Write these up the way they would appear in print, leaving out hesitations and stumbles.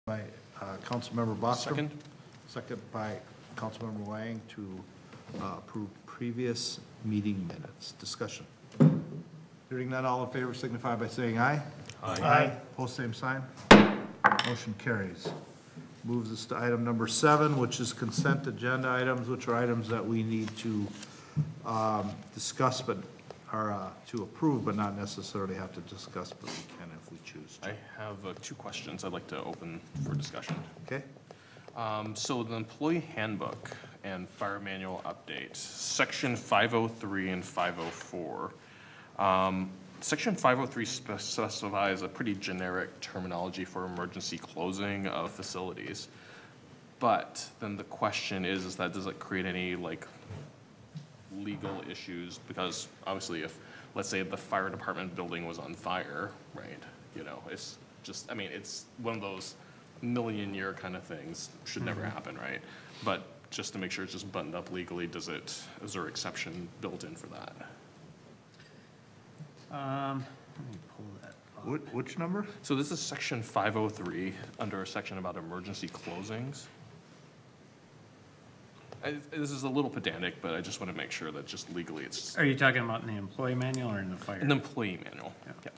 By Councilmember Bostrom. Second. Second by Councilmember Wang to approve previous meeting minutes. Discussion. Hearing none, all in favor signify by saying aye. Aye. Post same sign. Motion carries. Moves us to item number 7, which is consent agenda items, which are items that we need to discuss, but are to approve, but not necessarily have to discuss, but we can if we choose to. I have 2 questions I'd like to open for discussion. Okay. So the employee handbook and fire manual update, section 503 and 504. Section 503 specifies a pretty generic terminology for emergency closing of facilities. But then the question is that does it create any like legal issues? Because obviously if, let's say the fire department building was on fire, right? You know, it's just, I mean, it's one of those million-year kind of things, should never happen, right? But just to make sure it's just buttoned up legally, is there exception built in for that? Let me pull that up. Which number? So this is section 503 under a section about emergency closings. This is a little pedantic, but I just want to make sure that just legally it's. Are you talking about in the employee manual or in the fire? An employee manual. Yeah.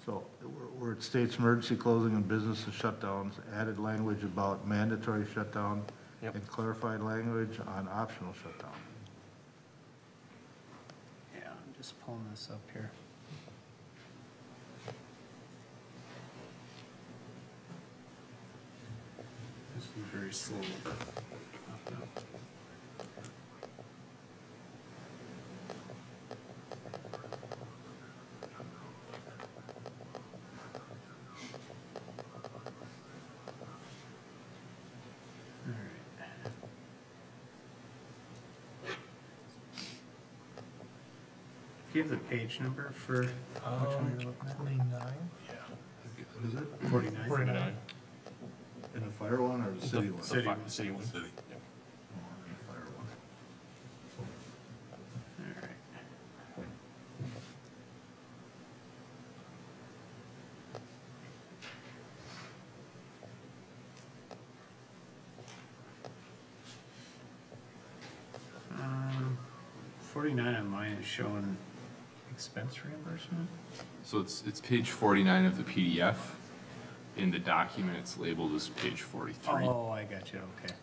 So where it states emergency closing and business shutdowns, added language about mandatory shutdown, Yep. and clarified language on optional shutdown. Yeah, I'm just pulling this up here. This is very slow. Do you have the page number for which one you're looking at? 29. What is it? 49. 49. In the fire one or the city one? City one. City one. City. Yeah. Oh, in the fire one. All right. Um, 49 on mine is showing expense reimbursement. So it's page 49 of the PDF. In the document, it's labeled as page 43. Oh, I got you. Okay.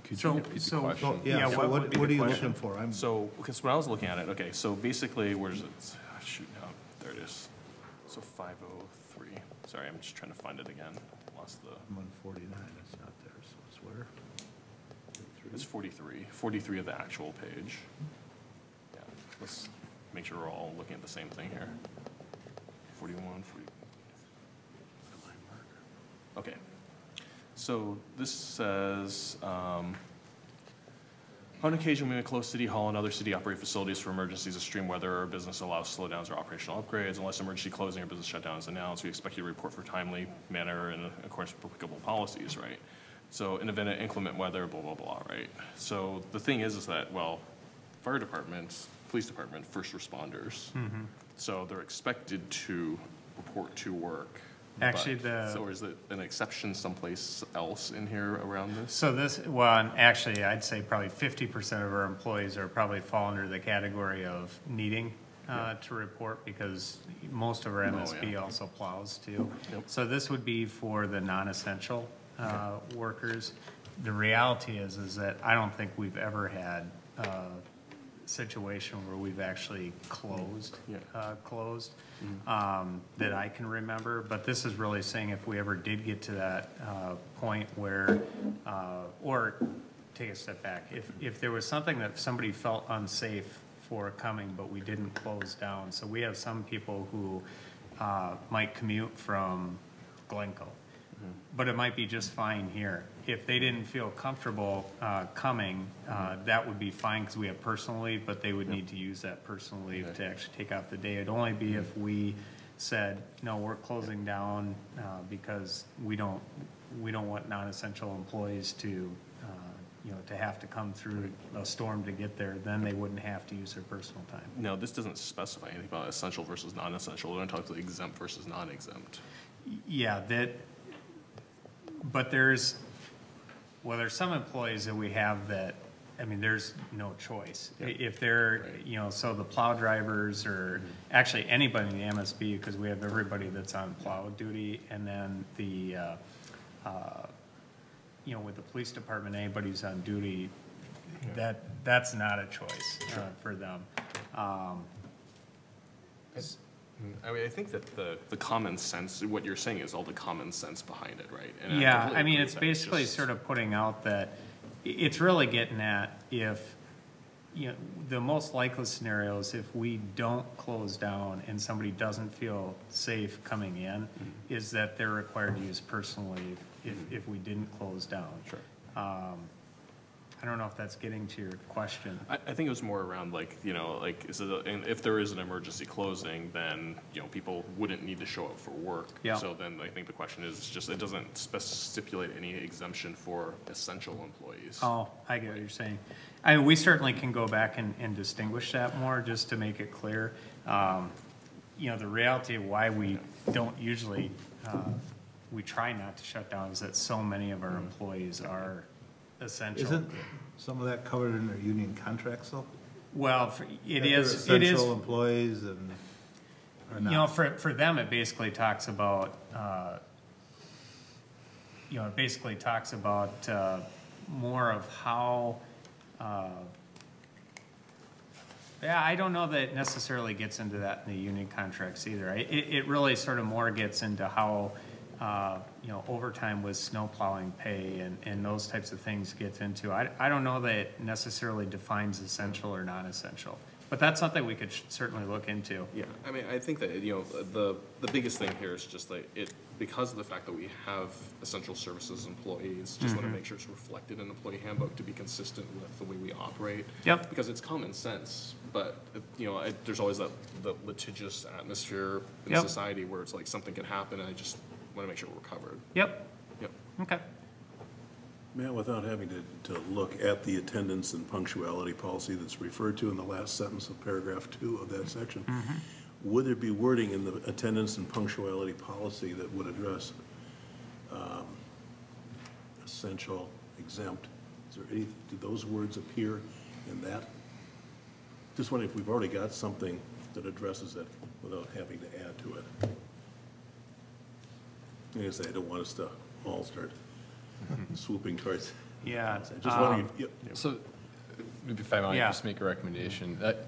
Could So- you repeat the so- question? So, yeah, Yeah, so what what would be are the you question? looking for? I'm, So, because when I was looking at it, okay, so basically, where's it? Shoot, no, there it is. So 503. Sorry, I'm just trying to find it again. Lost the. 149, it's not there, so it's where? It's 43. 43 of the actual page. Yeah, let's make sure we're all looking at the same thing here. 41, 40. Okay. So this says, on occasion, we may close City Hall and other city-operated facilities for emergencies, extreme weather, or business allows slowdowns or operational upgrades. Unless emergency closing or business shutdown is announced, we expect you to report for timely manner in accordance with applicable policies, right? So in event of inclement weather, blah, blah, blah, right? So the thing is that, well, fire departments, police department, first responders, so they're expected to report to work. Actually, So is it an exception someplace else in here around this? So this, well, and actually, I'd say probably 50% of our employees are probably fall under the category of needing to report because most of our MSP yeah. also plows too. Yep. So this would be for the non-essential workers. The reality is that I don't think we've ever had a situation where we've actually closed, that I can remember. But this is really saying if we ever did get to that point where, or take a step back, if there was something that somebody felt unsafe for coming, but we didn't close down. So we have some people who might commute from Glencoe, but it might be just fine here. If they didn't feel comfortable coming, that would be fine because we have personal leave, but they would need to use that personal leave to actually take off the day. It'd only be if we said, no, we're closing down because we don't want non-essential employees to, to have to come through a storm to get there, then they wouldn't have to use their personal time. No, this doesn't specify anything about essential versus non-essential. We're going to talk to exempt versus non-exempt. Yeah, but there's some employees that we have that, I mean, there's no choice. Yeah. If they're, so the plow drivers or actually anybody in the MSB, because we have everybody that's on plow duty, and then the, with the police department, anybody who's on duty, that's not a choice for them. I mean, I think that the common sense, what you're saying is all the common sense behind it, right? And Yeah, completely I mean, agree it's with that. basically sort of putting out that, it's really getting at if, the most likely scenario is if we don't close down and somebody doesn't feel safe coming in, is that they're required to use personal leave if we didn't close down. Sure. I don't know if that's getting to your question. I think it was more around and if there is an emergency closing, then, people wouldn't need to show up for work. Yeah. So then I think the question is just, it doesn't stipulate any exemption for essential employees. Oh, I get what you're saying. I mean, we certainly can go back and distinguish that more, just to make it clear. The reality of why we don't usually, we try not to shut down, is that so many of our employees are essential. Isn't some of that covered in their union contracts, though? Well, it That is. they're essential employees and, or not? For them, it basically talks about, more of how, I don't know that it necessarily gets into that in the union contracts either. It really sort of more gets into how, overtime with snow plowing pay and those types of things gets into. I don't know that it necessarily defines essential or non-essential, but that's something we could certainly look into. Yeah, I mean, I think that, the biggest thing here is just because of the fact that we have essential services employees, just want to make sure it's reflected in the employee handbook to be consistent with the way we operate. Yep. Because it's common sense, but, there's always the litigious atmosphere in Yep. society where it's like something can happen, and I just want to make sure we're covered. Yep. Yep. Okay. Matt, without having to look at the attendance and punctuality policy that's referred to in the last sentence of paragraph 2 of that section, would there be wording in the attendance and punctuality policy that would address essential, exempt? Is there any, do those words appear in that? Just wondering if we've already got something that addresses it without having to add to it. Like I say, I don't want us to all start swooping towards. Yeah. Just wondering if, So, if I might Yeah. just make a recommendation, that,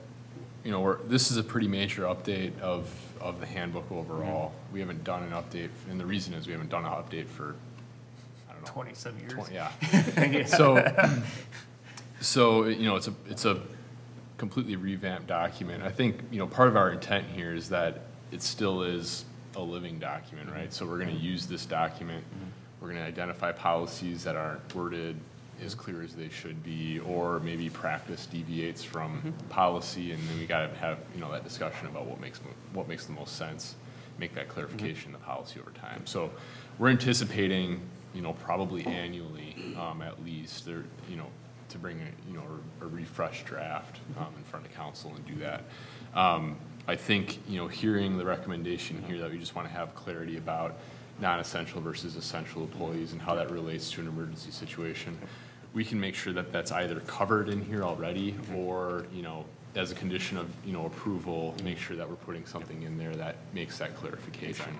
this is a pretty major update of the handbook overall. We haven't done an update, and the reason is we haven't done an update for, I don't know. 20-some years. 20, yeah. Yeah. So, it's a completely revamped document. I think, part of our intent here is that it still is a living document, right? So we're gonna use this document, we're gonna identify policies that aren't worded as clear as they should be, or maybe practice deviates from policy, and then we gotta have, that discussion about what makes the most sense, make that clarification in the policy over time. So we're anticipating, probably annually, at least, there, to bring a refreshed draft in front of council and do that. I think, hearing the recommendation here that we just want to have clarity about non-essential versus essential employees and how that relates to an emergency situation, we can make sure that that's either covered in here already or, as a condition of, approval, make sure that we're putting something in there that makes that clarification.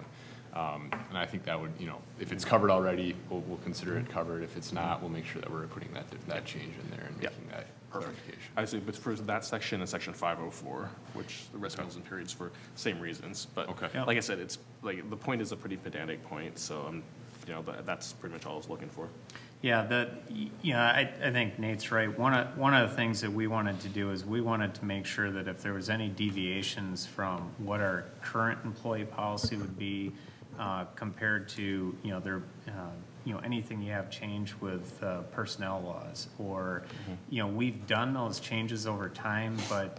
And I think that would, if it's covered already, we'll consider it covered. If it's not, we'll make sure that we're putting that change in there and making that clarification. I see, but for that section and section 504, which the rest goes in periods for same reasons, but Okay. Yep. like I said, it's like, the point is a pretty pedantic point, so that's pretty much all I was looking for. Yeah, I think Nate's right. One of the things that we wanted to do is we wanted to make sure that if there was any deviations from what our current employee policy would be compared to, anything you have changed with personnel laws, or, we've done those changes over time, but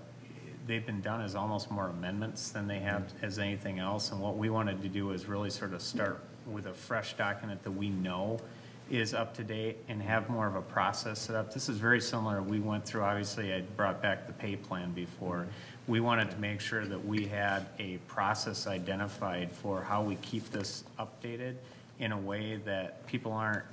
they've been done as almost more amendments than they have as anything else. And what we wanted to do is really sort of start with a fresh document that we know is up to date and have more of a process set up. This is very similar. We went through, obviously, I brought back the pay plan before. We wanted to make sure that we had a process identified for how we keep this updated in a way that people aren't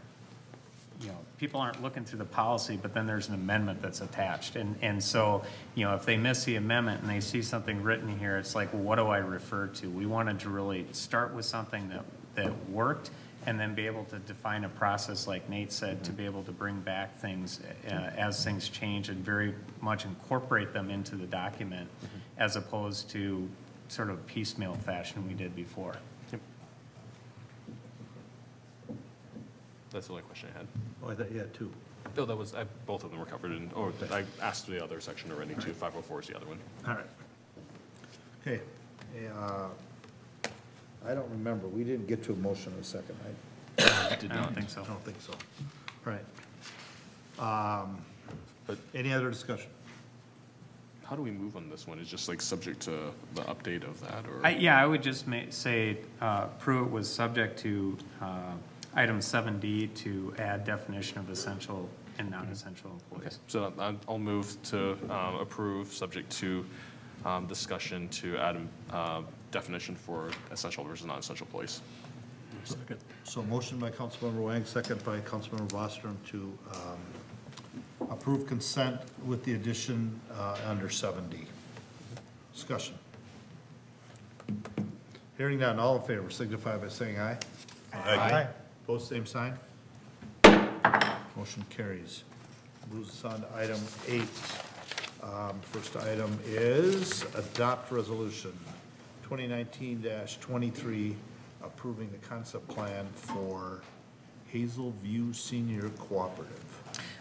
looking through the policy, but then there's an amendment that's attached. And so, if they miss the amendment and they see something written here, it's like, well, what do I refer to? We wanted to really start with something that worked, and then be able to define a process, like Nate said, to be able to bring back things as things change and very much incorporate them into the document, as opposed to sort of piecemeal fashion we did before. That's the only question I had. Oh, I thought you had two. No, that was, both of them were covered in, I asked the other section already too. 504 is the other one. All right. Okay. I don't remember. We didn't get to a motion in a second, right? I don't think so. I don't think so. Right. But any other discussion? How do we move on this one? It's just like subject to the update of that, or? I would just say Pruitt was subject to item 7D to add definition of essential and non-essential employees. So I'll move to approve, subject to discussion, to add definition for essential versus non-essential employees. Second. So motion by Councilmember Wang, second by Councilmember Bostrom to approve consent with the addition under 7D. Discussion. Hearing none, all in favor signify by saying aye. Aye. Opposed, same sign. Motion carries. Moves us on to item 8. First item is adopt resolution 2019-23 approving the concept plan for Hazel View Senior Cooperative.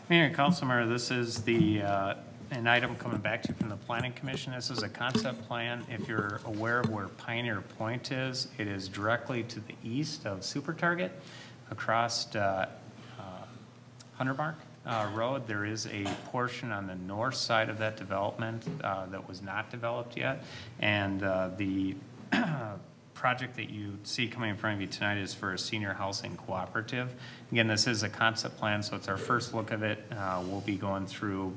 Mayor and Councilmember, this is an item coming back to you from the Planning Commission. This is a concept plan. If you're aware of where Pioneer Point is, it is directly to the east of Super Target, across Huntermark Road. There is a portion on the north side of that development that was not developed yet, and the project that you see coming in front of you tonight is for a senior housing cooperative. Again, this is a concept plan, so it's our first look of it. We'll be going through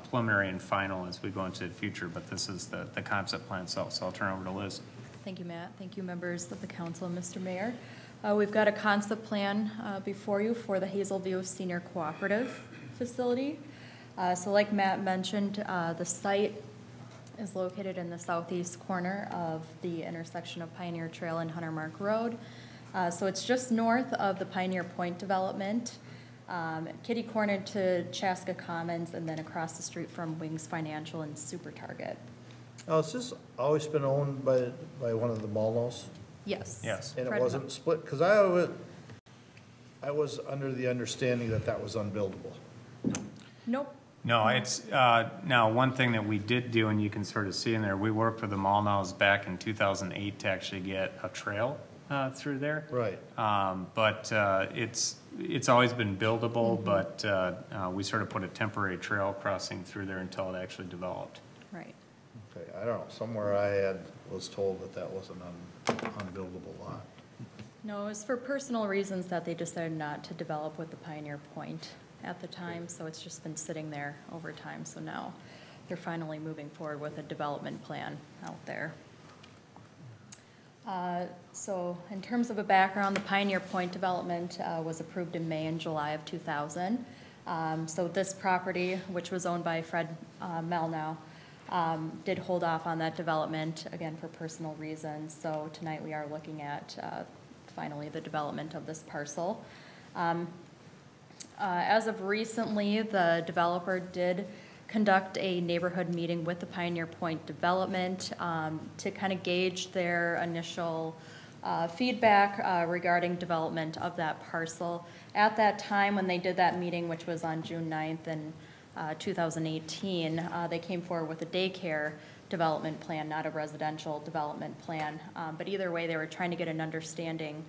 preliminary and final as we go into the future, but this is the concept plan itself. So I'll turn it over to Liz. Thank you, Matt. Thank you, members of the council, Mr. Mayor. We've got a concept plan before you for the Hazel View Senior Cooperative facility. So like Matt mentioned, the site is located in the southeast corner of the intersection of Pioneer Trail and Huntermark Road. So it's just north of the Pioneer Point development, kitty corner to Chaska Commons, and then across the street from Wings Financial and Super Target. Now, has this always been owned by one of the Malnos? Yes. Yes. And it Fred wasn't split? Because I was under the understanding that that was unbuildable. Nope. No, it's now one thing that we did do, and you can sort of see in there, we worked with the Malnows back in 2008 to actually get a trail through there. Right. But it's always been buildable, but we sort of put a temporary trail crossing through there until it actually developed. Right. Okay, I don't know. Somewhere I was told that was an unbuildable lot. No, it was for personal reasons that they decided not to develop with the Pioneer Point at the time, so it's just been sitting there over time. So now they're finally moving forward with a development plan out there. So in terms of a background, the Pioneer Point development was approved in May and July of 2000. So this property, which was owned by Fred Melnow, did hold off on that development, again, for personal reasons. So tonight we are looking at finally the development of this parcel. As of recently, the developer did conduct a neighborhood meeting with the Pioneer Point development to kind of gauge their initial feedback regarding development of that parcel. At that time, when they did that meeting, which was on June 9th in 2018, they came forward with a daycare development plan, not a residential development plan. But either way, they were trying to get an understanding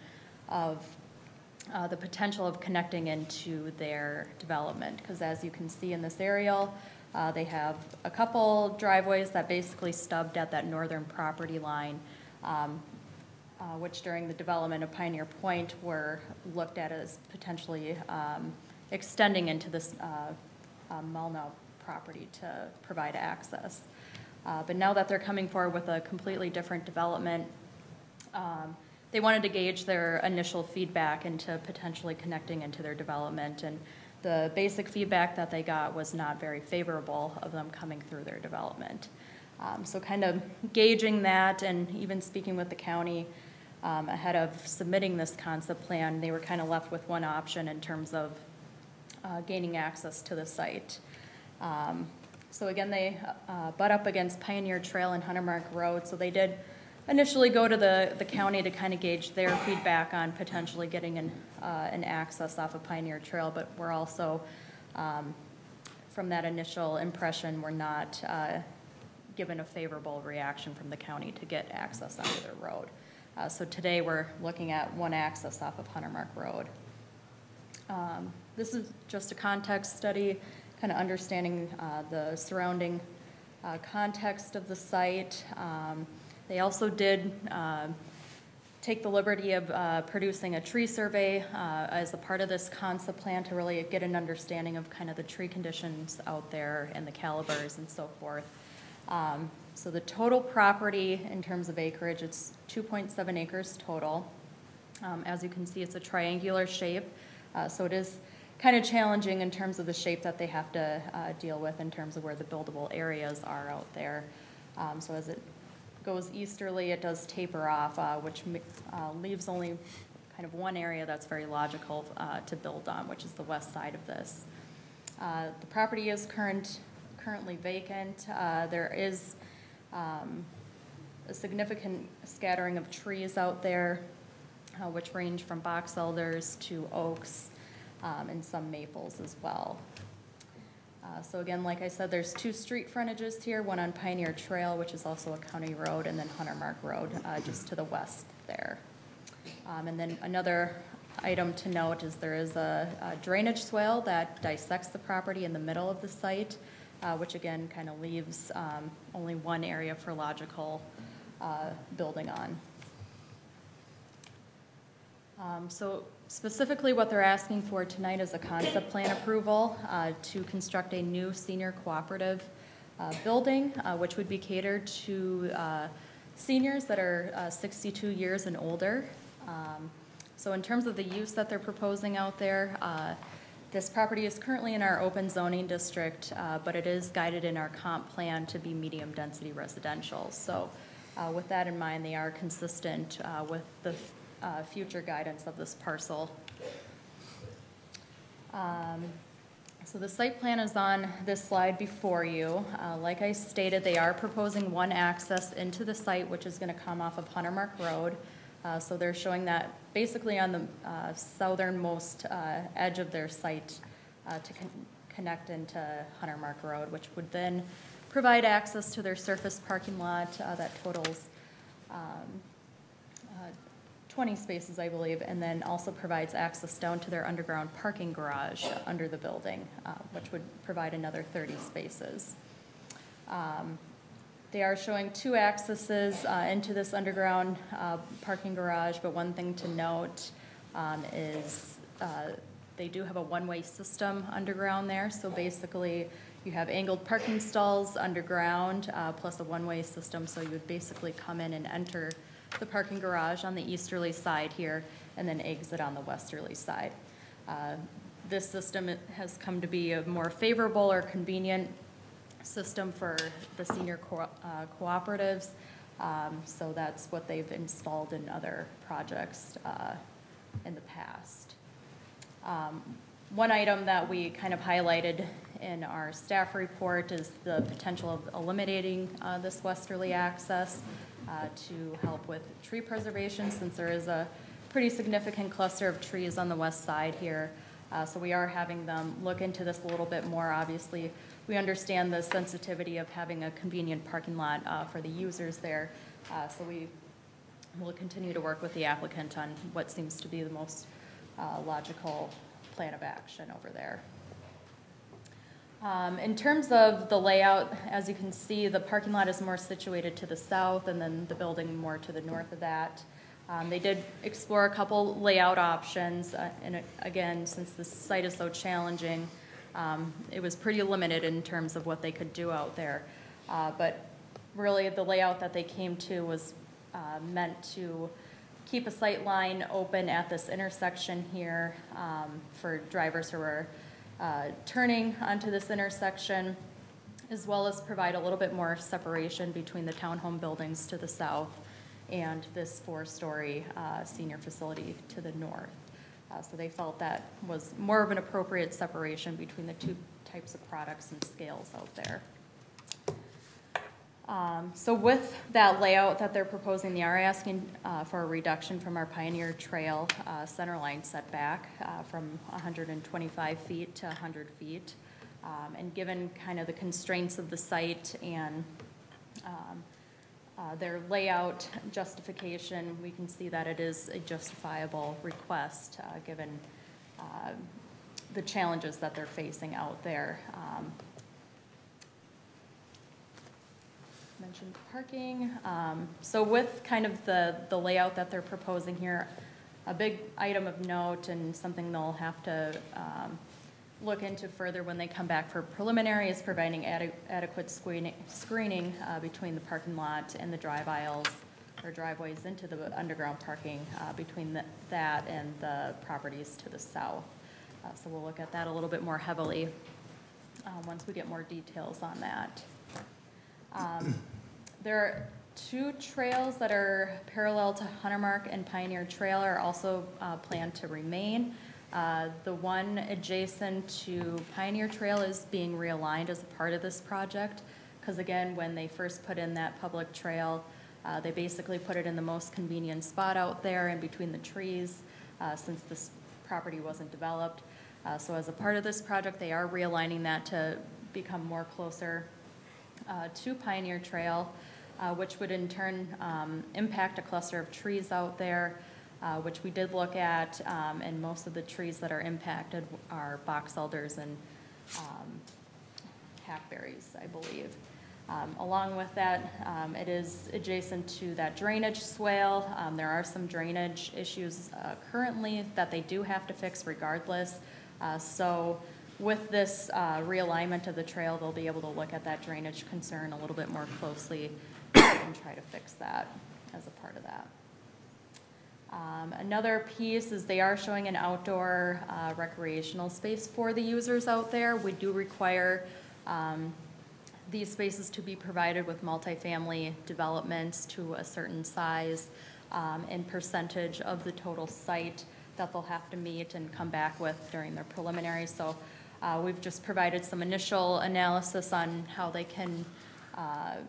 of the potential of connecting into their development, because as you can see in this aerial, they have a couple driveways that basically stubbed at that northern property line, which during the development of Pioneer Point were looked at as potentially extending into this Mulno property to provide access. But now that they're coming forward with a completely different development, they wanted to gauge their initial feedback into potentially connecting into their development, and the basic feedback that they got was not very favorable of them coming through their development. So kind of gauging that, and even speaking with the county ahead of submitting this concept plan, they were kind of left with one option in terms of gaining access to the site. So again, they butt up against Pioneer Trail and Hunter Mark Road, so they did initially go to the county to kind of gauge their feedback on potentially getting an access off of Pioneer Trail, but we're also, from that initial impression, we're not given a favorable reaction from the county to get access onto their road. So today we're looking at one access off of Hunter Mark Road. This is just a context study, kind of understanding the surrounding context of the site. They also did take the liberty of producing a tree survey as a part of this concept plan to really get an understanding of kind of the tree conditions out there and the calibers and so forth. So the total property in terms of acreage, it's 2.7 acres total. As you can see, it's a triangular shape, so it is kind of challenging in terms of the shape that they have to deal with in terms of where the buildable areas are out there. So as it goes easterly, it does taper off, which leaves only kind of one area that's very logical to build on, which is the west side of this. The property is currently vacant. There is a significant scattering of trees out there, which range from box elders to oaks and some maples as well. So again, like I said, there's two street frontages here, one on Pioneer Trail, which is also a county road, and then Hunter Mark Road just to the west there. And then another item to note is there is a drainage swale that dissects the property in the middle of the site, which again kind of leaves only one area for logical building on. So specifically what they're asking for tonight is a concept plan approval to construct a new senior cooperative building, which would be catered to seniors that are 62 years and older. So in terms of the use that they're proposing out there, this property is currently in our open zoning district, but it is guided in our comp plan to be medium density residential. So with that in mind, they are consistent with the future guidance of this parcel. So the site plan is on this slide before you. Like I stated, they are proposing one access into the site, which is going to come off of Hunter Mark Road. So they're showing that basically on the southernmost edge of their site to connect into Hunter Mark Road, which would then provide access to their surface parking lot that totals 20 spaces, I believe, and then also provides access down to their underground parking garage under the building, which would provide another 30 spaces. They are showing two accesses into this underground parking garage, but one thing to note is they do have a one-way system underground there. So basically, you have angled parking stalls underground plus a one-way system. So you would basically come in and enter the parking garage on the easterly side here and then exit on the westerly side. This system has come to be a more favorable or convenient system for the senior cooperatives. So that's what they've installed in other projects in the past. One item that we kind of highlighted in our staff report is the potential of eliminating this westerly access to help with tree preservation, since there is a pretty significant cluster of trees on the west side here. So we are having them look into this a little bit more. Obviously, we understand the sensitivity of having a convenient parking lot for the users there. So we will continue to work with the applicant on what seems to be the most logical plan of action over there. In terms of the layout, as you can see, the parking lot is more situated to the south, and then the building more to the north of that. They did explore a couple layout options, and again, since this site is so challenging, it was pretty limited in terms of what they could do out there. But really, the layout that they came to was meant to keep a sight line open at this intersection here for drivers who are turning onto this intersection, as well as provide a little bit more separation between the townhome buildings to the south and this 4-story senior facility to the north. So they felt that was more of an appropriate separation between the two types of products and scales out there. So with that layout that they're proposing, they are asking for a reduction from our Pioneer Trail centerline setback from 125 feet to 100 feet. And given kind of the constraints of the site and their layout justification, we can see that it is a justifiable request given the challenges that they're facing out there. Mentioned parking. So with kind of the layout that they're proposing here, a big item of note and something they'll have to look into further when they come back for preliminary is providing adequate screening between the parking lot and the drive aisles or driveways into the underground parking between that and the properties to the south. So we'll look at that a little bit more heavily once we get more details on that. There are 2 trails that are parallel to Huntermark and Pioneer Trail are also planned to remain. The one adjacent to Pioneer Trail is being realigned as a part of this project because, again, when they first put in that public trail, they basically put it in the most convenient spot out there in between the trees since this property wasn't developed. So as a part of this project, they are realigning that to become more closer to Pioneer Trail, which would in turn impact a cluster of trees out there, which we did look at, and most of the trees that are impacted are box elders and hackberries, I believe. Along with that, it is adjacent to that drainage swale. There are some drainage issues currently that they do have to fix regardless. So with this realignment of the trail, they'll be able to look at that drainage concern a little bit more closely and try to fix that as a part of that. Another piece is they are showing an outdoor recreational space for the users out there. We do require these spaces to be provided with multifamily developments to a certain size and percentage of the total site that they'll have to meet and come back with during their preliminary. So we've just provided some initial analysis on how they can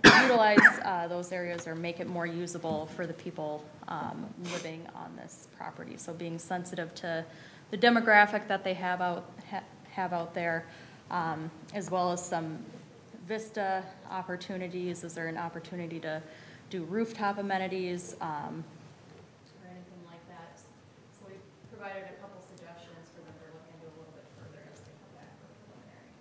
utilize those areas or make it more usable for the people living on this property. So being sensitive to the demographic that they have out there, as well as some vista opportunities. Is there an opportunity to do rooftop amenities or anything like that? So we provided a couple suggestions for them to look into a little bit further as they come back for preliminary.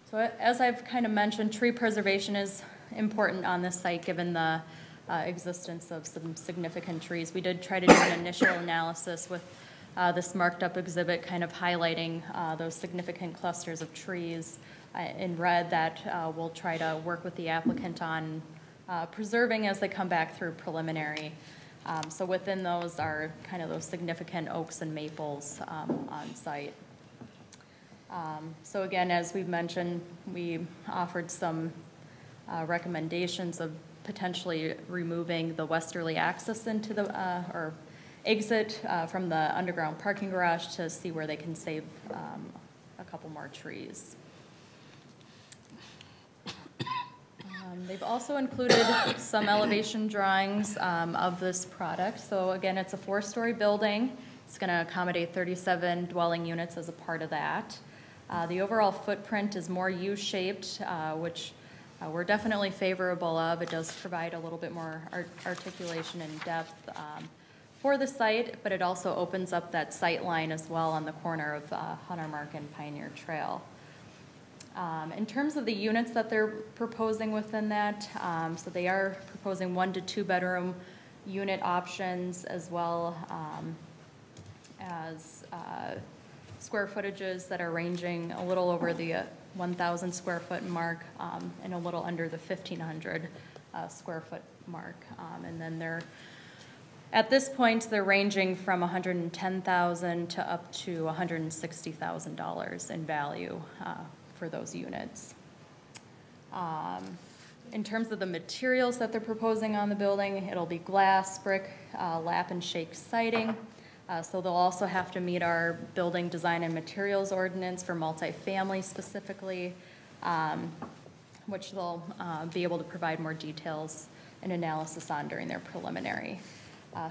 So as I've kind of mentioned, tree preservation is important on this site given the existence of some significant trees. We did try to do an initial analysis with this marked up exhibit kind of highlighting those significant clusters of trees in red that we'll try to work with the applicant on preserving as they come back through preliminary. So within those are kind of those significant oaks and maples on site. So again, as we've mentioned, we offered some recommendations of potentially removing the westerly access into the, or exit from the underground parking garage to see where they can save a couple more trees. They've also included some elevation drawings of this product. So again, it's a 4-story building. It's going to accommodate 37 dwelling units as a part of that. The overall footprint is more U-shaped, which we're definitely favorable of. It does provide a little bit more articulation and depth for the site, but it also opens up that sight line as well on the corner of Hunter Mark and Pioneer Trail. In terms of the units that they're proposing within that, so they are proposing 1 to 2 bedroom unit options, as well as square footages that are ranging a little over the 1,000 square foot mark and a little under the 1,500 square foot mark. And then they're, at this point, they're ranging from $110,000 to up to $160,000 in value for those units. In terms of the materials that they're proposing on the building, it'll be glass, brick, lap and shake siding. So they'll also have to meet our building design and materials ordinance for multifamily specifically, which they'll be able to provide more details and analysis on during their preliminary.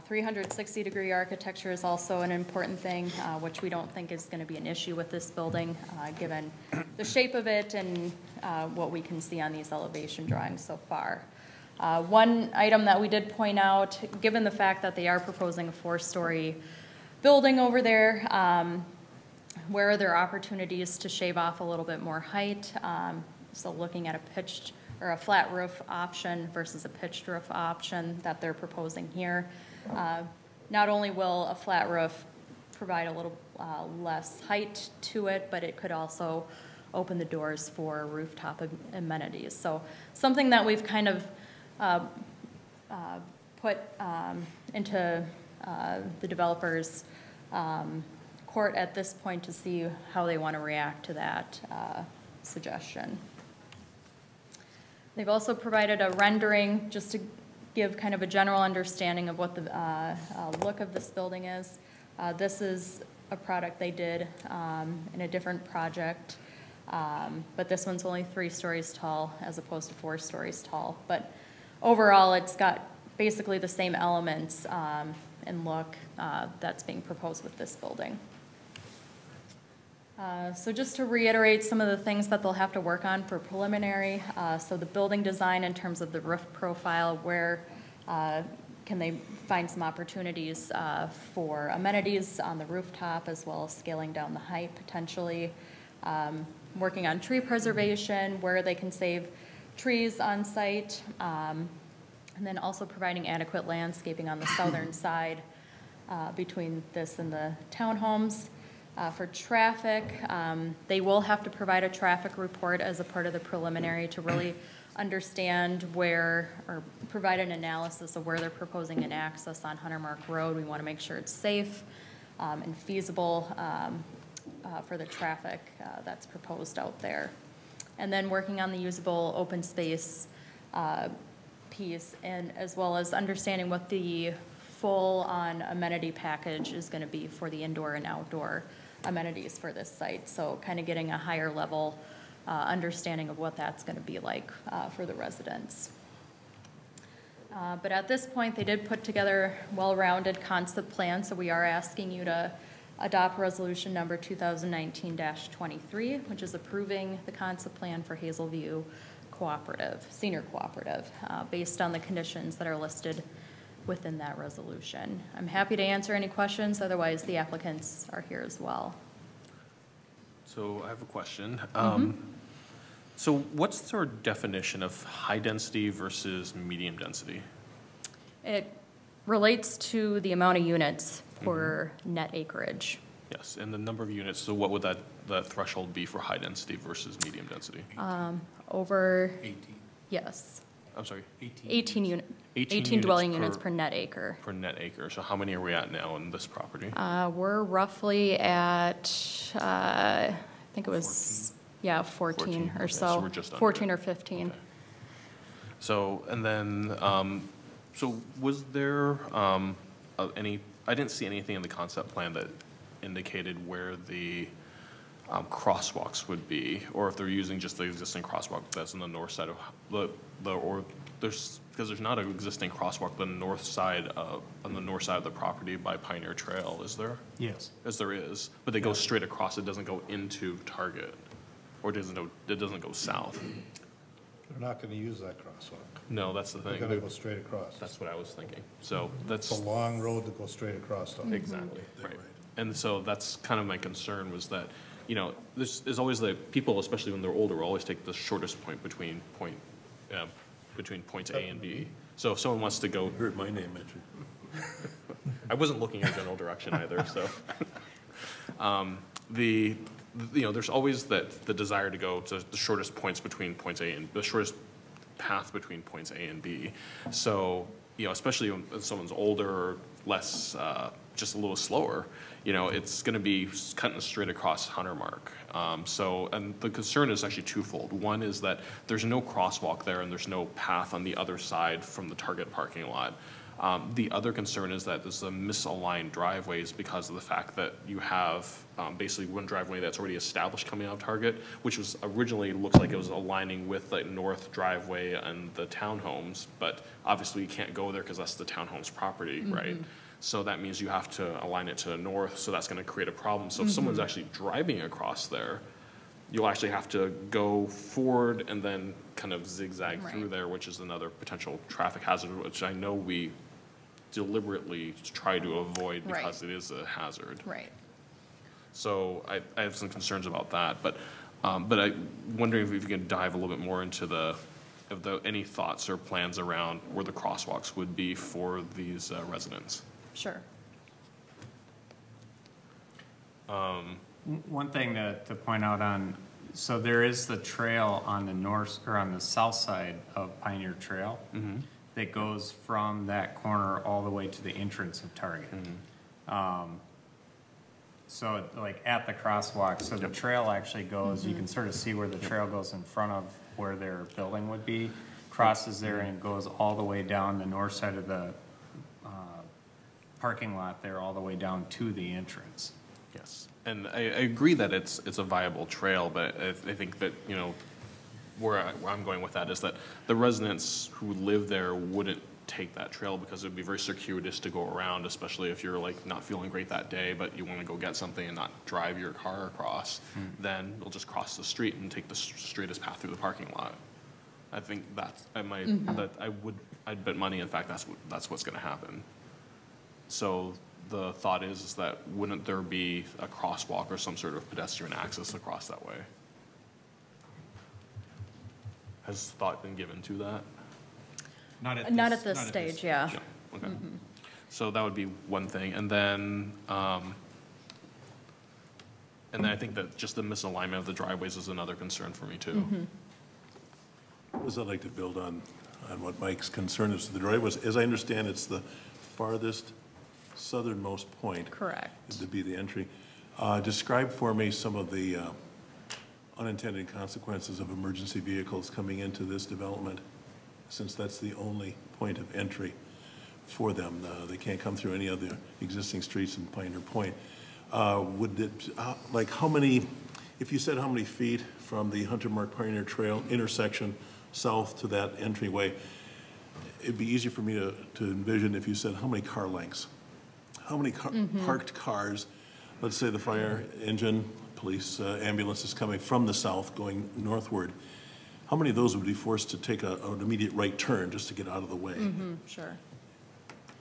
360-degree architecture is also an important thing, which we don't think is going to be an issue with this building, given the shape of it and what we can see on these elevation drawings so far. One item that we did point out, given the fact that they are proposing a 4-story building over there, where are there opportunities to shave off a little bit more height? So looking at a pitched or a flat roof option versus a pitched roof option that they're proposing here. Not only will a flat roof provide a little less height to it, but it could also open the doors for rooftop amenities. So something that we've kind of put into the developer's court at this point to see how they want to react to that suggestion. They've also provided a rendering just to give kind of a general understanding of what the look of this building is. This is a product they did in a different project, but this one's only 3 stories tall as opposed to 4 stories tall. But overall, it's got basically the same elements and look that's being proposed with this building. So just to reiterate some of the things that they'll have to work on for preliminary, so the building design in terms of the roof profile, where can they find some opportunities for amenities on the rooftop as well as scaling down the height potentially. Working on tree preservation, where they can save trees on site, and then also providing adequate landscaping on the southern side between this and the townhomes. For traffic, they will have to provide a traffic report as a part of the preliminary to really understand where, or provide an analysis of where they're proposing an access on Hunter Mark Road. We want to make sure it's safe and feasible for the traffic that's proposed out there. And then working on the usable open space piece, and as well as understanding what the full-on amenity package is going to be for the indoor and outdoor amenities for this site. So kind of getting a higher level understanding of what that's going to be like for the residents. But at this point, they did put together a well-rounded concept plan, so we are asking you to adopt resolution number 2019-23, which is approving the concept plan for Hazel View Cooperative, Senior Cooperative, based on the conditions that are listed within that resolution. I'm happy to answer any questions, otherwise the applicants are here as well. So I have a question. So what's their definition of high density versus medium density? It relates to the amount of units per net acreage. Yes, and the number of units, so what would that threshold be for high density versus medium density? Over, 18. yes, I'm sorry? 18 dwelling units per net acre. Per net acre. So how many are we at now in this property? We're roughly at, I think it was, 14 or okay, so. so we're just under 14 it. or 15. Okay. So, and then, so was there any, I didn't see anything in the concept plan that indicated where the crosswalks would be, or if they're using just the existing crosswalk that's on the north side of or there's, because there's not an existing crosswalk on the north side of the property by Pioneer Trail, is there? Yes. As there is, but they go straight across, it doesn't go into Target, or it doesn't go south. They're not gonna use that crosswalk. No, that's the They're thing. gonna go straight across. That's what I was thinking. So It's that's a long road to go straight across on. exactly, right. And so that's kind of my concern was that, you know, this is always the, people, especially when they're older, will always take the shortest point between points A and B. So if someone wants to go, Heard my name mentioned. I wasn't looking in general direction either, so. You know, there's always the desire to go to the shortest points between points A and, the shortest path between points A and B. So, you know, especially when someone's older or less, just a little slower, you know, it's gonna be cutting straight across Hunter Mark. So, and the concern is actually twofold. One is that there's no crosswalk there and there's no path on the other side from the Target parking lot. The other concern is that there's a misaligned driveways because of the fact that you have basically one driveway that's already established coming out of Target, which was originally looks like it was aligning with the north driveway and the townhomes, but obviously you can't go there because that's the townhomes property, right? So that means you have to align it to the north, so that's gonna create a problem. So if someone's actually driving across there, you'll actually have to go forward and then kind of zigzag through Right. there, which is another potential traffic hazard, which I know we deliberately try to avoid because it is a hazard. Right. So I have some concerns about that, but I'm wondering if you can dive a little bit more into any thoughts or plans around where the crosswalks would be for these residents. Sure. One thing to point out on, so there is the trail on the north, or on the south side of Pioneer Trail that goes from that corner all the way to the entrance of Target. So like at the crosswalk, so the trail actually goes, you can sort of see where the trail goes in front of where their building would be, crosses there and goes all the way down the north side of the parking lot there, all the way down to the entrance. Yes, and I agree that it's a viable trail, but I think that, you know, where I'm going with that is that the residents who live there wouldn't take that trail because it would be very circuitous to go around, especially if you're like not feeling great that day, but you want to go get something and not drive your car across, then you'll just cross the street and take the straightest path through the parking lot. I think I'd bet money, in fact, that's what's going to happen. So the thought is that wouldn't there be a crosswalk or some sort of pedestrian access across that way? Has thought been given to that? Not at this stage, yeah. Yeah, okay. So that would be one thing, and then I think that just the misalignment of the driveways is another concern for me too. I'd like to build on what Mike's concern is to the driveways. As I understand, it's the farthest southernmost point. Correct. To be the entry. Describe for me some of the unintended consequences of emergency vehicles coming into this development, since that's the only point of entry for them. They can't come through any other existing streets in Pioneer Point. Would it, like how many, if you said how many feet from the Hunter Mark Pioneer Trail intersection south to that entryway, it'd be easier for me to envision if you said how many car lengths, how many parked cars, let's say the fire engine, police ambulance is coming from the south going northward, how many of those would be forced to take an immediate right turn just to get out of the way? Sure.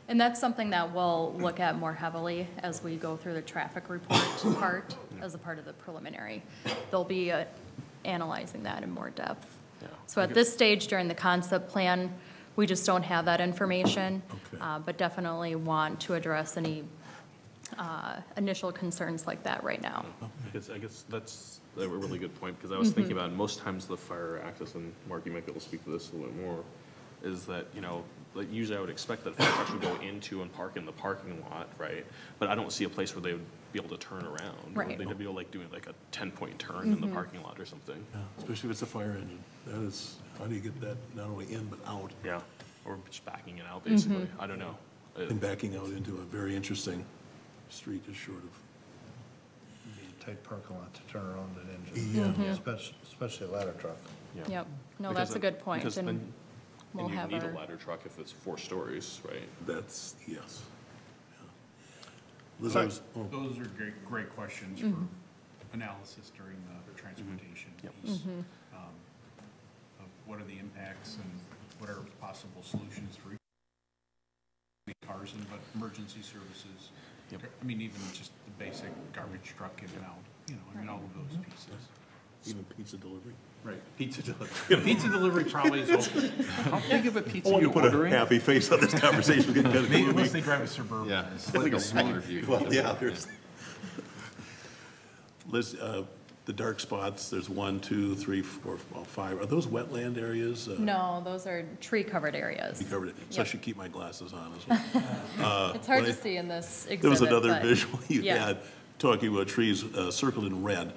And that's something that we'll look at more heavily as we go through the traffic report part, as a part of the preliminary. They'll be analyzing that in more depth. Yeah. So at this stage during the concept plan, we just don't have that information, Okay. but definitely want to address any initial concerns like that right now. I guess that's a really good point, because I was thinking about most times the fire access, and Mark, you might be able to speak to this a little bit more, is that, you know, like usually I would expect that fire trucks would go into and park in the parking lot, right? But I don't see a place where they would be able to turn around. Right. They'd be like doing like a 10-point turn in the parking lot or something. Yeah, especially if it's a fire engine. That is, how do you get that not only in but out? Yeah, or just backing it out, basically. I don't know. And backing out into a very interesting street just short of. Tight parking lot to turn around an engine. Yeah. Especially a ladder truck. Yeah. Yep. No, Because that's a good point, because and then- we'll and you have need a our, ladder truck if it's 4 stories, right? That's, yes. Yeah. Liz, I was- oh, Those are great questions for analysis during the transportation Yep. piece. Of what are the impacts and what are possible solutions for cars and but emergency services. Yep. I mean, even just the basic garbage truck in and out, you know, I mean, all of those pieces. Even pizza delivery. Right, pizza delivery. Pizza delivery probably is open. How big of a I pizza want you to put a ordering? happy face on this conversation. Getting kind of Maybe gloomy. unless they drive a Suburban. Yeah, it's like a smaller vehicle. Well, yeah, there's, Liz, the dark spots, there's 1, 2, 3, 4, well, 5. Are those wetland areas? No, those are tree-covered areas. You covered it. So I Yep. should keep my glasses on as well. It's hard well, to see in this exhibit. There was another but- visual you yeah. had, talking about trees circled in red.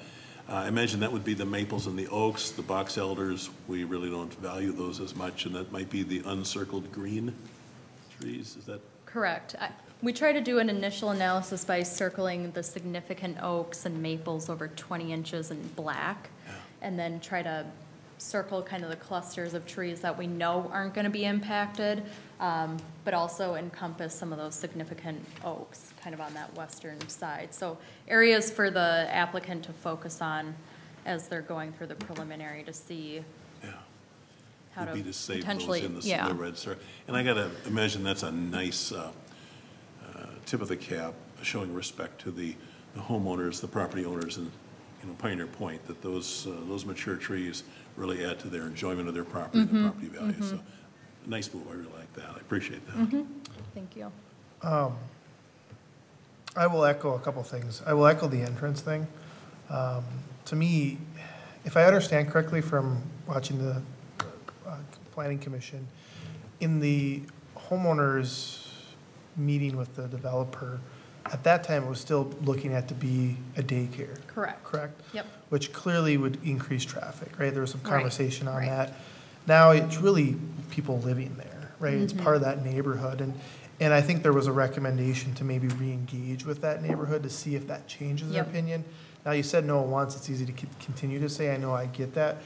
I imagine that would be the maples and the oaks, the box elders. We really don't value those as much, and that might be the uncircled green trees. Is that? Correct. We try to do an initial analysis by circling the significant oaks and maples over 20 inches in black, and then try to circle kind of the clusters of trees that we know aren't going to be impacted, but also encompass some of those significant oaks kind of on that western side. So areas for the applicant to focus on as they're going through the preliminary to see Yeah. how Would to be to save those potentially, in the yeah. red circle. And I gotta imagine that's a nice tip of the cap, showing respect to the homeowners, the property owners, and, you know, Pioneer Point, that those mature trees really add to their enjoyment of their property, and the property value. So, nice move, I really like that, I appreciate that. Thank you. I will echo a couple things. I will echo the entrance thing. To me, if I understand correctly from watching the Planning Commission, in the homeowners meeting with the developer, at that time, it was still looking at to be a daycare. Correct. Correct? Yep. Which clearly would increase traffic, right? There was some Right, conversation on right. that. Now it's really people living there, right? It's Mm-hmm. part of that neighborhood. And I think there was a recommendation to maybe re-engage with that neighborhood to see if that changes their Yep. opinion. Now, you said no once, it's easy to continue to say, I know, I get that.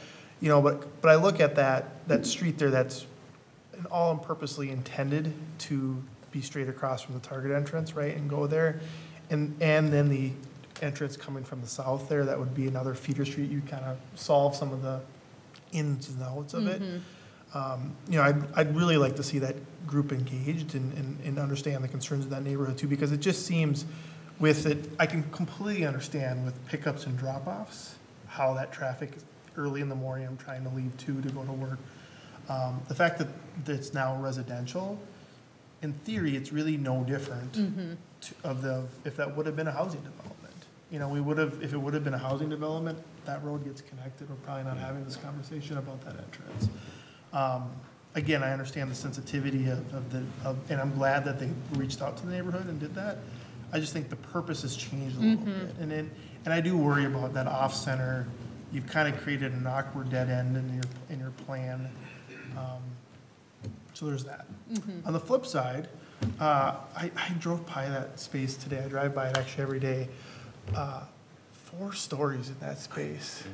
You know, but I look at that street there, that's all purposely intended to be straight across from the Target entrance, right, and go there. And then the entrance coming from the south there, that would be another feeder street. You kind of solve some of the ins and outs of it. You know, I'd really like to see that group engaged and understand the concerns of that neighborhood too, because it just seems with it, I can completely understand with pickups and drop-offs, how that traffic early in the morning, I'm trying to leave too to go to work. The fact that it's now residential, in theory, it's really no different if that would have been a housing development. You know, if it would have been a housing development, that road gets connected. We're probably not having this conversation about that entrance. Again, I understand the sensitivity and I'm glad that they reached out to the neighborhood and did that. I just think the purpose has changed a little bit. And I do worry about that off-center. You've kind of created an awkward dead end in your plan. So there's that. On the flip side, I drove by that space today. I drive by it actually every day. 4 stories in that space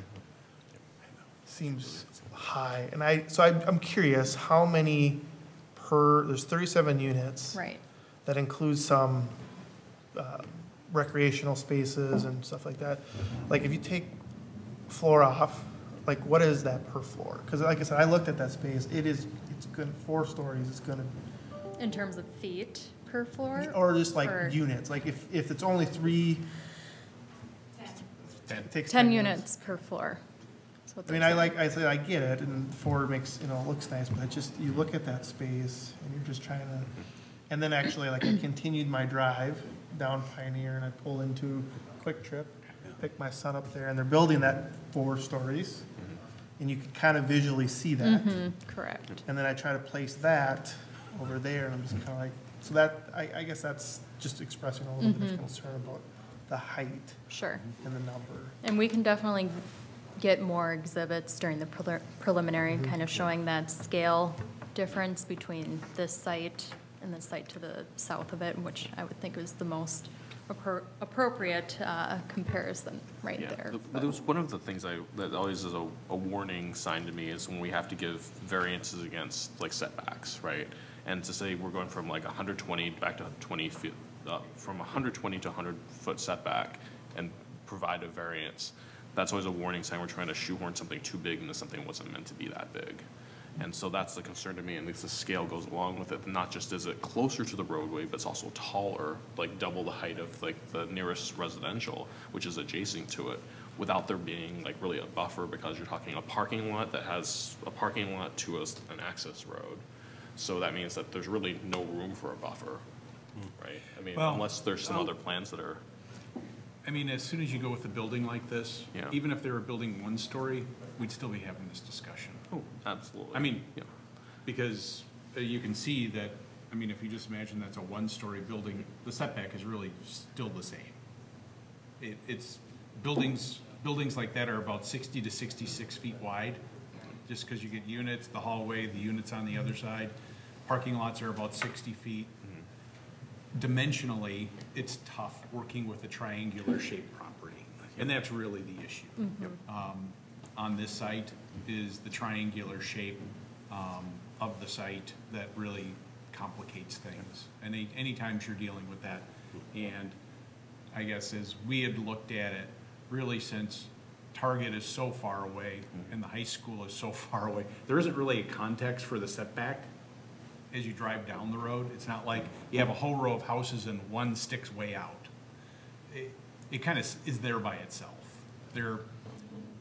seems high. And I'm curious how many there's 37 units. Right. That includes some recreational spaces and stuff like that. Like if you take floor off, like what is that per floor? Because like I said, I looked at that space. It's good, 4 stories. It's gonna. In terms of feet per floor? Or just like Or units. Like if it's only 3. 10. It takes 10 units per floor. That's what I mean, they're saying. I said, I get it, and 4 makes, looks nice, but it just, you look at that space, and you're just trying to, and then actually, like, I continued my drive down Pioneer, and I pulled into Quick Trip, picked my son up there, and they're building that 4 stories, and you can kind of visually see that. Correct. And then I try to place that over there, and I'm just kind of like, so that, I guess that's just expressing a little bit of concern about the height Sure. and the number. And we can definitely get more exhibits during the preliminary, kind of showing that scale difference between this site and the site to the south of it, which I would think is the most appropriate comparison right there. But it was one of the things that always is a warning sign to me is when we have to give variances against like setbacks, right? And to say we're going from like 120 back to 20 feet, from 120 to 100-foot setback and provide a variance, that's always a warning sign we're trying to shoehorn something too big into something that wasn't meant to be that big. And so that's the concern to me, and at least the scale goes along with it. Not just is it closer to the roadway, but it's also taller, like double the height of like the nearest residential, which is adjacent to it, without there being like really a buffer, because you're talking a parking lot that has a parking lot to an access road. So that means that there's really no room for a buffer, right? I mean, Well, unless there's some other plans that are, I mean, as soon as you go with a building like this, Yeah. even if they were building one story, we'd still be having this discussion. oh, absolutely. I mean, yeah. because you can see that, I mean, if you just imagine that's a one-story building, the setback is really still the same. It's, buildings like that are about 60 to 66 feet wide, just because you get units, the hallway, the units on the other side. Parking lots are about 60 feet. Dimensionally, it's tough working with a triangular shaped property, and that's really the issue. On this site is the triangular shape of the site that really complicates things. And any times you're dealing with that, and I guess as we had looked at it, really since Target is so far away and the high school is so far away, there isn't really a context for the setback as you drive down the road. It's not like you have a whole row of houses and one sticks way out. It kind of is there by itself. They're,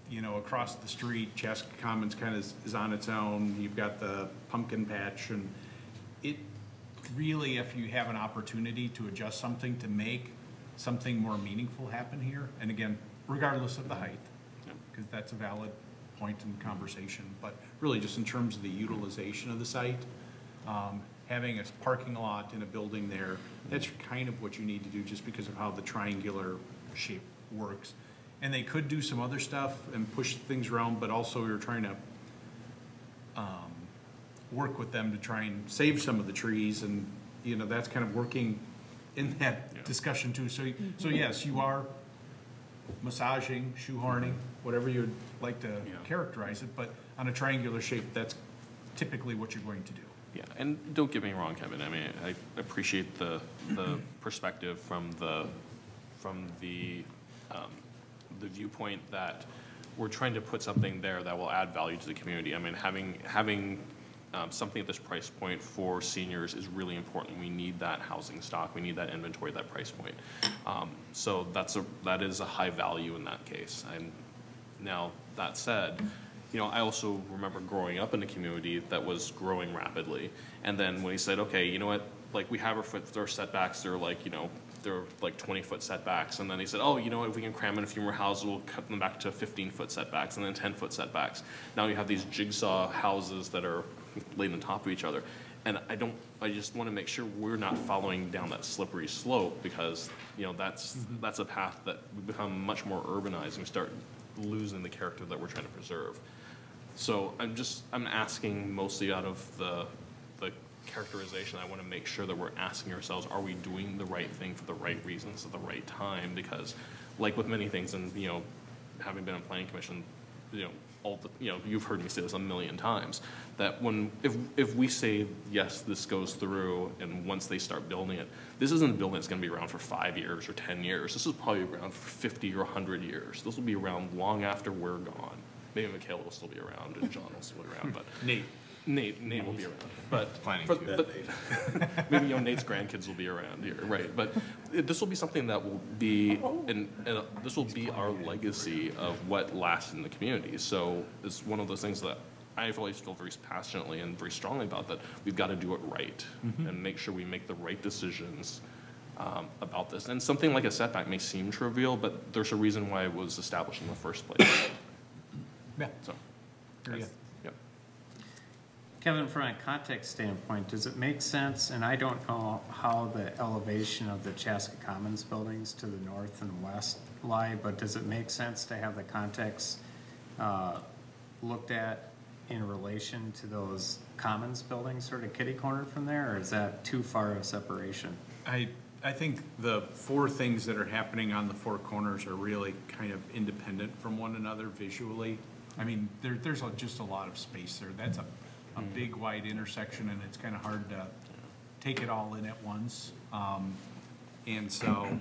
you know, across the street, Chaska Commons kind of is on its own. You've got the pumpkin patch, and it really, if you have an opportunity to adjust something to make something more meaningful happen here, and again, regardless of the height, because that's a valid point in conversation, but really just in terms of the utilization of the site, having a parking lot in a building there, that's kind of what you need to do just because of how the triangular shape works. And they could do some other stuff and push things around, but also we were trying to work with them to try and save some of the trees, and you know, that's kind of working in that discussion too. So yes, you are massaging, shoehorning, whatever you'd like to characterize it, but on a triangular shape, that's typically what you're going to do. Yeah, and don't get me wrong, Kevin. I mean, I appreciate the perspective from the viewpoint that we're trying to put something there that will add value to the community. I mean, having something at this price point for seniors is really important. We need that housing stock. We need that inventory at that price point. So that is a high value in that case. And now that said, you know, I also remember growing up in a community that was growing rapidly. And then when he said, okay, you know what, like we have our setbacks, they're like, you know, they're like 20-foot setbacks. And then he said, oh, you know what, if we can cram in a few more houses, we'll cut them back to 15-foot setbacks and then 10-foot setbacks. Now you have these jigsaw houses that are laid on top of each other. And I just want to make sure we're not following down that slippery slope, because, you know, that's a path that we become much more urbanized and we start losing the character that we're trying to preserve. So I'm asking mostly out of the characterization. I want to make sure that we're asking ourselves, are we doing the right thing for the right reasons at the right time? Because like with many things, and you know, having been on planning commission, you know, you've heard me say this a million times, that if we say yes, this goes through, and once they start building it, this isn't a building that's going to be around for 5 years or 10 years. This is probably around for 50 or 100 years. This will be around long after we're gone. Maybe Michaela will still be around, and John will still be around, but Nate will be around. But Planning but maybe, you know, Nate's grandkids will be around here, right? But this will be something that will be, and this will be our legacy of what lasts in the community. So it's one of those things that I've always felt very passionately and very strongly about, that we've got to do it right and make sure we make the right decisions about this. And something like a setback may seem trivial, but there's a reason why it was established in the first place. Yeah. So, Very good. yep. Kevin, from a context standpoint, does it make sense, and I don't know how the elevation of the Chaska Commons buildings to the north and west lie, but does it make sense to have the context looked at in relation to those Commons buildings, sort of kitty corner from there, or is that too far of separation? I think the four things that are happening on the four corners are really kind of independent from one another visually. I mean, there's just a lot of space there. That's a big, wide intersection, and it's kind of hard to take it all in at once. And so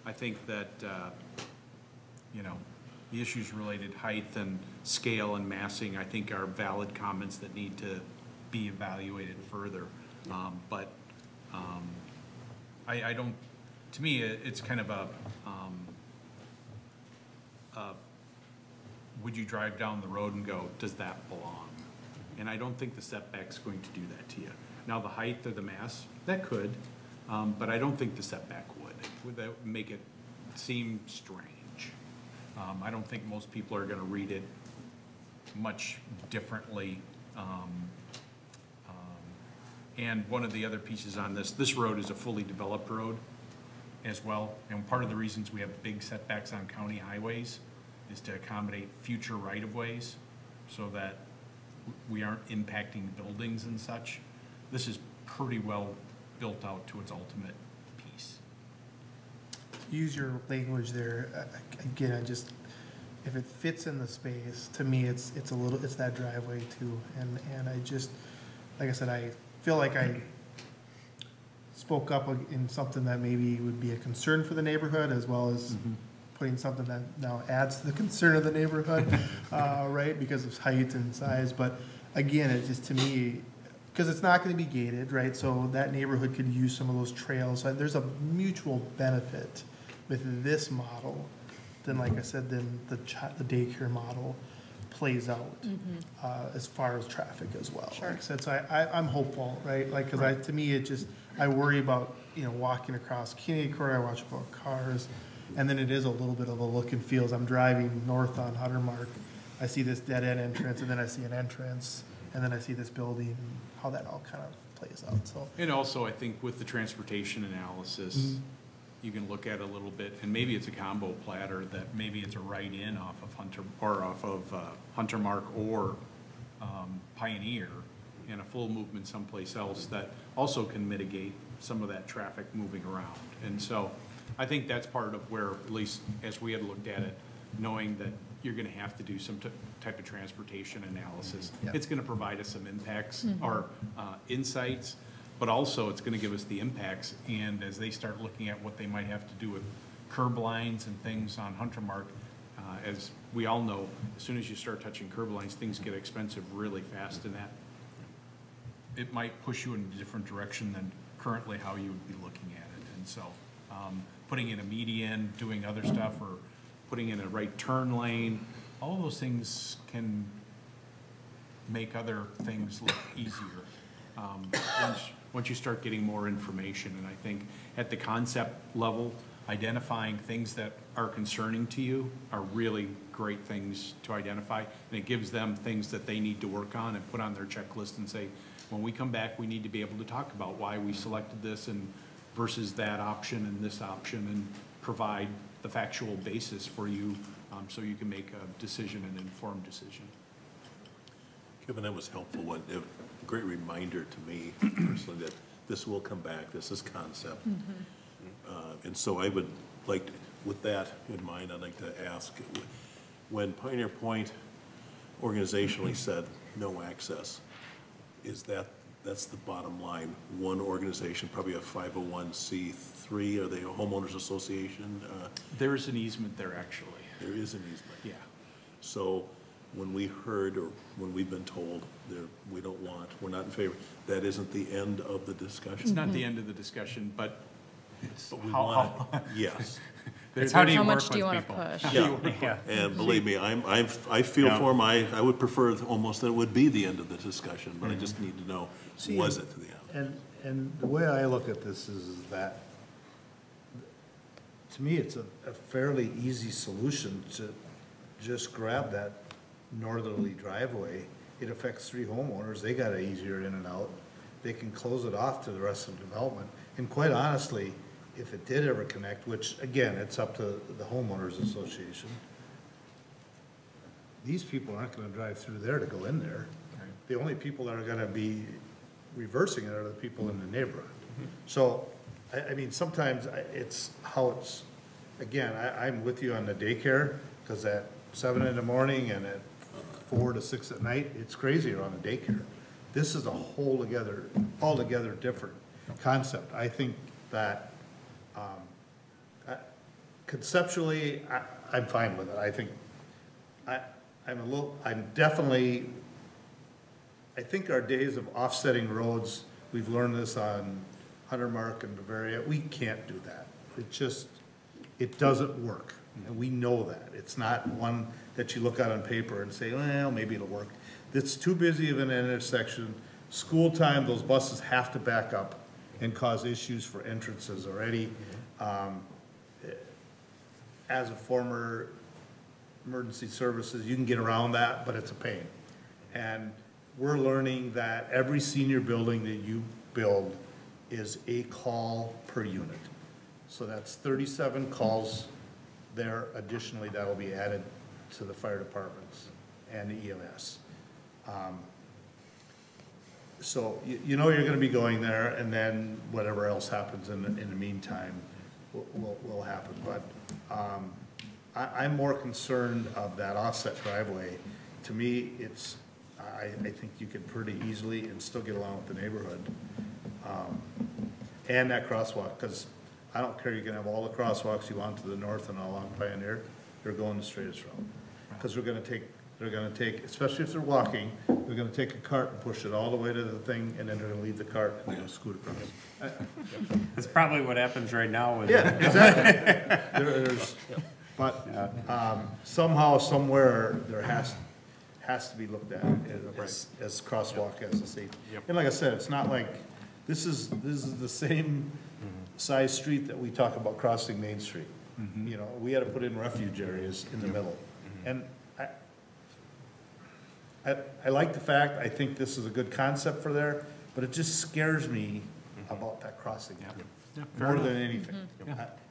I think that, you know, the issues related height and scale and massing, I think are valid comments that need to be evaluated further. I don't, to me, it's kind of would you drive down the road and go, does that belong? And I don't think the setback's going to do that to you. Now, the height or the mass, that could, but I don't think the setback would. Would that make it seem strange? I don't think most people are gonna read it much differently. And one of the other pieces on this road is a fully developed road as well. And part of the reasons we have big setbacks on county highways is to accommodate future right-of-ways so that we aren't impacting buildings and such. This is pretty well built out to its ultimate piece. Use your language there, again, if it fits in the space, to me, it's that driveway too, and I just, like I said, I feel like I spoke up in something that maybe would be a concern for the neighborhood, as well as putting something that now adds to the concern of the neighborhood, right, because of height and size, but again, it just, to me, because it's not gonna be gated, right, so that neighborhood could use some of those trails, so there's a mutual benefit with this model than, like I said, than the daycare model plays out as far as traffic as well. Sure. Like I said, so I'm hopeful, right? Like, because to me, I worry about, walking across Kennedy Court, I watch about cars, and then it is a little bit of a look and feel as I'm driving north on Hunter Mark. I see this dead end entrance, and then I see an entrance, and then I see this building, and how that all kind of plays out, so. And also, I think with the transportation analysis, you can look at it a little bit, and maybe it's a combo platter that maybe it's a right-in off of Hunter Mark or Pioneer, and a full movement someplace else that also can mitigate some of that traffic moving around. And so I think that's part of where, at least as we had looked at it, knowing that you're gonna have to do some type of transportation analysis. Yeah. It's gonna provide us some impacts or insights, but also it's gonna give us the impacts, and as they start looking at what they might have to do with curb lines and things on Hunter Mark, as we all know, as soon as you start touching curb lines, things get expensive really fast, and that it might push you in a different direction than currently how you would be looking at it. And so putting in a median, doing other stuff, or putting in a right turn lane, all of those things can make other things look easier once you start getting more information. And I think at the concept level, identifying things that are concerning to you are really great things to identify. And it gives them things that they need to work on and put on their checklist and say, when we come back, we need to be able to talk about why we selected this and versus that option and this option, and provide the factual basis for you so you can make a decision, an informed decision. Kevin, that was helpful. A great reminder to me personally that this will come back. This is concept. And so I would like, with that in mind, I'd like to ask, when Pioneer Point organizationally said no access, that's the bottom line? One organization, probably a 501c3, are they a homeowners association? There is an easement there, actually. There is an easement. Yeah. So when we heard, or when we've been told, we're not in favor, that isn't the end of the discussion? It's not the end of the discussion, but it's But we how, want it, yes. It's how do you How work much do you with want to people? push? Yeah, and believe me, I feel for them, I would prefer almost that it would be the end of the discussion, but I just need to know, was it to the end? And the way I look at this is that, to me, it's a fairly easy solution to just grab that northerly driveway. It affects 3 homeowners, they got it easier in and out. They can close it off to the rest of the development. And quite honestly, if it did ever connect, which again, it's up to the homeowners association, these people aren't gonna drive through there to go in there. The only people that are gonna be reversing it are the people in the neighborhood. So, I mean, sometimes it's how it's, again, I'm with you on the daycare, because at 7 in the morning and at 4 to 6 at night, it's crazy around the daycare. This is a altogether different concept. I think that conceptually, I'm fine with it. I think I'm definitely, I think our days of offsetting roads, we've learned this on Hunter Mark and Bavaria, we can't do that. It doesn't work, and we know that. It's not one that you look at on paper and say, well, maybe it'll work. It's too busy of an intersection. School time, those buses have to back up and cause issues for entrances already. As a former emergency services, you can get around that, but it's a pain. And we're learning that every senior building that you build is a call per unit. So that's 37 calls there. Additionally, that'll be added to the fire departments and the EMS. So you know you're gonna be going there, and then whatever else happens in the meantime will happen. But I'm more concerned of that offset driveway. To me, I think you could pretty easily and still get along with the neighborhood. And that crosswalk, because I don't care, you can have all the crosswalks you want to the north and along Pioneer, they're going the straightest route. Because they're gonna take, especially if they're walking, they're gonna take a cart and push it all the way to the thing, and then they're gonna leave the cart and they're gonna scoot across. That's probably what happens right now with. Yeah, exactly. But somehow, somewhere, there has to be looked at as crosswalk, as a safety. And like I said, it's not like, this is the same size street that we talk about crossing Main Street. You know, we had to put in refuge areas in the middle. And I like the fact, I think this is a good concept for there, but it just scares me about that crossing. More than anything.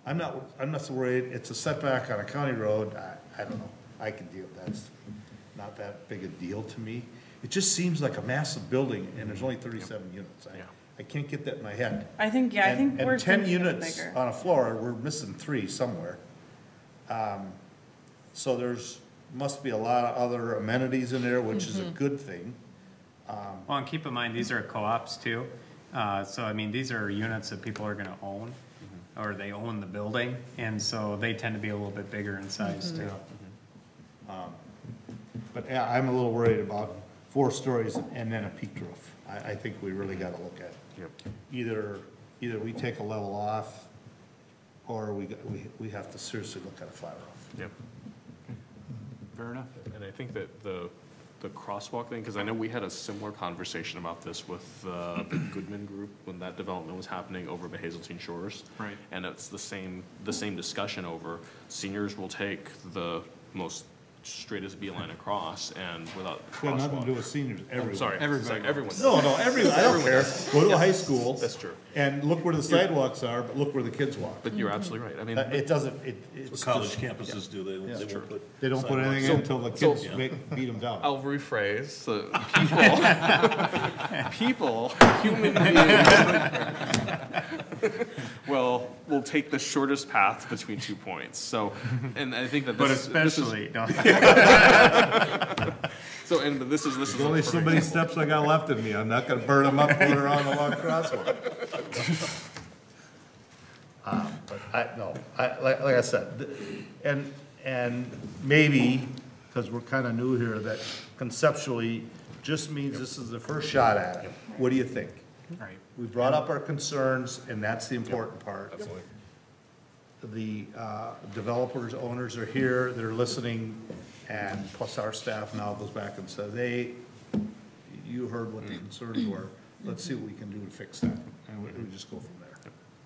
I'm not so worried. It's a setback on a county road. I don't know. I can deal with that. It's not that big a deal to me. It just seems like a massive building, and there's only 37 units. I can't get that in my head. I think we're And 10 thinking units bigger. on a floor, we're missing 3 somewhere. So must be a lot of other amenities in there, which is a good thing. Well, and keep in mind, these are co-ops too. So, I mean, these are units that people are gonna own, or they own the building, and so they tend to be a little bit bigger in size too. But yeah, I'm a little worried about 4 stories and then a peaked roof. I think we really gotta look at either we take a level off, or we have to seriously look at a flat roof. Yep. Fair enough. And I think that the crosswalk thing, because I know we had a similar conversation about this with the Goodman Group when that development was happening over by Hazeltine Shores. Right. And it's the same discussion over seniors will take the most straightest beeline across and without It's got nothing to do crosswalk. with seniors, I'm everyone. sorry, everyone. No, everyone, I don't care. Go to a high school. That's true. And look where the sidewalks are, but look where the kids walk. But you're absolutely right. I mean, It doesn't, it's College just, campuses do, they won't put. they don't put anything in until the kids beat them down. I'll rephrase. So people, human beings, will take the shortest path between 2 points. So, and I think that But this especially, no. so, and this is There's only so many steps I got left in me. I'm not gonna burn them up going around the long crosswalk. But like I said, and maybe, because we're kind of new here, that conceptually just means this is the first shot at it. What do you think? Right. We brought up our concerns, and that's the important part. Absolutely. The developers, owners are here, they're listening, and plus our staff now goes back and says, hey, you heard what the concerns were, let's see what we can do to fix that, and we just go from there,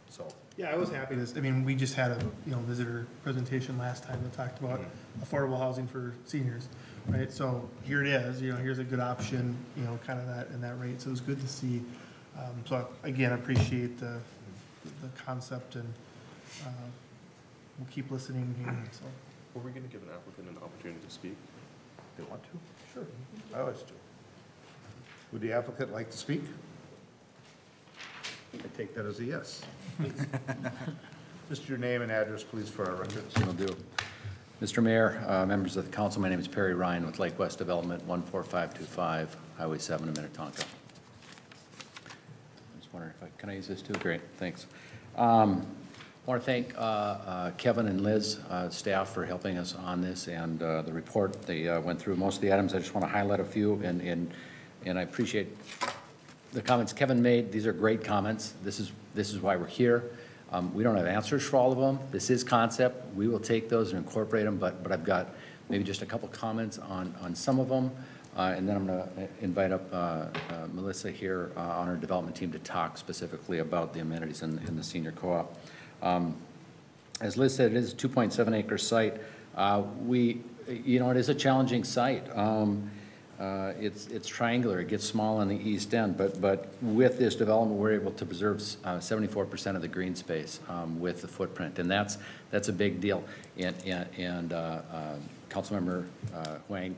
so. Yeah, I was happy to, I mean, we just had a, visitor presentation last time that talked about affordable housing for seniors, right? So here it is, here's a good option, kind of that, in that rate, so it was good to see. So again, I appreciate the concept, and we'll keep listening here, so. Were we going to give an applicant an opportunity to speak? They want to? Sure, I always do. Would the applicant like to speak? I take that as a yes. Just your name and address, please, for our records. Will do. Mr. Mayor, members of the council, my name is Perry Ryan with Lake West Development, 14525 Highway 7 in Minnetonka. I was wondering if can I use this too? Great, thanks. Well, want to thank Kevin and Liz, staff, for helping us on this and the report. They went through most of the items. I just want to highlight a few, and I appreciate the comments Kevin made. These are great comments. This is why we're here. We don't have answers for all of them. This is concept. We will take those and incorporate them, but I've got maybe just a couple comments on some of them, and then I'm going to invite up Melissa here on our development team to talk specifically about the amenities in the senior co-op. As Liz said, it is a 2.7 acre site. It is a challenging site. It's triangular. It gets small on the east end, but with this development, we're able to preserve 74% of the green space with the footprint, and that's a big deal. And Councilmember Huang,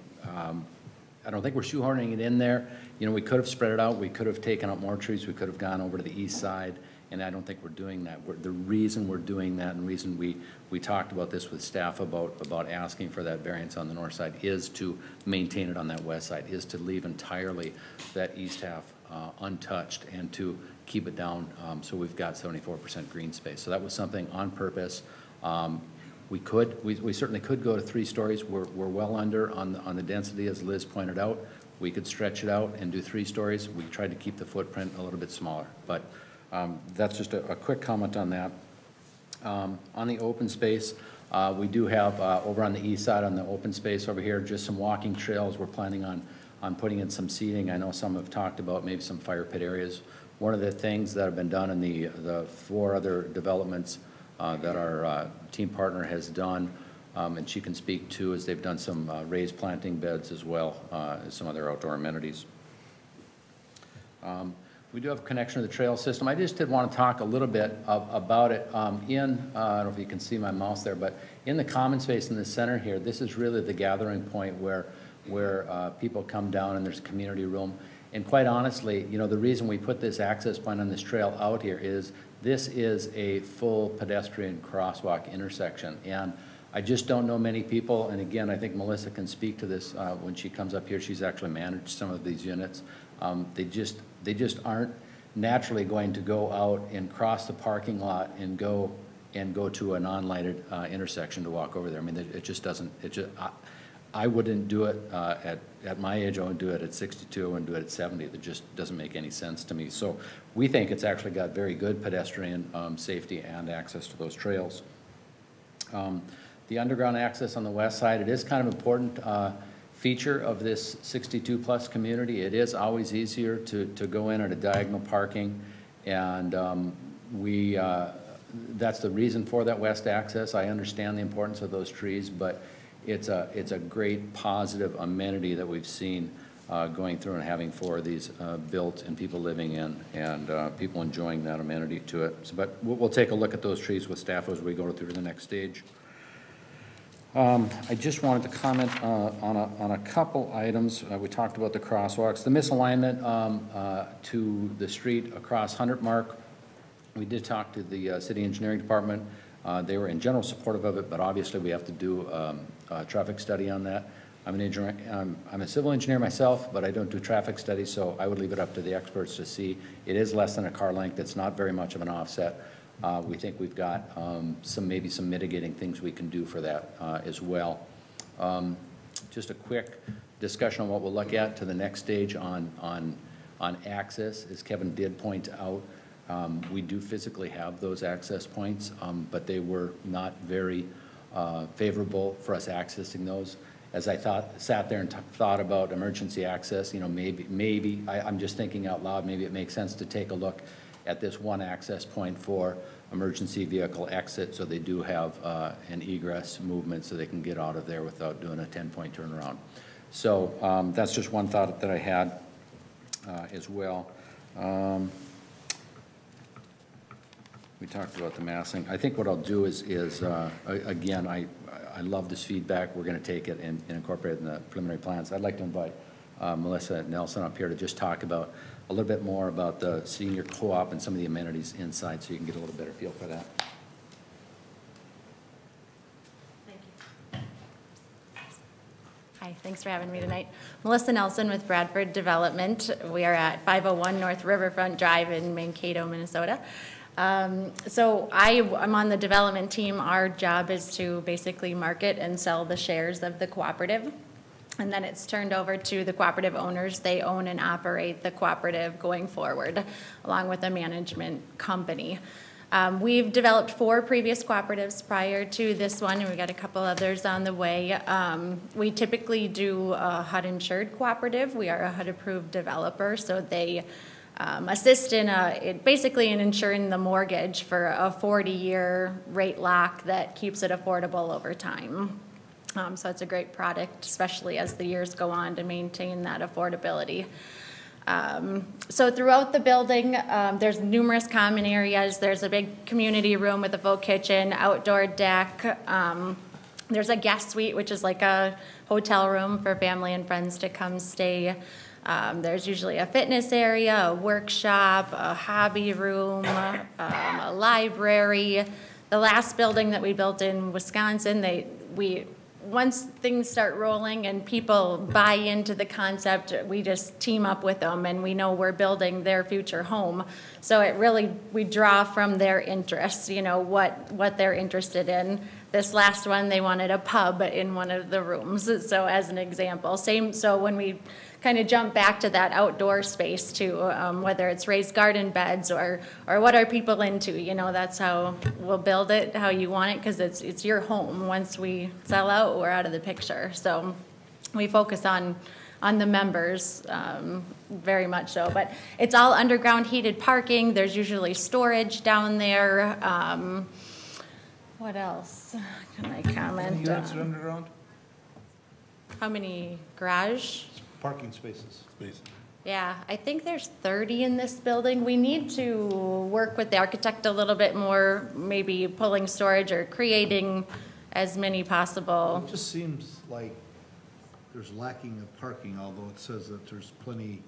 I don't think we're shoehorning it in there. We could have spread it out. We could have taken out more trees. We could have gone over to the east side. And I don't think we're doing that. The reason we're doing that, and the reason we talked about this with staff about asking for that variance on the north side, is to maintain it on that west side, is to leave entirely that east half untouched and to keep it down so we've got 74% green space. So that was something on purpose. We certainly could go to 3 stories. We're well under on the density, as Liz pointed out. We could stretch it out and do 3 stories. We tried to keep the footprint a little bit smaller, but that's just a quick comment on that. On the open space, we do have over on the east side on the open space over here, just some walking trails. We're planning on putting in some seating. I know some have talked about maybe some fire pit areas. One of the things that have been done in the 4 other developments that our team partner has done, and she can speak to, is they've done some raised planting beds as well as some other outdoor amenities. We do have a connection to the trail system. I just did want to talk a little bit about it. I don't know if you can see my mouse there, but in the common space in the center here, this is really the gathering point where people come down and there's a community room. And quite honestly, the reason we put this access point on this trail out here is this is a full pedestrian crosswalk intersection. And I just don't know many people, and again, I think Melissa can speak to this when she comes up here. She's actually managed some of these units. They just aren't naturally going to go out and cross the parking lot and go to a non-lighted intersection to walk over there. I mean, it just doesn't. I wouldn't do it at my age. I wouldn't do it at 62. I wouldn't do it at 70. It just doesn't make any sense to me. So we think it's actually got very good pedestrian safety and access to those trails. The underground access on the west side, it is kind of important feature of this 62-plus community. It is always easier to go in at a diagonal parking, and that's the reason for that west access. I understand the importance of those trees, but it's a great positive amenity that we've seen going through and having for these built and people living in and people enjoying that amenity to it. So, but we'll take a look at those trees with staff as we go through to the next stage. I just wanted to comment on a couple items. We talked about the crosswalks. The misalignment to the street across 100 Mark. We did talk to the city engineering department. They were in general supportive of it, but obviously we have to do a traffic study on that. I'm a civil engineer myself, but I don't do traffic studies, so I would leave it up to the experts to see. It is less than a car length. It's not very much of an offset. We think we've got maybe some mitigating things we can do for that as well. Just a quick discussion on what we'll look at to the next stage on access. As Kevin did point out, we do physically have those access points, but they were not very favorable for us accessing those. As I sat there and thought about emergency access, maybe I'm just thinking out loud, maybe it makes sense to take a look at this one access point for emergency vehicle exit, so they do have an egress movement so they can get out of there without doing a 10-point turnaround. So that's just one thought that I had as well. We talked about the massing. I think what I'll do is again, I love this feedback. We're going to take it and incorporate it in the preliminary plans. I'd like to invite Melissa Nelson up here to just talk about a little bit more about the senior co-op and some of the amenities inside so you can get a little better feel for that. Thank you. Hi, thanks for having me tonight. Melissa Nelson with Bradford Development. We are at 501 North Riverfront Drive in Mankato, Minnesota. So I'm on the development team. Our job is to basically market and sell the shares of the cooperative. And then it's turned over to the cooperative owners. They own and operate the cooperative going forward, along with a management company. We've developed 4 previous cooperatives prior to this one, and we've got a couple others on the way. We typically do a HUD-insured cooperative. We are a HUD-approved developer, so they assist in basically in insuring the mortgage for a 40-year rate lock that keeps it affordable over time. So it's a great product, especially as the years go on, to maintain that affordability. So throughout the building, there's numerous common areas. There's a big community room with a full kitchen, outdoor deck. There's a guest suite, which is like a hotel room for family and friends to come stay. There's usually a fitness area, a workshop, a hobby room, a library. The last building that we built in Wisconsin, once things start rolling and people buy into the concept, we just team up with them, and we know we're building their future home. So we draw from their interests, what they're interested in. This last one, they wanted a pub in one of the rooms, so as an example. So when we kind of jump back to that outdoor space too, whether it's raised garden beds or what are people into, that's how we'll build it, how you want it, because it's your home. Once we sell out, we're out of the picture. So we focus on the members, very much so. But it's all underground heated parking. There's usually storage down there. What else can I comment How many units are underground? How many garage? Parking spaces. Yeah, I think there's 30 in this building. We need to work with the architect a little bit more, maybe pulling storage or creating as many possible. It just seems like there's lacking of parking, although it says that there's plenty.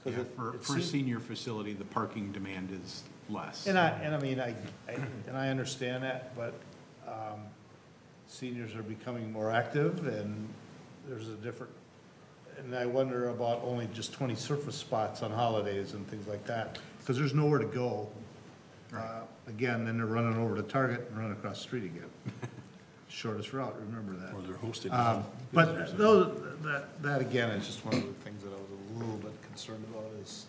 Yeah, for a senior facility, the parking demand is less. And I understand that, but seniors are becoming more active, and there's a different. And I wonder about only just 20 surface spots on holidays and things like that, because there's nowhere to go. Again, then they're running over to Target and running across the street again. Shortest route, remember that. Or they're hosted. But that again is just one of the things that I was a little bit concerned about is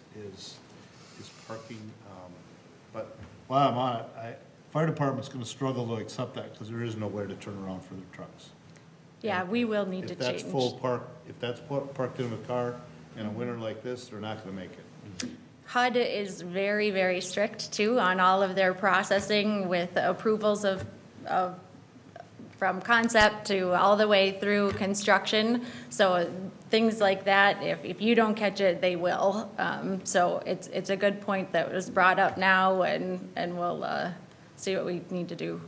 parking. But while I'm on it, fire department's gonna struggle to accept that, because there is nowhere to turn around for their trucks. Yeah, we will need to If that's change. full park, if that's parked in a car in a winter like this, they're not gonna make it. HUD is very, very strict too on all of their processing with approvals of from concept to all the way through construction. So things like that, if you don't catch it, they will. So it's a good point that was brought up now, and we'll see what we need to do.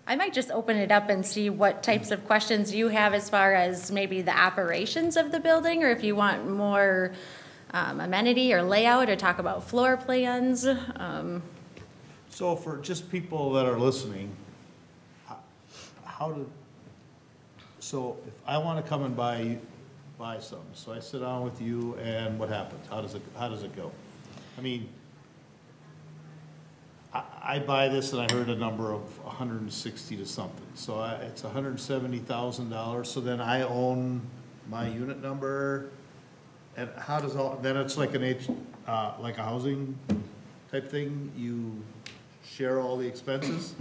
I might just open it up and see what types of questions you have as far as maybe the operations of the building, or if you want more amenity or layout, or talk about floor plans. So for just people that are listening, so if I wanna come and buy something, so I sit down with you, and what happens? How does it go? I mean, I buy this, and I heard a number of 160 to something, so it's $170,000, so then I own my unit number, and how does then it's like like a housing type thing, you share all the expenses?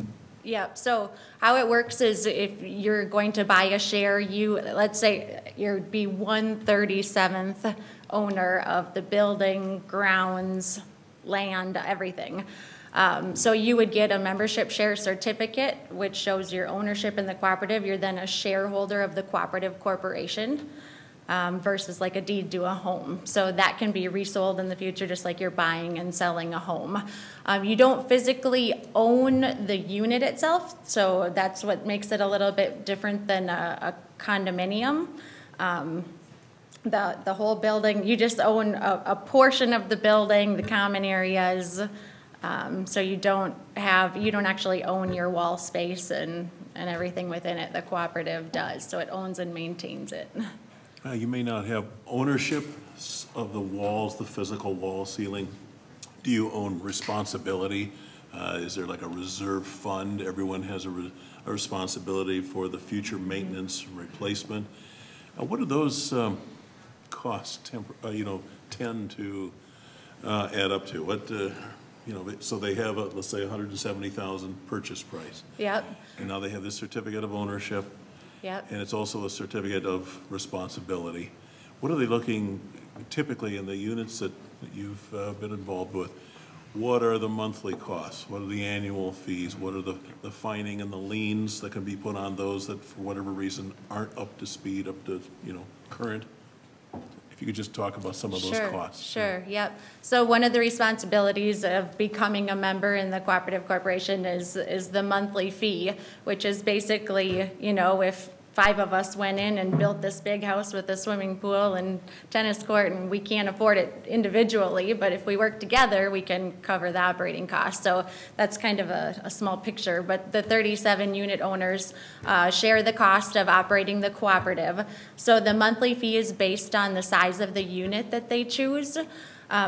Yeah, so how it works is if you're going to buy a share, let's say you'd be 1/37th owner of the building, grounds, land, everything. So you would get a membership share certificate, which shows your ownership in the cooperative. You're then a shareholder of the cooperative corporation, versus like a deed to a home. So that can be resold in the future, just like you're buying and selling a home. You don't physically own the unit itself, so that's what makes it a little bit different than a condominium. The whole building, you just own a portion of the building, the common areas. So you don't actually own your wall space and everything within it. The cooperative does, so it owns and maintains it. You may not have ownership of the walls, the physical wall ceiling, do you own responsibility? Is there like a reserve fund? Everyone has a responsibility for the future maintenance and replacement. What do those costs, tend to add up to? What, so they have, let's say, $170,000 purchase price. Yep, And now they have this certificate of ownership, yep. and it's also a certificate of responsibility. What are they looking, typically in the units that you've been involved with, what are the monthly costs? What are the annual fees? What are the fining and the liens that can be put on those that, for whatever reason, aren't up to speed, up to, current? If you could just talk about some of those costs. Sure, yep. So one of the responsibilities of becoming a member in the cooperative corporation is the monthly fee, which is basically, if 5 of us went in and built this big house with a swimming pool and tennis court, and we can't afford it individually, but if we work together, we can cover the operating costs. So that's kind of a small picture, but the 37 unit owners share the cost of operating the cooperative. So the monthly fee is based on the size of the unit that they choose.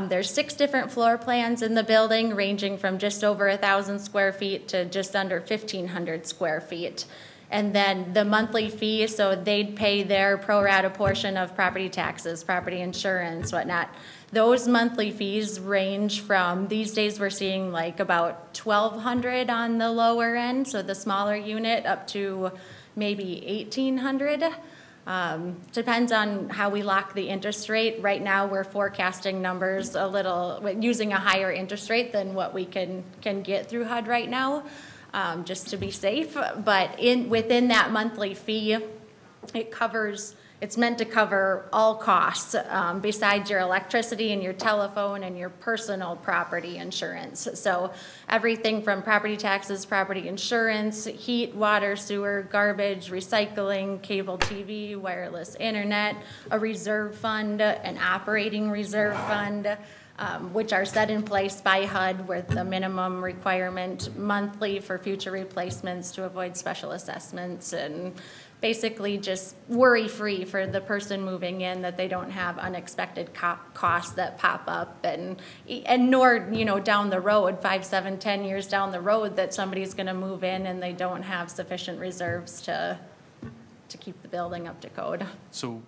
There's 6 different floor plans in the building, ranging from just over 1,000 square feet to just under 1,500 square feet. And then the monthly fee, so they'd pay their pro rata portion of property taxes, property insurance, whatnot. Those monthly fees range from, these days we're seeing like about $1,200 on the lower end, so the smaller unit, up to maybe $1,800. Depends on how we lock the interest rate. Right now we're forecasting numbers a little, using a higher interest rate than what we can get through HUD right now. Just to be safe, but within that monthly fee, it's meant to cover all costs besides your electricity and your telephone and your personal property insurance. So everything from property taxes, property insurance, heat, water, sewer, garbage, recycling, cable TV, wireless internet, a reserve fund, an operating reserve fund, which are set in place by HUD with the minimum requirement monthly for future replacements to avoid special assessments, and basically just worry-free for the person moving in, that they don't have unexpected costs that pop up, and nor, down the road, 5, 7, 10 years down the road, that somebody's going to move in and they don't have sufficient reserves to keep the building up to code. So,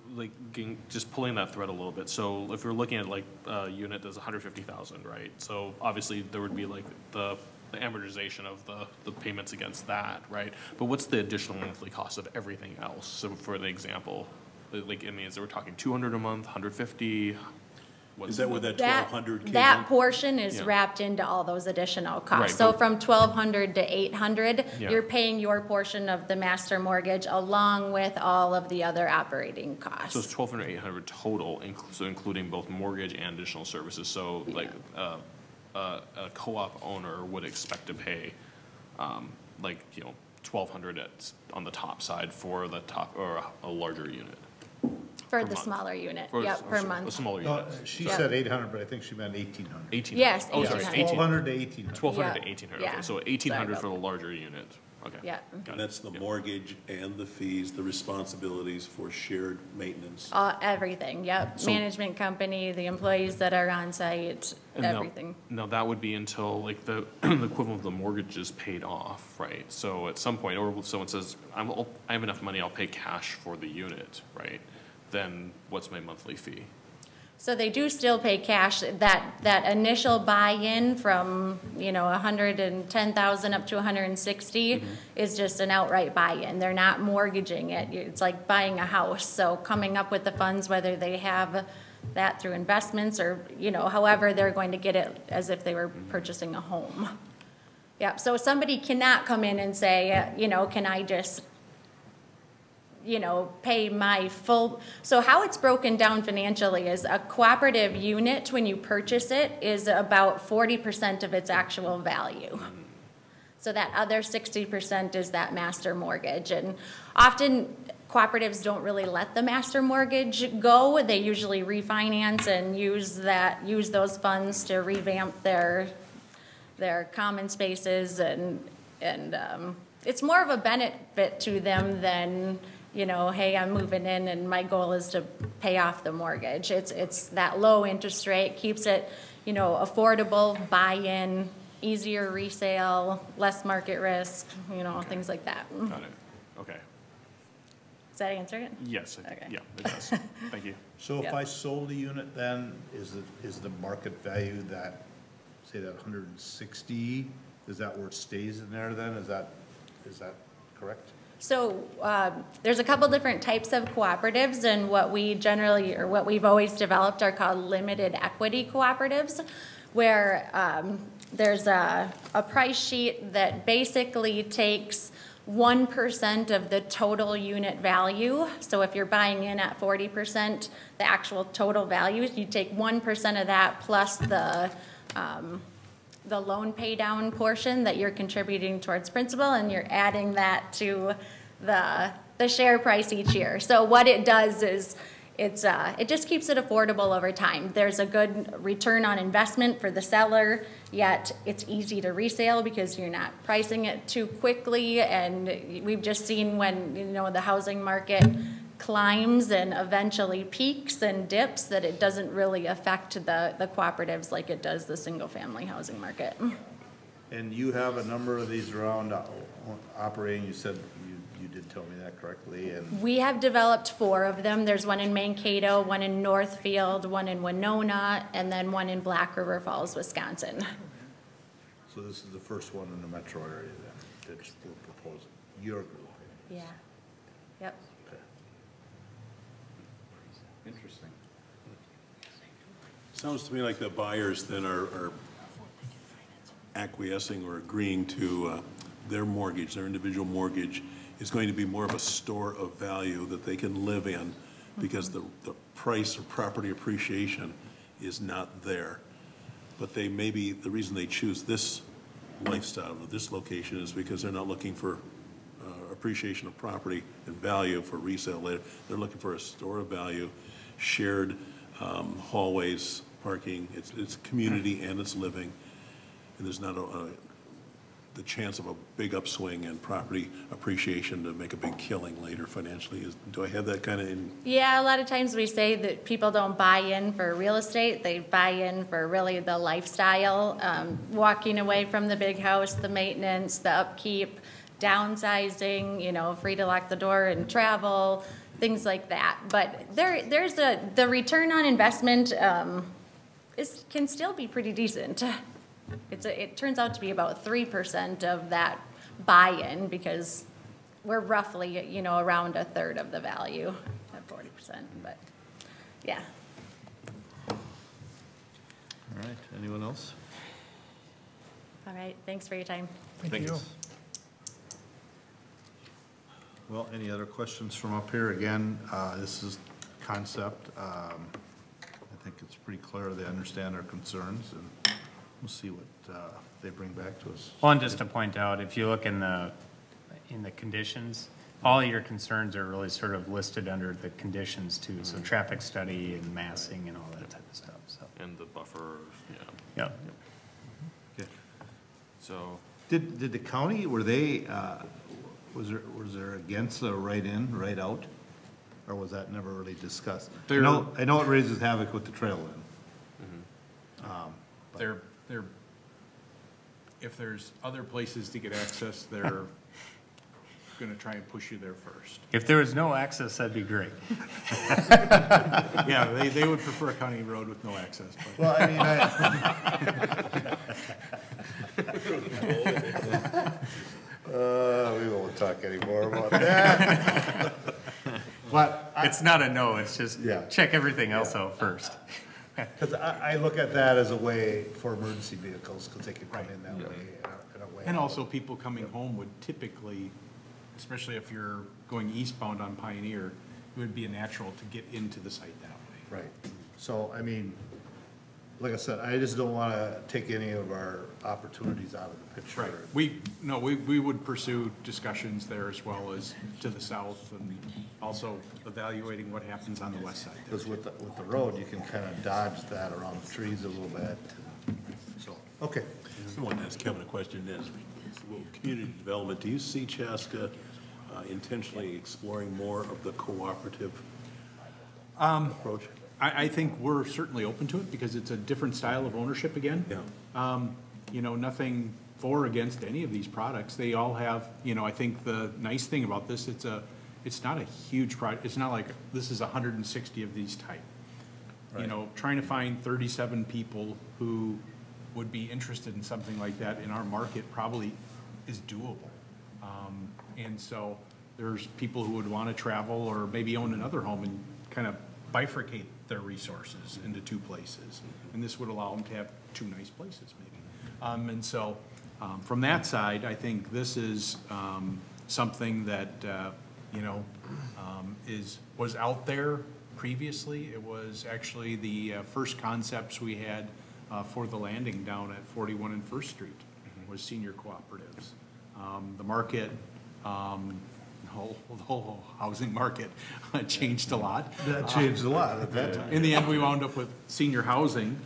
just pulling that thread a little bit. So, if we're looking at a unit that's 150,000, right? So, obviously, there would be the amortization of the payments against that, right? But what's the additional monthly cost of everything else? So, for the example, is we're talking 200 a month, 150. Is that where that 1,200 came That in? portion is wrapped into all those additional costs. Right, so from 1,200 to 800, Yeah. you're paying your portion of the master mortgage along with all of the other operating costs. So it's 1,200, 800 total, so including both mortgage and additional services. So a co-op owner would expect to pay, 1,200 on the top side for the top or a larger unit. For per the month. smaller unit, Or yep, per a month. smaller No, unit. she Yeah. said 800, but I think she meant 1,800. 1,800. Yes, Oh, sorry, 1,800. 1,200 to 1,800. 1,200 Yeah. to 1,800. Yeah. Okay, so 1,800 Sorry for the about larger unit. Okay. Yeah. Got And it. that's the Yep. mortgage and the fees, the responsibilities for shared maintenance. Everything, yep. So- Management company, the employees that are on site, And everything. Now that would be until the the equivalent of the mortgage is paid off, right? So at some point, or someone says, I have enough money, I'll pay cash for the unit, right? Then what's my monthly fee? So they do still pay cash. That initial buy-in from, 110,000 up to 160 is just an outright buy-in. They're not mortgaging it. It's like buying a house. So coming up with the funds, whether they have that through investments or, however they're going to get it as if they were purchasing a home. Yeah, so somebody cannot come in and say, can I just pay my full. So how it's broken down financially is a cooperative unit, when you purchase it, is about 40% of its actual value. So that other 60% is that master mortgage. And often cooperatives don't really let the master mortgage go. They usually refinance and use those funds to revamp their common spaces, and it's more of a benefit to them than you know, hey, I'm moving in and my goal is to pay off the mortgage. It's that low interest rate, keeps it, you know, affordable, buy-in, easier resale, less market risk, you know, things like that. Got it. Okay. Does that answer it? Yes, Okay. yeah, it does. Thank you. So if Yeah. I sold a unit then, is the market value that, say that 160, is that where it stays in there then? Is that correct? So there's a couple different types of cooperatives, and what we generally, or what we've always developed, are called limited equity cooperatives, where there's a price sheet that basically takes 1% of the total unit value. So if you're buying in at 40%, the actual total value, you take 1% of that plus the loan pay down portion that you're contributing towards principal, and you're adding that to the share price each year. So what it does is it just keeps it affordable over time. There's a good return on investment for the seller, yet it's easy to resale because you're not pricing it too quickly. And we've just seen when, you know, the housing market climbs and eventually peaks and dips, that it doesn't really affect the cooperatives like it does the single-family housing market. And you have a number of these around operating, you said, you did tell me that correctly, and We have developed 4 of them. There's one in Mankato, one in Northfield, one in Winona, and then one in Black River Falls, Wisconsin. so this is the first one in the metro area then, that we're proposing, your group. Yeah. Yep. Okay. Interesting. Sounds to me like the buyers then are acquiescing or agreeing to their mortgage, their individual mortgage is going to be more of a store of value that they can live in because the price of property appreciation is not there. But they maybe, the reason they choose this lifestyle or this location is because they're not looking for appreciation of property and value for resale later. They're looking for a store of value, shared hallways, parking. It's community and it's living, and there's not the chance of a big upswing in property appreciation to make a big killing later financially. Do I have that kind of in? Yeah, a lot of times we say that people don't buy in for real estate. They buy in for really the lifestyle, walking away from the big house, the maintenance, the upkeep, downsizing, you know, free to lock the door and travel, things like that. But there's the return on investment can still be pretty decent. It turns out to be about 3% of that buy-in, because we're roughly, you know, around a third of the value at 40%, but yeah. All right, anyone else? All right, thanks for your time. Thank you. Well, any other questions from up here? Again, this is concept. I think it's pretty clear they understand our concerns, and we'll see what they bring back to us. Well, and just to point out, if you look in the conditions, all your concerns are really sort of listed under the conditions too. So traffic study and massing and all that type of stuff, so. And the buffer, yeah. Yep. Okay. So, Did the county, were they, was there against the right in, right out? Or was that never really discussed? I know it raises havoc with the trail in. They're, if there's other places to get access, they're gonna try and push you there first. If there was no access, that'd be great. Yeah, they would prefer a county road with no access, but. Well, I mean, we won't talk anymore about that. But It's not a no, it's just Yeah. check everything else out first. because I look at that as a way for emergency vehicles, because they can come in that way, in a way. And also, people coming home would typically, especially if you're going eastbound on Pioneer, it would be a natural to get into the site that way. Right. So, I mean, like I said, I just don't want to take any of our opportunities out of the picture. We would pursue discussions there as well as to the south, and also evaluating what happens on the west side. Because with the road, you can kind of dodge that around the trees a little bit. So, okay. I want to ask Kevin a question. Is community development, do you see Chaska intentionally exploring more of the cooperative approach? I think we're certainly open to it because it's a different style of ownership again. Yeah. You know, nothing for or against any of these products. They all have, you know, I think the nice thing about this, it's not a huge product. It's not like this is 160 of these type. You know, trying to find 37 people who would be interested in something like that in our market probably is doable. And so there's people who would want to travel or maybe own another home and kind of bifurcate their resources into two places. And this would allow them to have two nice places maybe. And so from that side, I think this is something that, you know, was out there previously. It was actually the first concepts we had for the landing down at 41 and First Street was senior cooperatives. The market, the whole housing market changed a lot. That changed a lot at that time. In the end, we wound up with senior housing,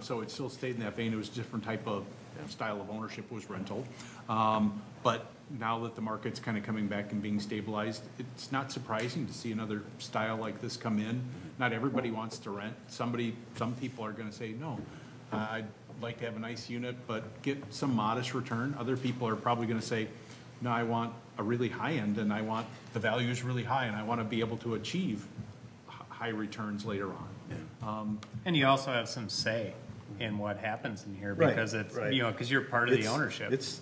so it still stayed in that vein. It was a different type of style of ownership, was rental. But now that the market's kind of coming back and being stabilized, it's not surprising to see another style like this come in. Not everybody wants to rent. Some people are going to say, no, I'd like to have a nice unit, but get some modest return. Other people are probably going to say, no, I want a really high end, and I want the value is really high, and I want to be able to achieve high returns later on. And you also have some say in what happens in here Right, because it's, right. you know, because you're part of the ownership. It's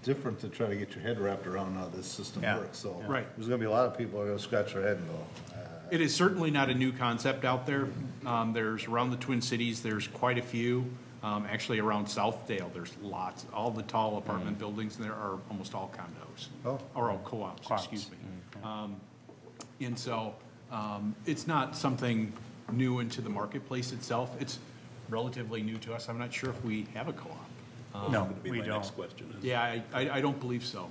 different to try to get your head wrapped around how this system Yeah. works, so. Right. There's gonna be a lot of people who are gonna scratch their head and go, It is certainly not a new concept out there. There's around the Twin Cities, there's quite a few. Actually, around Southdale, there's lots. All the tall apartment buildings there are almost all condos. Oh. Or all co-ops, excuse me. And so, it's not something new into the marketplace itself. It's relatively new to us. I'm not sure if we have a co-op. No, Would be we my don't. next question. Yeah, I don't believe so.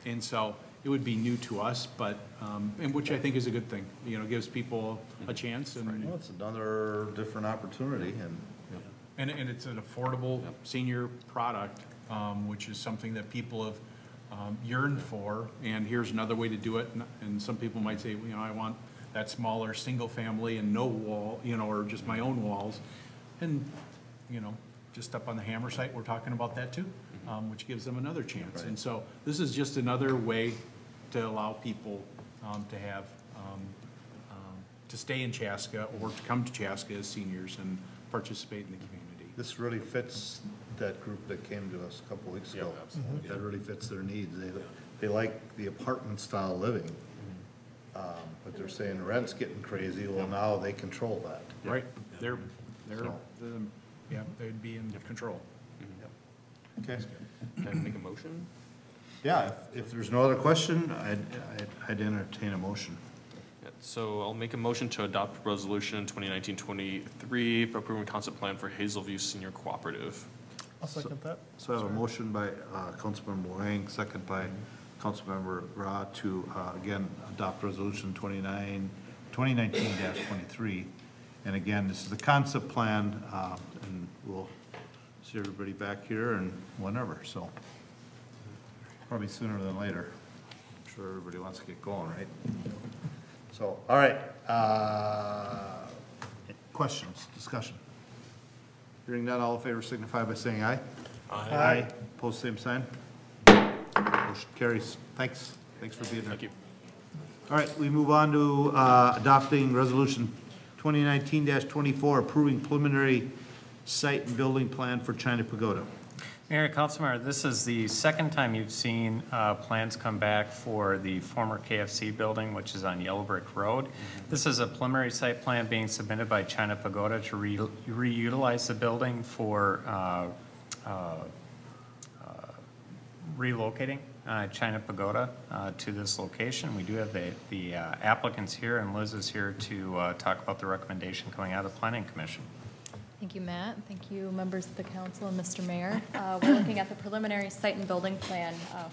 And so it would be new to us, but, and which I think is a good thing. You know, gives people a chance and, well, it's another different opportunity, and and it's an affordable senior product, which is something that people have yearned for. And here's another way to do it. And some people might say, you know, I want that smaller single family and no wall, you know, or just my own walls. And, you know, just up on the Hammer site, we're talking about that too, which gives them another chance. And so this is just another way to allow people to have, to stay in Chaska or to come to Chaska as seniors and participate in the community. this really fits that group that came to us a couple weeks ago. That really fits their needs. They like the apartment style living, but they're saying rent's getting crazy. Well, now they control that. Right, they're, So- yeah, they'd be in control. Okay. Can I make a motion? Yeah, if there's no other question, I'd entertain a motion. Yeah, so I'll make a motion to adopt resolution 2019-23 approving concept plan for Hazelview Senior Cooperative. I'll second that. So I have a motion by Councilmember Wang, second by Councilmember Ra to, again, adopt resolution 2019-23. And again, this is the concept plan, and we'll see everybody back here and whenever, so. Probably sooner than later. I'm sure everybody wants to get going, right? So, all right, questions, discussion? Hearing none, all in favor signify by saying aye. Aye. Post same sign. Motion carries. Thanks for being here. Thank you. All right, we move on to adopting resolution 2019-24, approving preliminary site and building plan for China Pagoda. Mayor, Councilmember, this is the second time you've seen plans come back for the former KFC building, which is on Yellow Brick Road. This is a preliminary site plan being submitted by China Pagoda to reutilize the building for relocating China Pagoda to this location. We do have the applicants here, and Liz is here to talk about the recommendation coming out of the Planning Commission. Thank you, Matt. Thank you, members of the council and Mr. Mayor. We're looking at the preliminary site and building plan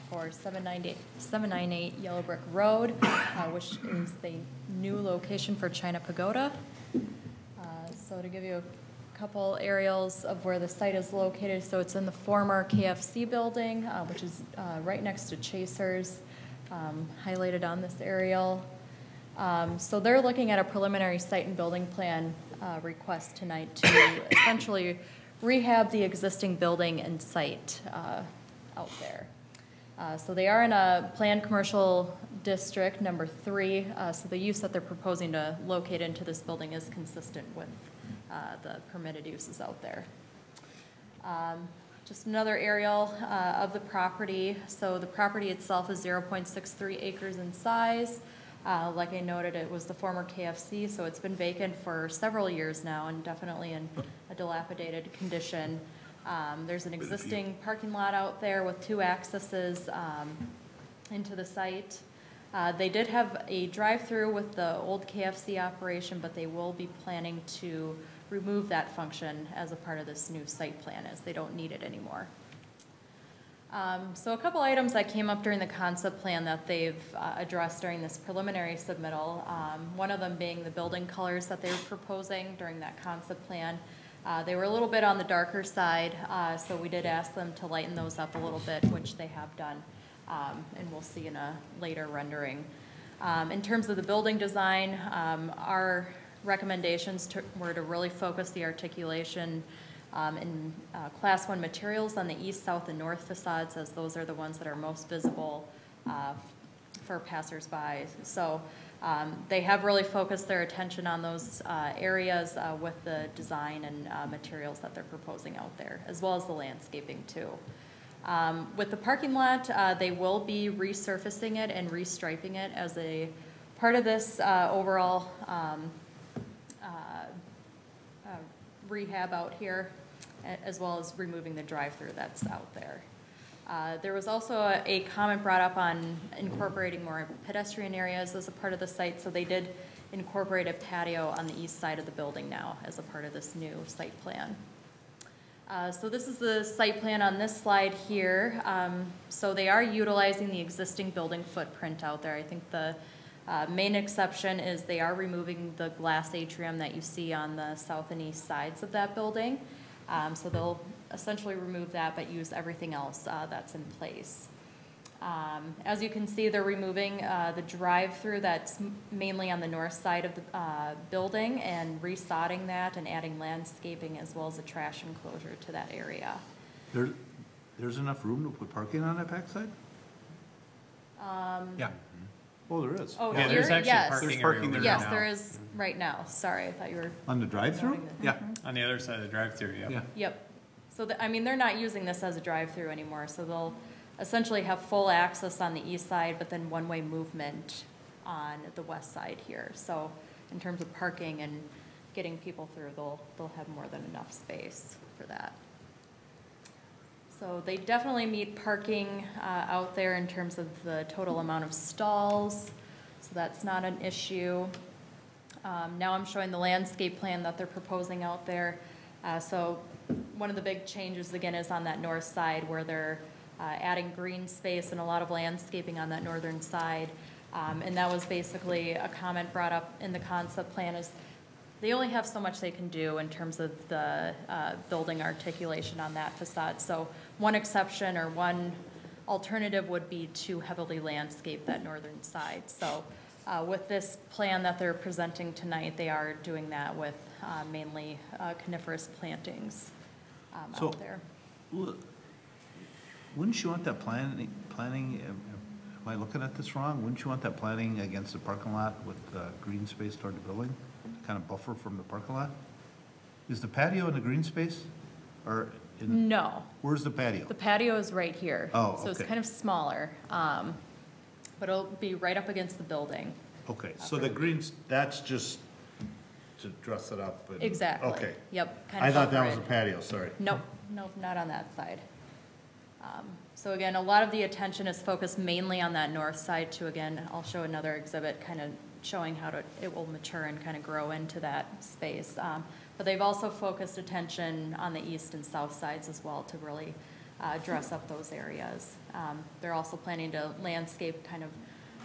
for 798 Yellow Brick Road, which is the new location for China Pagoda. So to give you a couple aerials of where the site is located. So it's in the former KFC building, which is right next to Chasers, highlighted on this aerial. So they're looking at a preliminary site and building plan request tonight to essentially rehab the existing building and site out there. So they are in a planned commercial district, number 3. So the use that they're proposing to locate into this building is consistent with the permitted uses out there. Just another aerial of the property. So the property itself is 0.63 acres in size. Like I noted, it was the former KFC, so it's been vacant for several years now and definitely in a dilapidated condition. There's an existing parking lot out there with 2 accesses into the site. They did have a drive-through with the old KFC operation, but they will be planning to remove that function as a part of this new site plan, as they don't need it anymore. So a couple items that came up during the concept plan that they've addressed during this preliminary submittal, one of them being the building colors that they were proposing during that concept plan. They were a little bit on the darker side, so we did ask them to lighten those up a little bit, which they have done, and we'll see in a later rendering. In terms of the building design, our recommendations were to really focus the articulation in Class 1 materials on the east, south, and north facades, as those are the ones that are most visible for passersby. So they have really focused their attention on those areas with the design and materials that they're proposing out there, as well as the landscaping too. With the parking lot, they will be resurfacing it and restriping it as a part of this overall rehab out here, as well as removing the drive-through that's out there. There was also a comment brought up on incorporating more pedestrian areas as a part of the site, so they did incorporate a patio on the east side of the building now as a part of this new site plan. So this is the site plan on this slide here. So they are utilizing the existing building footprint out there. I think the main exception is they are removing the glass atrium that you see on the south and east sides of that building. So they'll essentially remove that, but use everything else that's in place. As you can see, they're removing the drive-through that's mainly on the north side of the building and resodding that and adding landscaping as well as a trash enclosure to that area. There's enough room to put parking on that backside? Yeah. Oh, there is. Oh, Yeah, here? there's actually Yes. parking There's area parking over there there Yes, now. there is right now. Sorry, I thought you were. On the drive-through? noting that. Yeah. On the other side of the drive-through, yeah. Yeah. Yep. So, I mean, they're not using this as a drive-through anymore, so they'll essentially have full access on the east side, but then one-way movement on the west side here. So in terms of parking and getting people through, they'll have more than enough space for that. So they definitely meet parking out there in terms of the total amount of stalls, so that's not an issue. Now I'm showing the landscape plan that they're proposing out there. So one of the big changes, again, is on that north side where they're adding green space and a lot of landscaping on that northern side. And that was basically a comment brought up in the concept plan is they only have so much they can do in terms of the building articulation on that facade. So one exception or one alternative would be to heavily landscape that northern side. So with this plan that they're presenting tonight, they are doing that with mainly coniferous plantings out there. Wouldn't you want that planning, am I looking at this wrong? Wouldn't you want that planning against the parking lot with green space toward the building? To kind of buffer from the parking lot? Is the patio in the green space? Or in, No, where's the patio? the patio is right here. Oh, So it's okay. kind of smaller, but it'll be right up against the building. Okay, so the greens, that's just to dress it up? and- Exactly. Okay. Yep. kind I of thought that buffer was a it. patio, sorry. Nope, not on that side. So again, a lot of the attention is focused mainly on that north side too. Again, I'll show another exhibit kind of showing how it will mature and kind of grow into that space. But they've also focused attention on the east and south sides as well to really dress up those areas. They're also planning to landscape kind of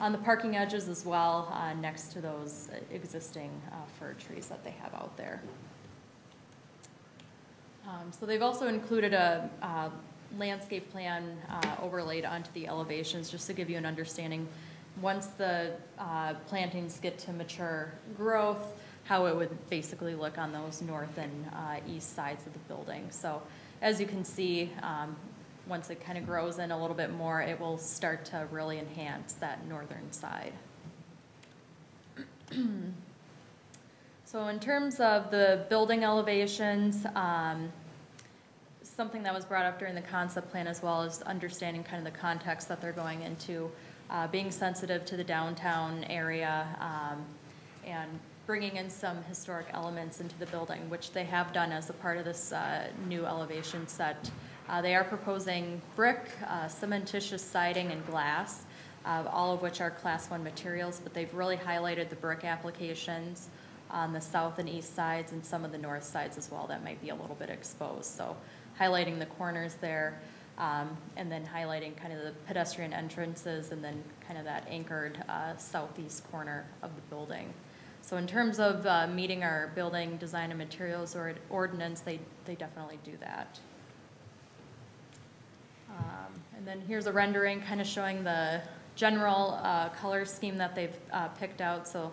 on the parking edges as well, next to those existing fir trees that they have out there. So they've also included a landscape plan overlaid onto the elevations, just to give you an understanding, once the plantings get to mature growth, how it would basically look on those north and east sides of the building. So as you can see, once it kind of grows in a little bit more, it will start to really enhance that northern side. So in terms of the building elevations, something that was brought up during the concept plan as well is understanding kind of the context that they're going into, being sensitive to the downtown area, and bringing in some historic elements into the building, which they have done as a part of this new elevation set. They are proposing brick, cementitious siding, and glass, all of which are Class 1 materials, but they've really highlighted the brick applications on the south and east sides and some of the north sides as well that might be a little bit exposed. So highlighting the corners there, and then highlighting kind of the pedestrian entrances and then kind of that anchored southeast corner of the building. So in terms of meeting our building design and materials ordinance, they definitely do that. And then here's a rendering kind of showing the general color scheme that they've picked out. So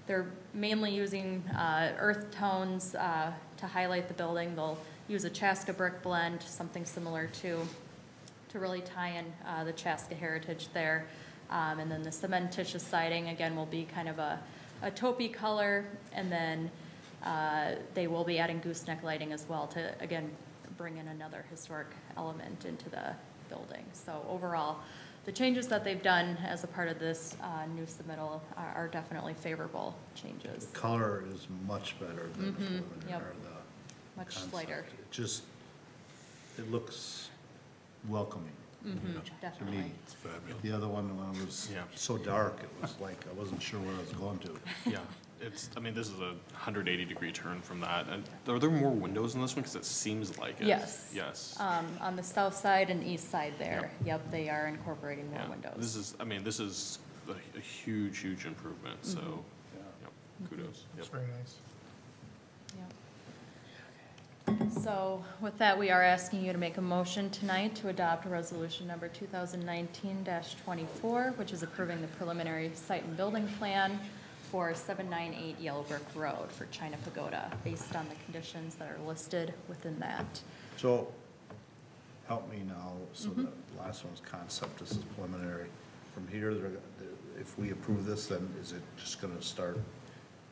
they're mainly using earth tones to highlight the building. They'll use a Chaska brick blend, something similar to really tie in the Chaska heritage there. And then the cementitious siding, again, will be kind of a taupey color, and then they will be adding gooseneck lighting as well to, again, bring in another historic element into the building. So overall, the changes that they've done as a part of this new submittal are definitely favorable changes. The color is much better than the preliminary. Yep. Or the Much concept. lighter. It looks welcoming. Definitely. To me. It's fabulous. The other one, when it was so dark, it was like I wasn't sure where I was going to. Yeah, I mean, this is a 180-degree turn from that. And are there more windows in this one? Because it seems like it. Yes. Yes. On the south side and east side there, yep, they are incorporating more Yeah. windows. This is a huge, huge improvement, so, yep, kudos. Yep. It's very nice. Yep. So with that, we are asking you to make a motion tonight to adopt resolution number 2019-24, which is approving the preliminary site and building plan for 798 Yellow Brick Road for China Pagoda, based on the conditions that are listed within that. So, help me now, so the last one's concept, this is preliminary. From here, if we approve this, then is it just gonna start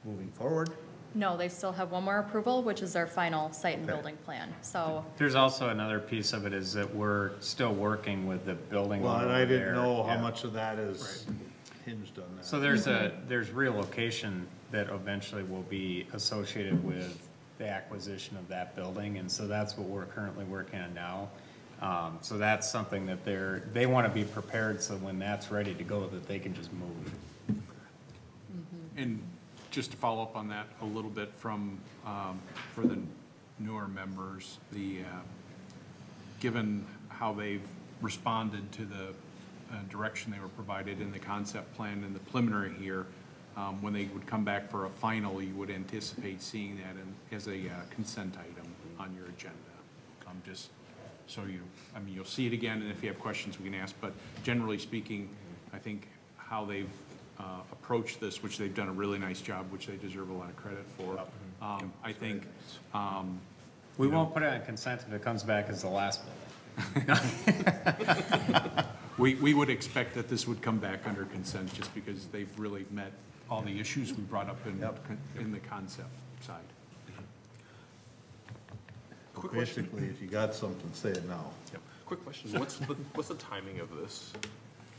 moving forward? No, they still have one more approval, which is our final site and building plan. So, There's also another piece of it is that we're still working with the building Well, owner and I didn't there. know how Yeah. much of that is hinged on that. So there's relocation that eventually will be associated with the acquisition of that building, and so that's what we're currently working on now. So that's something that they want to be prepared, so when that's ready to go, that they can just move. And just to follow up on that a little bit from, for the newer members, given how they've responded to the direction they were provided in the concept plan and the preliminary here, when they would come back for a final, you would anticipate seeing that as a consent item on your agenda. Just so you'll see it again, and if you have questions, we can ask, but generally speaking, I think how they've approached this, which they've done a really nice job, which they deserve a lot of credit for. I think. We won't put it on consent if it comes back as the last building. We would expect that this would come back under consent, just because they've really met all the issues we brought up in the concept side. Basically, if you got something, say it now. Yep. Quick question, what's the timing of this,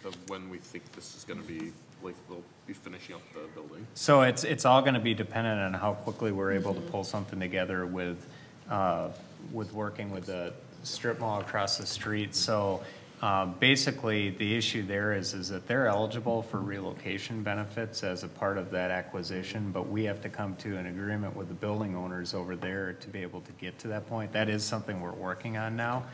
of when we think this is gonna be, like, they'll be finishing up the building? So it's all going to be dependent on how quickly we're able to pull something together with working with the strip mall across the street. So basically, the issue there is that they're eligible for relocation benefits as a part of that acquisition, but we have to come to an agreement with the building owners over there to be able to get to that point. That is something we're working on now.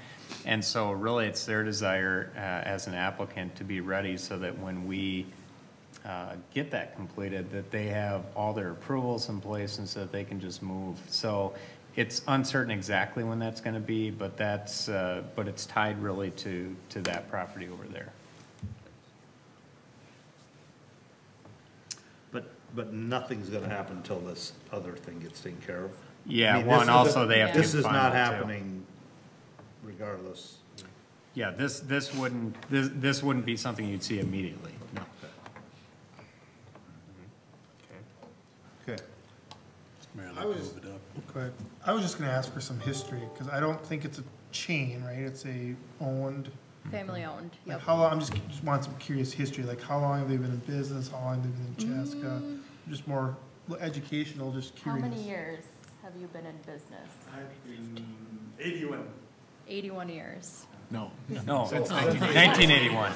And so really, it's their desire as an applicant to be ready so that when we get that completed, that they have all their approvals in place and so that they can just move. So It's uncertain exactly when that's gonna be, but that's, but it's tied really to that property over there. But nothing's gonna happen until this other thing gets taken care of. Yeah, I mean, well, this and isn't- also they have to This get is final, not too. happening regardless. Yeah, this wouldn't be something you'd see immediately, no. Okay. Mayor, I'd I like to was- move it up. Go ahead. I was just gonna ask for some history, because I don't think it's a chain, right? It's a owned, Family owned, like yep. how long, just want some curious history, like how long have they been in business, how long have they been in Chaska? Just more educational, just How curious. many years have you been in business? I've been 81. 81 years. No, it's 1981.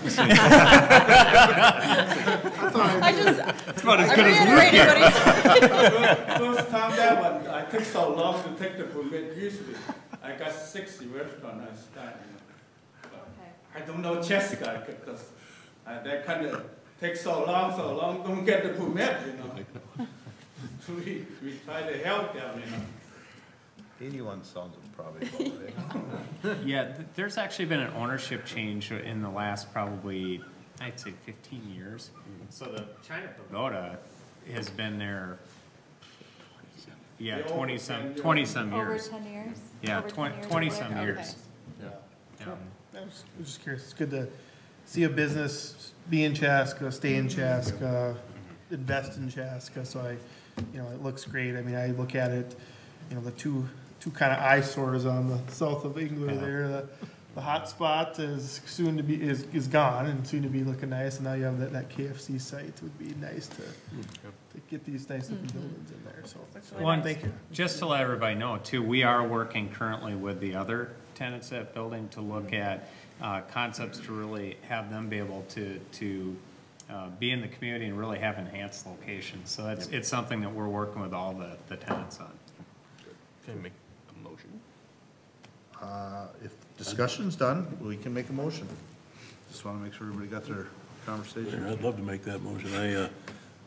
I just, It's about as I good as reiterated what he said. First time that one, I took so long to take the permit. Usually, I got 60 restaurants I started. I don't know Chaska because that kind of takes so long, don't get the permit, you know. we try to help them, you know. 81 sounds probably about right. Yeah, there's actually been an ownership change in the last probably, I'd say 15 years. So the China Pagoda has been there, yeah, 20-some Over years. 10 years? Yeah, Over 10 years 20-some over? years. Yeah. I was just curious, it's good to see a business be in Chaska, stay in Chaska, invest in Chaska, so it looks great. I mean, I look at it, the two kind of eyesores on the south of England there. The hot spot is soon to be, is gone and soon to be looking nice, and now you have that KFC site. It would be nice to get these nice looking buildings in there, so. One, thank you. just to let everybody know too, we are working currently with the other tenants at building to look at concepts to really have them be able to be in the community and really have enhanced locations. So it's something that we're working with all the tenants on. Can I make a motion? If discussion's done, we can make a motion. Just want to make sure everybody got their conversation. Mayor, I'd love to make that motion.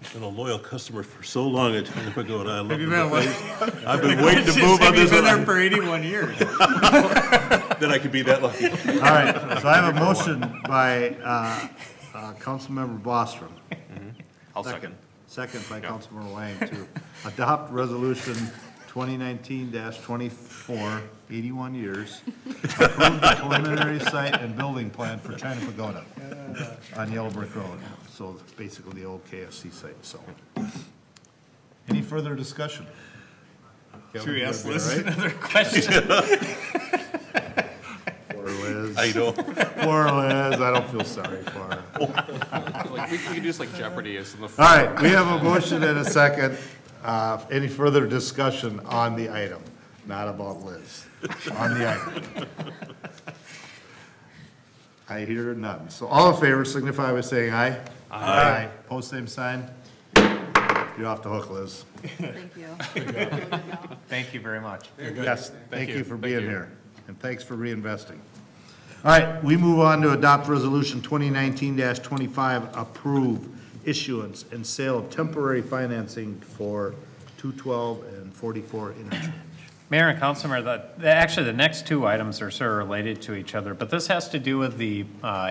I've been a loyal customer for so long at China Pagoda. I love Have you the been place. I've been waiting to move on this Been there one. for 81 years. Then I could be that lucky. All right, so I have a motion by Councilmember Bostrom. I'll second. Second by Councilmember Wang to adopt resolution 2019-24, 81 years. Approve the preliminary site and building plan for China Pagoda on Yellow Brick Road. So it's basically the old KFC site, so. Any further discussion? Should we ask Liz Right? another question? Poor Liz. I know. Poor Liz, I don't feel sorry for her. Like, we could do this like Jeopardy is in the. All right, we have a motion and a second. Any further discussion on the item? Not about Liz, on the item. I hear none. So all in favor signify by saying aye. Aye. Post same sign. You're off the hook, Liz. Thank you. Thank you very much. Yes, thank you for Thank being you. here, and thanks for reinvesting. All right, we move on to adopt resolution 2019-25, approve issuance and sale of temporary financing for 212 and 44 Interchange. Mayor and Councilmember, actually, the next two items are sort of related to each other, but this has to do with the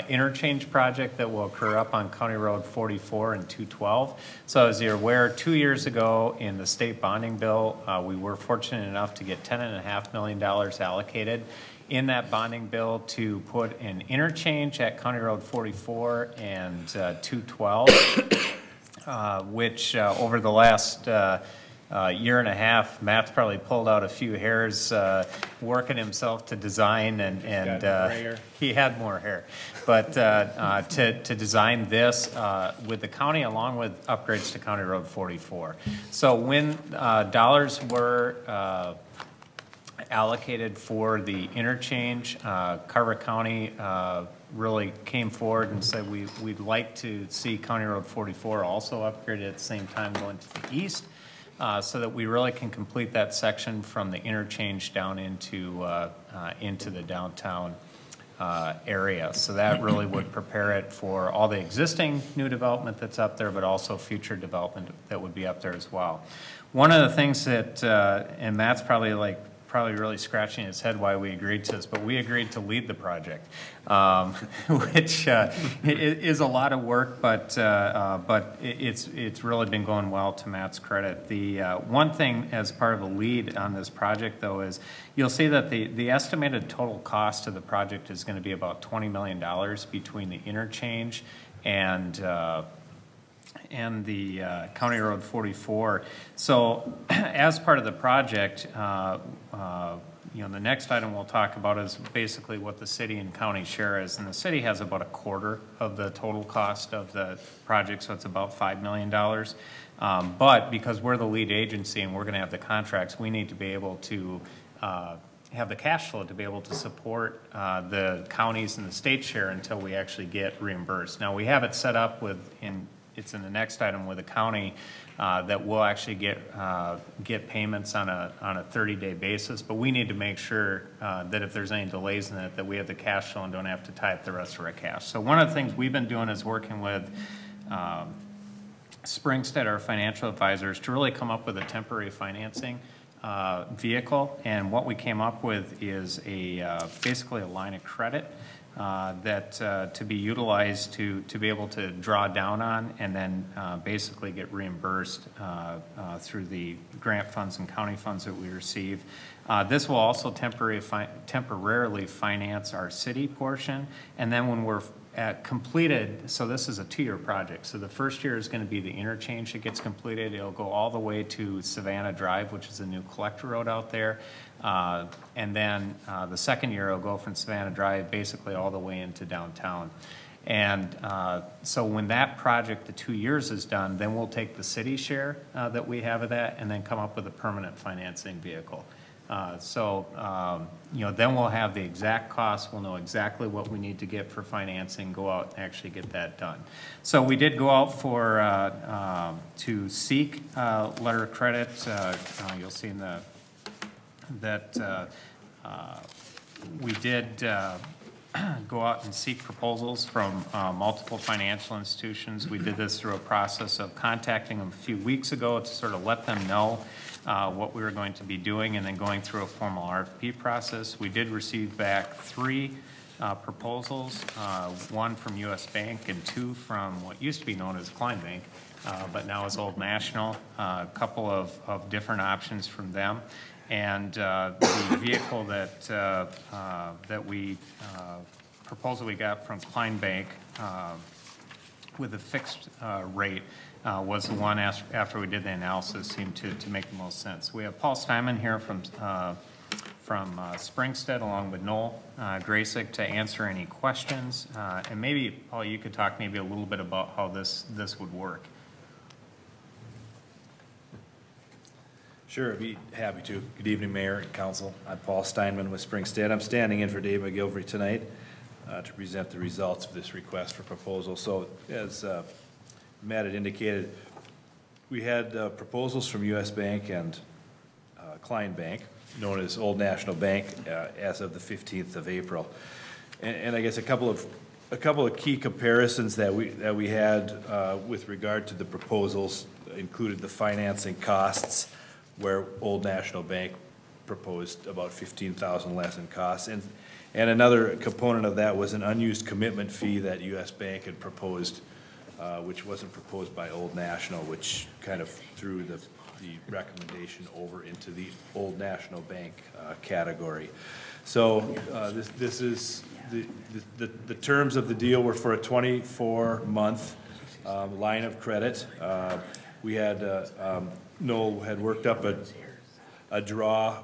interchange project that will occur up on County Road 44 and 212. So as you're aware, 2 years ago in the state bonding bill, we were fortunate enough to get $10.5 million allocated in that bonding bill to put an interchange at County Road 44 and 212, which over the last year and a half, Matt's probably pulled out a few hairs working himself to design, and he had more hair. But to design this with the county along with upgrades to County Road 44. So when dollars were allocated for the interchange, Carver County really came forward and said we'd like to see County Road 44 also upgraded at the same time going to the east. So that we really can complete that section from the interchange down into the downtown area. So that really would prepare it for all the existing new development that's up there, but also future development that would be up there as well. One of the things that, and Matt's probably like probably really scratching his head why we agreed to this, but we agreed to lead the project, which is a lot of work, but it's really been going well, to Matt's credit. The one thing as part of the lead on this project, though, is you'll see that the estimated total cost of the project is going to be about $20 million between the interchange and the County Road 44. So as part of the project, you know, the next item we'll talk about is basically what the city and county share is. And the city has about a quarter of the total cost of the project, so it's about $5 million. But because we're the lead agency and we're going to have the contracts, we need to be able to have the cash flow to be able to support the counties and the state share until we actually get reimbursed. Now, we have it set up with, it's in the next item with the county, that we'll actually get payments on a 30-day basis, but we need to make sure that if there's any delays in it, that we have the cash flow and don't have to tie up the rest of our cash. So one of the things we've been doing is working with Springstead, our financial advisors, to really come up with a temporary financing vehicle. And what we came up with is basically a line of credit that to be utilized to be able to draw down on and then basically get reimbursed through the grant funds and county funds that we receive. This will also temporarily finance our city portion, and then when we're completed, so this is a 2-year project. So the first year is going to be the interchange that gets completed. It'll go all the way to Savannah Drive, which is a new collector road out there. And then the second year will go from Savannah Drive basically all the way into downtown. And so when that project, the 2 years is done, then we'll take the city share that we have of that and then come up with a permanent financing vehicle. You know, then we'll have the exact cost. We'll know exactly what we need to get for financing, go out and actually get that done. So we did go out to seek letter of credit. You'll see in that we did go out and seek proposals from multiple financial institutions. We did this through a process of contacting them a few weeks ago to sort of let them know what we were going to be doing and then going through a formal RFP process. We did receive back 3 proposals, 1 from U.S. Bank and 2 from what used to be known as Klein Bank, but now is Old National, a couple of different options from them. And the vehicle proposal we got from Klein Bank with a fixed rate was the one after we did the analysis seemed to make the most sense. We have Paul Steinman here from Springstead along with Noel Grasick to answer any questions. And maybe, Paul, you could talk maybe a little bit about how this would work. Sure, I'd be happy to. Good evening, Mayor and Council. I'm Paul Steinman with Springstead. I'm standing in for Dave McGilvery tonight to present the results of this request for proposal. So as Matt had indicated, we had proposals from U.S. Bank and Klein Bank, known as Old National Bank, as of the 15th of April. And I guess a couple of key comparisons that we had with regard to the proposals included the financing costs, where Old National Bank proposed about $15,000 less in costs. And another component of that was an unused commitment fee that U.S. Bank had proposed, which wasn't proposed by Old National, which kind of threw the recommendation over into the Old National Bank category. So this is the terms of the deal were for a 24-month line of credit. We had Noel had worked up a draw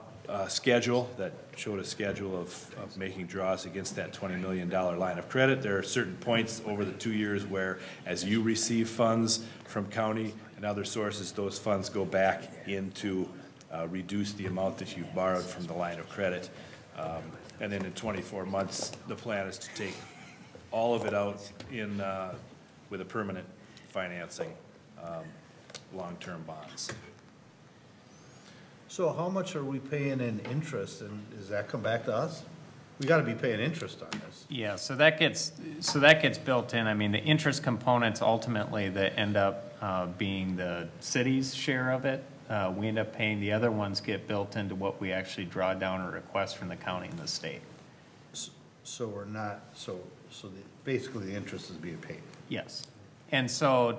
schedule that showed a schedule of making draws against that $20 million line of credit. There are certain points over the 2 years where, as you receive funds from county and other sources, those funds go back into reduce the amount that you've borrowed from the line of credit. And then in 24 months, the plan is to take all of it out in with a permanent financing, long-term bonds. So how much are we paying in interest, and does that come back to us? We got to be paying interest on this. Yeah, so that gets built in. I mean, the interest components ultimately that end up being the city's share of it, we end up paying, the other ones get built into what we actually draw down or request from the county and the state. So we're not, basically the interest is being paid. Yes. And so,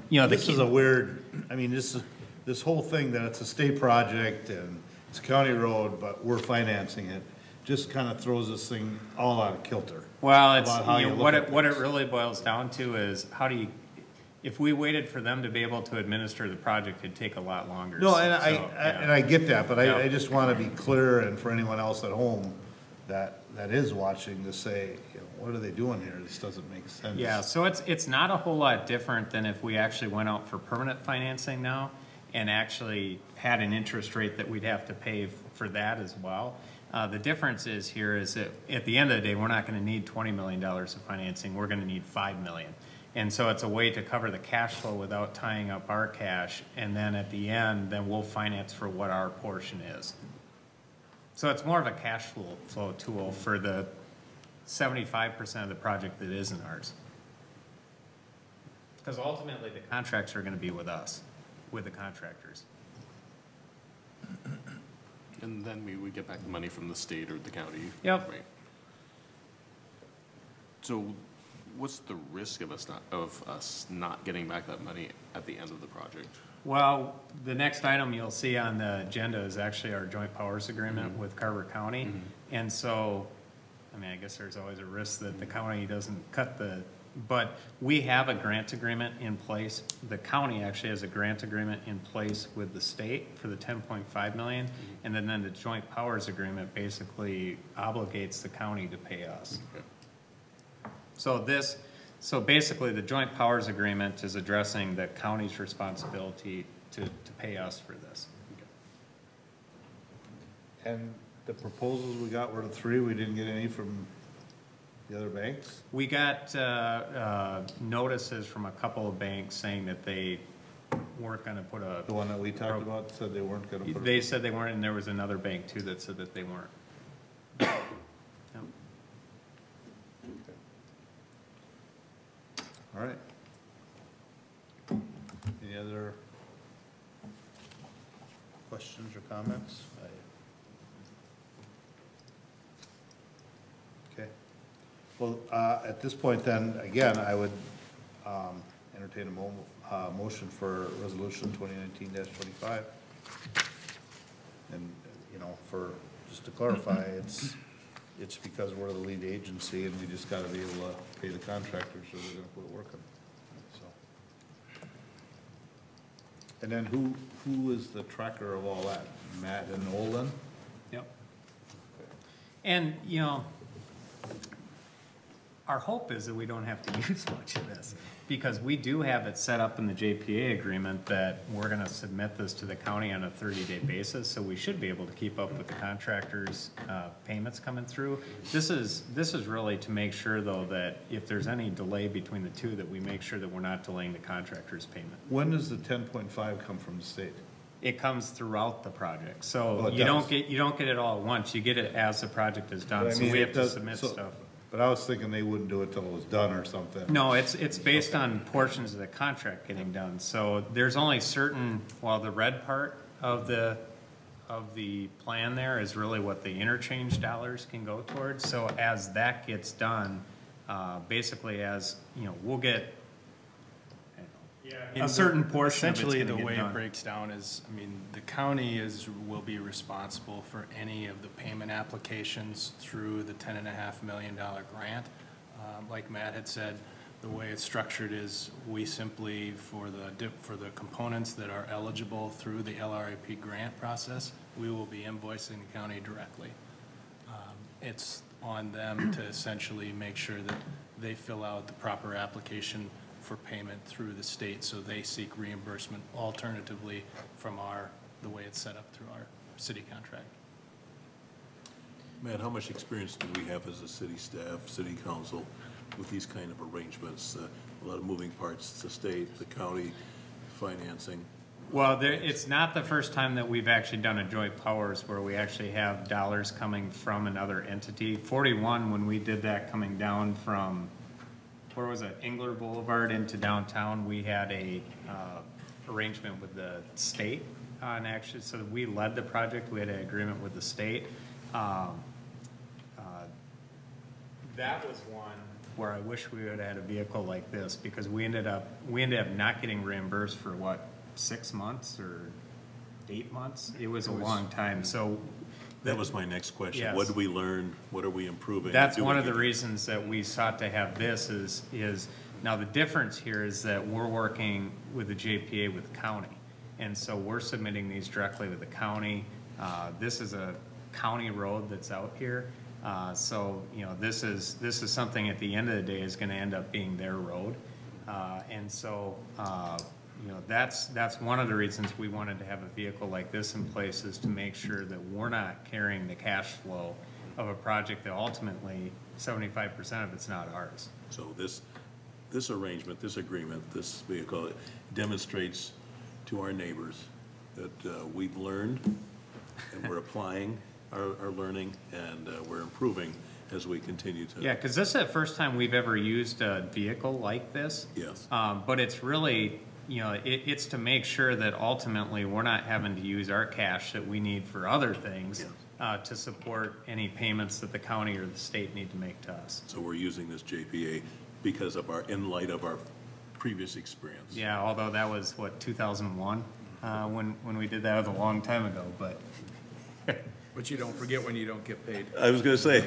you know, This is a weird, I mean, this whole thing that it's a state project and it's a county road, but we're financing it, just kind of throws this thing all out of kilter. well, it's, about how you you know, look what at it, what it this. really boils down to is how do you, if we waited for them to be able to administer the project, it'd take a lot longer. No, and So, I get that, but Yeah. I just want to be clear, and for anyone else at home that is watching, to say, you know, what are they doing here? This doesn't make sense. Yeah, so it's not a whole lot different than if we actually went out for permanent financing now and actually had an interest rate that we'd have to pay for that as well. The difference is here is that at the end of the day, we're not going to need $20 million of financing. We're going to need $5 million. And so it's a way to cover the cash flow without tying up our cash. And then at the end, then we'll finance for what our portion is. So it's more of a cash flow tool for the 75% of the project that isn't ours. Because ultimately, the contracts are going to be with us, with the contractors. And then we get back the money from the state or the county. Yep. Right. So what's the risk of us not getting back that money at the end of the project? Well, the next item you'll see on the agenda is actually our joint powers agreement with Carver County. And so, I mean, I guess there's always a risk that the county doesn't cut but we have a grant agreement in place. The county actually has a grant agreement in place with the state for the 10.5 million. And then the joint powers agreement basically obligates the county to pay us. Okay. So basically, the joint powers agreement is addressing the county's responsibility to pay us for this. And the proposals we got were the three, we didn't get any from the other banks? We got notices from a couple of banks saying that they weren't going to put a. The one that we talked about said they weren't gonna put They said they weren't, and there was another bank too that said that they weren't. Yep. All right. Any other questions or comments? Okay. Well, at this point then, again, I would entertain a motion for resolution 2019-25. And, you know, just to clarify, it's because we're the lead agency and we just gotta be able to pay the contractors so they're gonna quit working, so. And then who is the tracker of all that? Matt and Olin? Yep. And, you know, our hope is that we don't have to use much of this, because we do have it set up in the JPA agreement that we're gonna submit this to the county on a 30-day basis, so we should be able to keep up with the contractors' payments coming through. This is really to make sure, though, that if there's any delay between the two, that we make sure that we're not delaying the contractor's payment. When does the 10.5 come from the state? It comes throughout the project, so Oh, it you does. don't get it all at once. You get it as the project is done, But I so mean, we it have to does- submit so- stuff. But I was thinking they wouldn't do it till it was done or something. No, it's based on portions of the contract getting done. So there's only certain, well, the red part of the plan there is really what the interchange dollars can go towards. So as that gets done, basically as, you know, we'll get a certain portion of it's Essentially, gonna the get way done. it breaks down is, I mean, the county will be responsible for any of the payment applications through the $10.5 million grant. Like Matt had said, the way it's structured is we simply, for the components that are eligible through the LRIP grant process, we will be invoicing the county directly. It's on them to essentially make sure that they fill out the proper application for payment through the state, so they seek reimbursement alternatively from the way it's set up through our city contract. Matt, how much experience do we have as a city staff, city council, with these kind of arrangements? A lot of moving parts, the state, the county, financing. Well, it's not the first time that we've actually done a joint powers where we actually have dollars coming from another entity. 41, when we did that coming down from, where was it, Engler Boulevard into downtown, we had a arrangement with the state on actually, so we led the project, we had an agreement with the state. That was one where I wish we would have had a vehicle like this, because we ended up not getting reimbursed for what, 6 months or 8 months? It was a long time, so. That was my next question. Yes. What did we learn? What are we improving? That's one of the reasons that we sought to have this is now the difference here is that we're working with the JPA with the county. And so we're submitting these directly with the county. This is a county road that's out here. So, you know, this is something at the end of the day is gonna end up being their road. And so, you know, that's one of the reasons we wanted to have a vehicle like this in place, is to make sure that we're not carrying the cash flow of a project that ultimately 75% of it's not ours. So this arrangement, this agreement, this vehicle demonstrates to our neighbors that we've learned and we're applying our learning, and we're improving as we continue to. Yeah, because this is the first time we've ever used a vehicle like this. Yes. But it's really, you know, it's to make sure that ultimately we're not having to use our cash that we need for other things to support any payments that the county or the state need to make to us. So we're using this JPA because of in light of our previous experience. Yeah, although that was, what, 2001? When we did that, was a long time ago, but. But you don't forget when you don't get paid. I was going to say,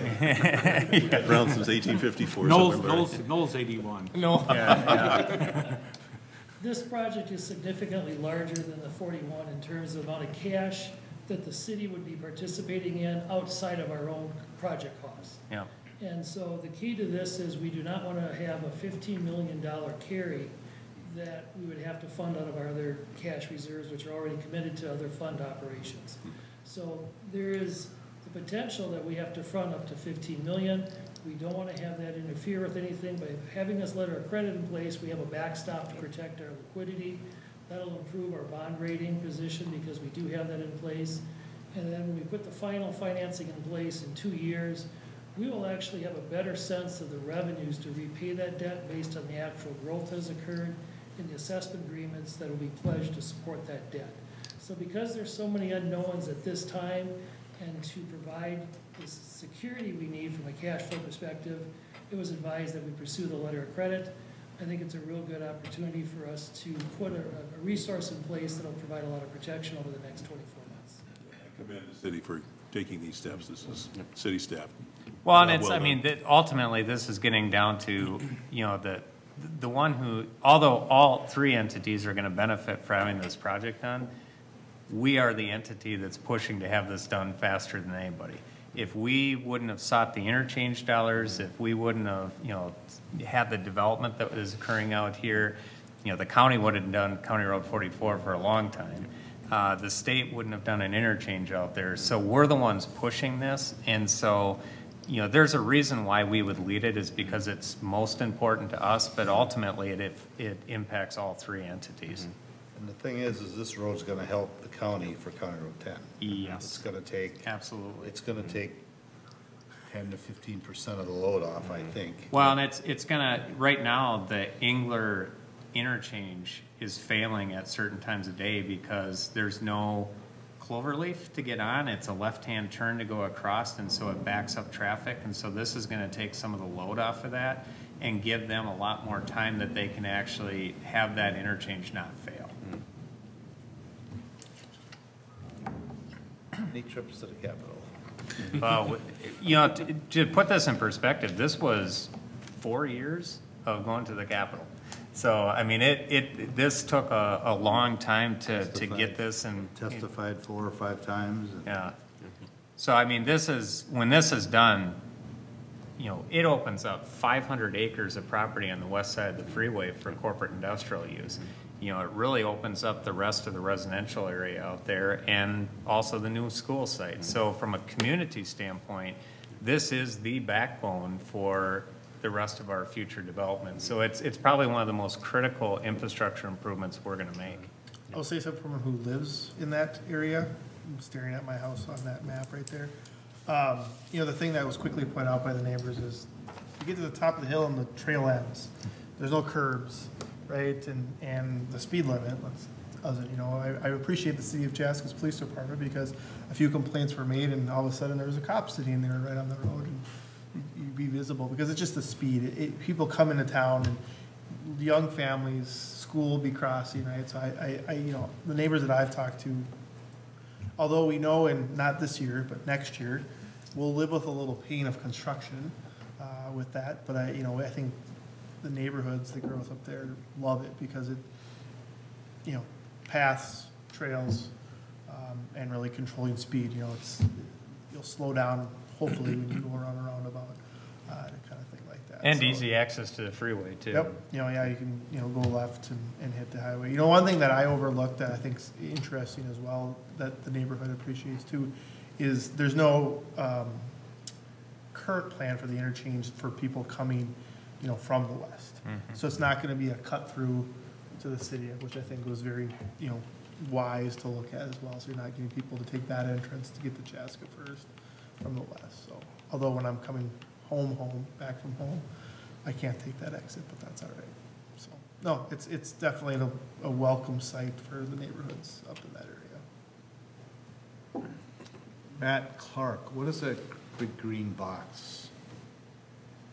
around since 1854. Knowles 81. No. This project is significantly larger than the 41 in terms of the amount of cash that the city would be participating in outside of our own project costs. Yeah. And so the key to this is we do not want to have a $15 million carry that we would have to fund out of our other cash reserves, which are already committed to other fund operations. So there is the potential that we have to front up to 15 million. We don't want to have that interfere with anything. By having this letter of credit in place, we have a backstop to protect our liquidity. That'll improve our bond rating position because we do have that in place. And then when we put the final financing in place in 2 years, we will actually have a better sense of the revenues to repay that debt based on the actual growth that has occurred in the assessment agreements that will be pledged to support that debt. So because there's so many unknowns at this time, and to provide the security we need from a cash flow perspective, it was advised that we pursue the letter of credit. I think it's a real good opportunity for us to put a resource in place that will provide a lot of protection over the next 24 months. I commend the city for taking these steps. This is city staff. Well, and it's, I mean, ultimately this is getting down to, you know, the one who, although all three entities are going to benefit from having this project done, we are the entity that's pushing to have this done faster than anybody. If we wouldn't have sought the interchange dollars, if we wouldn't have, you know, had the development that was occurring out here, you know, the county would have done County Road 44 for a long time. The state wouldn't have done an interchange out there. So we're the ones pushing this. And so, you know, there's a reason why we would lead it, is because it's most important to us, but ultimately it impacts all three entities. Mm-hmm. And the thing is this road's gonna help the county for County Road 10. Yes. It's gonna take. Absolutely. It's gonna take 10 to 15% of the load off, I think. Well, and it's gonna, right now, the Engler interchange is failing at certain times of day because there's no cloverleaf to get on. It's a left-hand turn to go across, and so it backs up traffic. And so this is gonna take some of the load off of that and give them a lot more time that they can actually have that interchange not fail. Any trips to the Capitol? You know, to put this in perspective, this was 4 years of going to the Capitol. So, I mean, this took a long time to get this, and testified 4 or 5 times. Yeah. So, I mean, when this is done, you know, it opens up 500 acres of property on the west side of the freeway for corporate industrial use. You know, it really opens up the rest of the residential area out there, and also the new school site. So from a community standpoint, this is the backbone for the rest of our future development. So it's probably one of the most critical infrastructure improvements we're going to make. I'll say something from someone who lives in that area. I'm staring at my house on that map right there. You know, the thing that was quickly pointed out by the neighbors is you get to the top of the hill and the trail ends. There's no curbs, right? And the speed limit, let's doesn't, you know, I appreciate the city of Chaska's police department because a few complaints were made and all of a sudden there was a cop sitting there right on the road and you'd be visible because it's just the speed. People come into town and young families, school will be crossing, right? So I you know, the neighbors that I've talked to, although we know, and not this year, but next year, we'll live with a little pain of construction with that. But you know, I think the neighborhoods, the girls up there love it because it, you know, paths, trails, and really controlling speed. You know, you'll slow down hopefully when you go around a roundabout, kind of thing like that. And So, easy access to the freeway too. Yep, you know, yeah, you can, you know, go left and hit the highway. You know, one thing that I overlooked that I think's interesting as well, that the neighborhood appreciates too, is there's no current plan for the interchange for people coming, you know, from the west. So it's not gonna be a cut through to the city, which I think was very, you know, wise to look at as well. So you're not getting people to take that entrance to get to Chaska first from the west. So, although when I'm coming back from home, I can't take that exit, but that's all right. So, no, it's definitely a welcome sight for the neighborhoods up in that area. Matt Clark, what is that big green box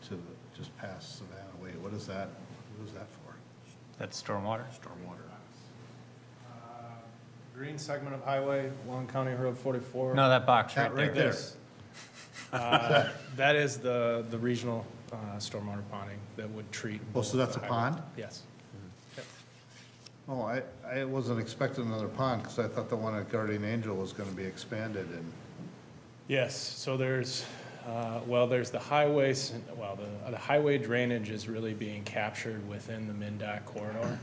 to the, just past Savannah Way? What is that for? That's stormwater? Stormwater. Green segment of highway along County Road 44. No, that box That right there. there. That is the regional stormwater ponding that would treat. Oh, so that's a pond? Yes. Oh, I wasn't expecting another pond, because I thought the one at Guardian Angel was gonna be expanded and. Yes, so there's the highways, the highway drainage is really being captured within the MnDOT corridor.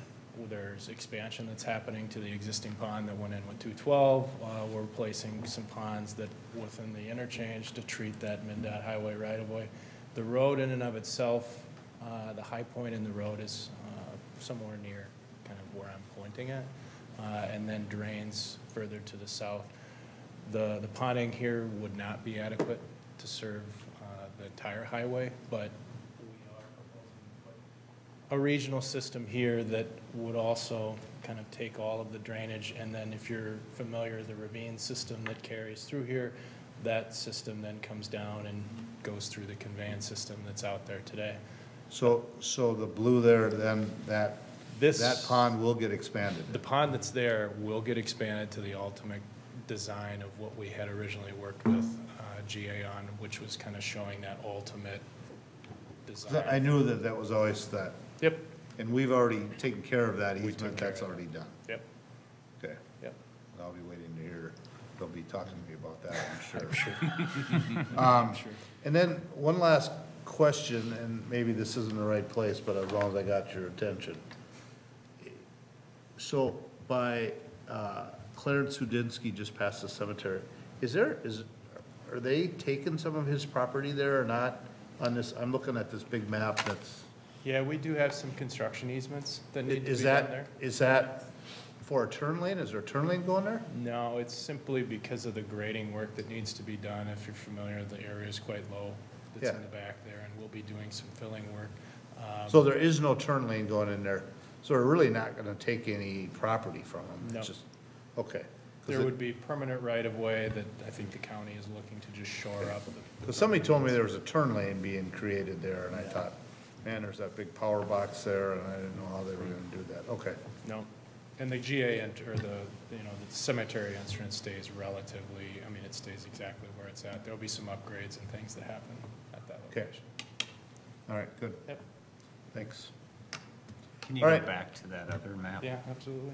There's expansion that's happening to the existing pond that went in with 212. We're replacing some ponds that within the interchange to treat that MnDOT highway right-of-way. The road in and of itself, the high point in the road is somewhere near kind of where I'm pointing at, and then drains further to the south. The ponding here would not be adequate to serve the entire highway, but we are proposing to put a regional system here that would also kind of take all of the drainage, and then if you're familiar, the ravine system that carries through here, that system then comes down and goes through the conveyance system that's out there today. So the blue there, then that pond will get expanded? The pond that's there will get expanded to the ultimate design of what we had originally worked with GA on, which was kind of showing that ultimate design. I knew that was always that. Yep. And we've already taken care of that easement, that's already done. Yep. Okay. Yep. I'll be waiting to hear, they'll be talking to me about that, I'm I'm sure. sure. And then one last question, and maybe this isn't the right place, but as long as I got your attention. So by Clarence Hudinsky just past the cemetery, are they taking some of his property there or not on this? I'm looking at this big map that's. Yeah, we do have some construction easements that need to be done there. Is that for a turn lane? Is there a turn lane going there? No, it's simply because of the grading work that needs to be done. If you're familiar, the area is quite low that's in the back there, and we'll be doing some filling work. So there is no turn lane going in there, so we're really not gonna take any property from them? No. It's just, okay. There would be permanent right-of-way that I think the county is looking to just shore up. Because somebody told me there was a turn lane being created there, and I thought, man, there's that big power box there, and I didn't know how they were gonna do that. Okay. No, and the GA, or the cemetery entrance stays relatively, I mean, it stays exactly where it's at. There'll be some upgrades and things that happen at that Okay. location. All right, good. Yep. Thanks. Can you All go right. back to that other map? Yeah, absolutely.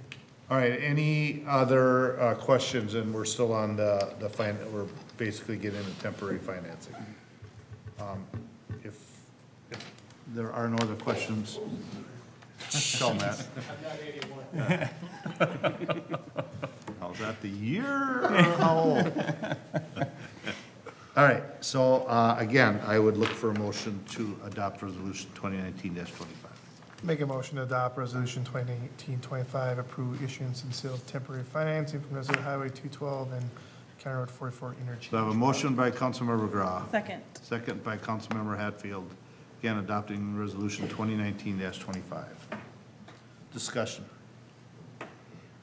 All right, any other questions? And we're still on we're basically getting into temporary financing. If there are no other questions, tell Matt. How's that, the year or how old? All right, so again, I would look for a motion to adopt resolution 2019-25. Make a motion to adopt resolution 2018-25, approve issuance and sale of temporary financing from Resident Highway 212 and County Road 44 interchange. So I have a motion by Councilmember Grau. Second. Second by Councilmember Hatfield. Again, adopting resolution 2019-25. Discussion.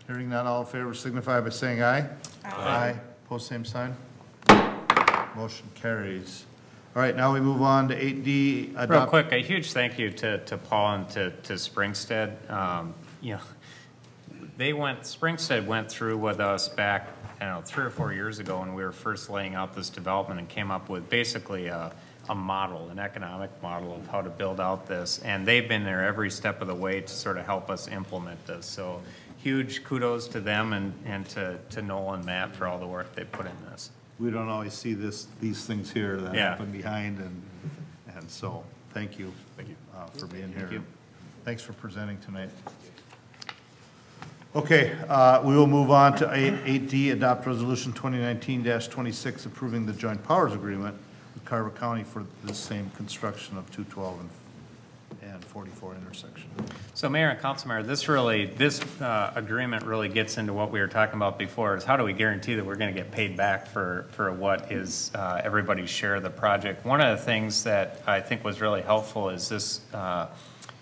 Hearing none, all in favor signify by saying aye. Aye. Post same sign. Motion carries. All right, now we move on to 8D. Real quick, a huge thank you to Paul and to Springstead. You know, Springstead went through with us back, I don't know, 3 or 4 years ago when we were first laying out this development and came up with basically a model, an economic model of how to build out this. And they've been there every step of the way to sort of help us implement this. So huge kudos to them and to Noel and Matt for all the work they put in this. We don't always see these things here that happen behind, and so thank you. Thank you. For being Thank here. you. Thanks for presenting tonight. Okay, we will move on to 8D, adopt resolution 2019-26 approving the joint powers agreement with Carver County for the same construction of 212 and 44 intersection. So Mayor and Councilmember, this agreement really gets into what we were talking about before, is how do we guarantee that we're going to get paid back for what is everybody's share of the project. One of the things that I think was really helpful is this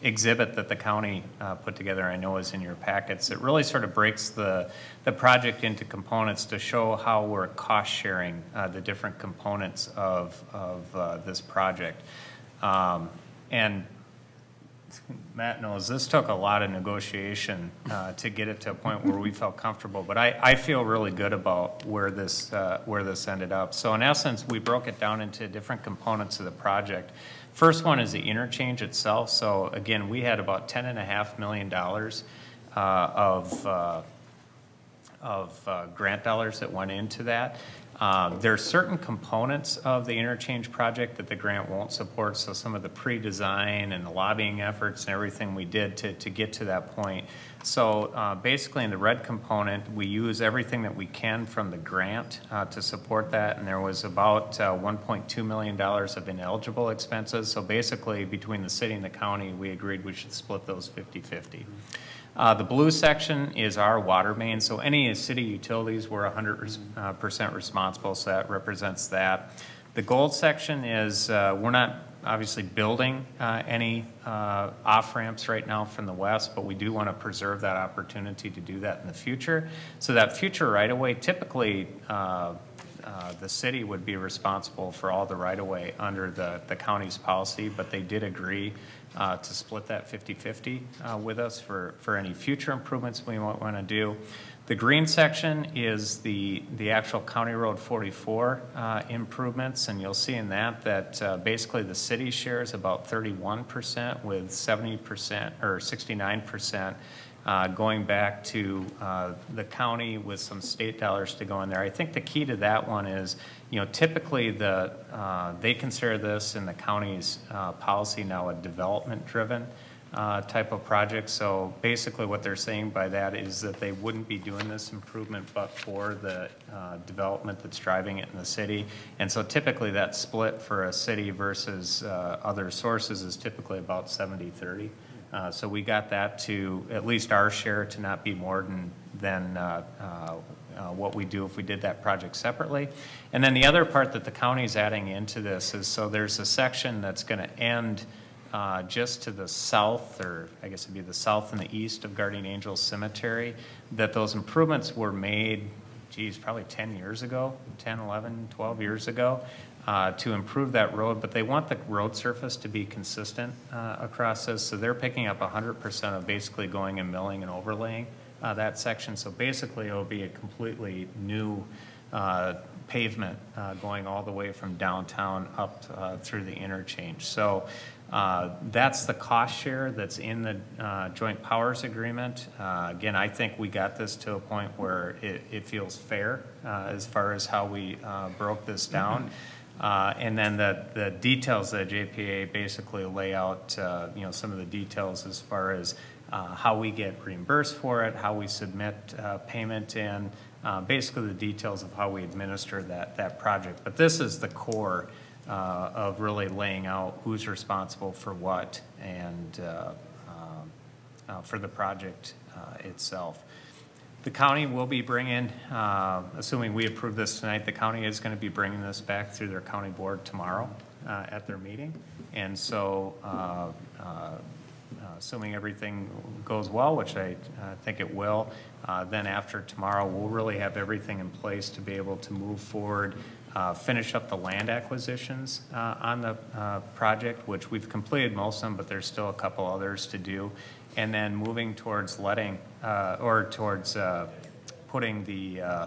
exhibit that the county put together, I know is in your packets. It really sort of breaks the project into components to show how we're cost sharing the different components of this project. And Matt knows this took a lot of negotiation to get it to a point where we felt comfortable, but I feel really good about where this ended up. So in essence, we broke it down into different components of the project. First one is the interchange itself. So again, we had about $10.5 million of grant dollars that went into that. There are certain components of the interchange project that the grant won't support, so some of the pre-design and the lobbying efforts and everything we did to get to that point. So basically in the red component, we use everything that we can from the grant to support that, and there was about $1.2 million of ineligible expenses. So basically between the city and the county, we agreed we should split those 50-50. The blue section is our water main, so any city utilities were 100% responsible, so that represents that. The gold section is we're not obviously building any off-ramps right now from the west, but we do want to preserve that opportunity to do that in the future. So that future right-of-way, typically the city would be responsible for all the right-of-way under the county's policy, but they did agree to split that 50-50 with us for any future improvements we might want to do. The green section is the actual County Road 44 improvements, and you'll see in that basically the city shares about 31% with 70% or 69% going back to the county with some state dollars to go in there. I think the key to that one is, you know, typically they consider this in the county's policy now a development-driven type of project. So basically what they're saying by that is that they wouldn't be doing this improvement but for the development that's driving it in the city. And so typically that split for a city versus other sources is typically about 70-30. So we got that to at least our share to not be more than what we do if we did that project separately. And then the other part that the county is adding into this is, so there's a section that's going to end just to the south, or I guess it'd be the south and the east of Guardian Angels Cemetery, that those improvements were made, geez, probably 10 years ago, 10, 11, 12 years ago, to improve that road, but they want the road surface to be consistent across this, so they're picking up 100% of basically going and milling and overlaying that section. So basically it'll be a completely new pavement going all the way from downtown up through the interchange. So that's the cost share that's in the joint powers agreement. Again, I think we got this to a point where it feels fair as far as how we broke this down. And then the details that JPA basically lay out, you know, some of the details as far as how we get reimbursed for it, how we submit payment in, basically the details of how we administer that project. But this is the core of really laying out who's responsible for what and for the project itself. The county will be bringing, assuming we approve this tonight, the county is going to be bringing this back through their county board tomorrow at their meeting. And so assuming everything goes well, which I think it will, then after tomorrow, we'll really have everything in place to be able to move forward, finish up the land acquisitions on the project, which we've completed most of them, but there's still a couple others to do. And then moving towards letting, or towards putting the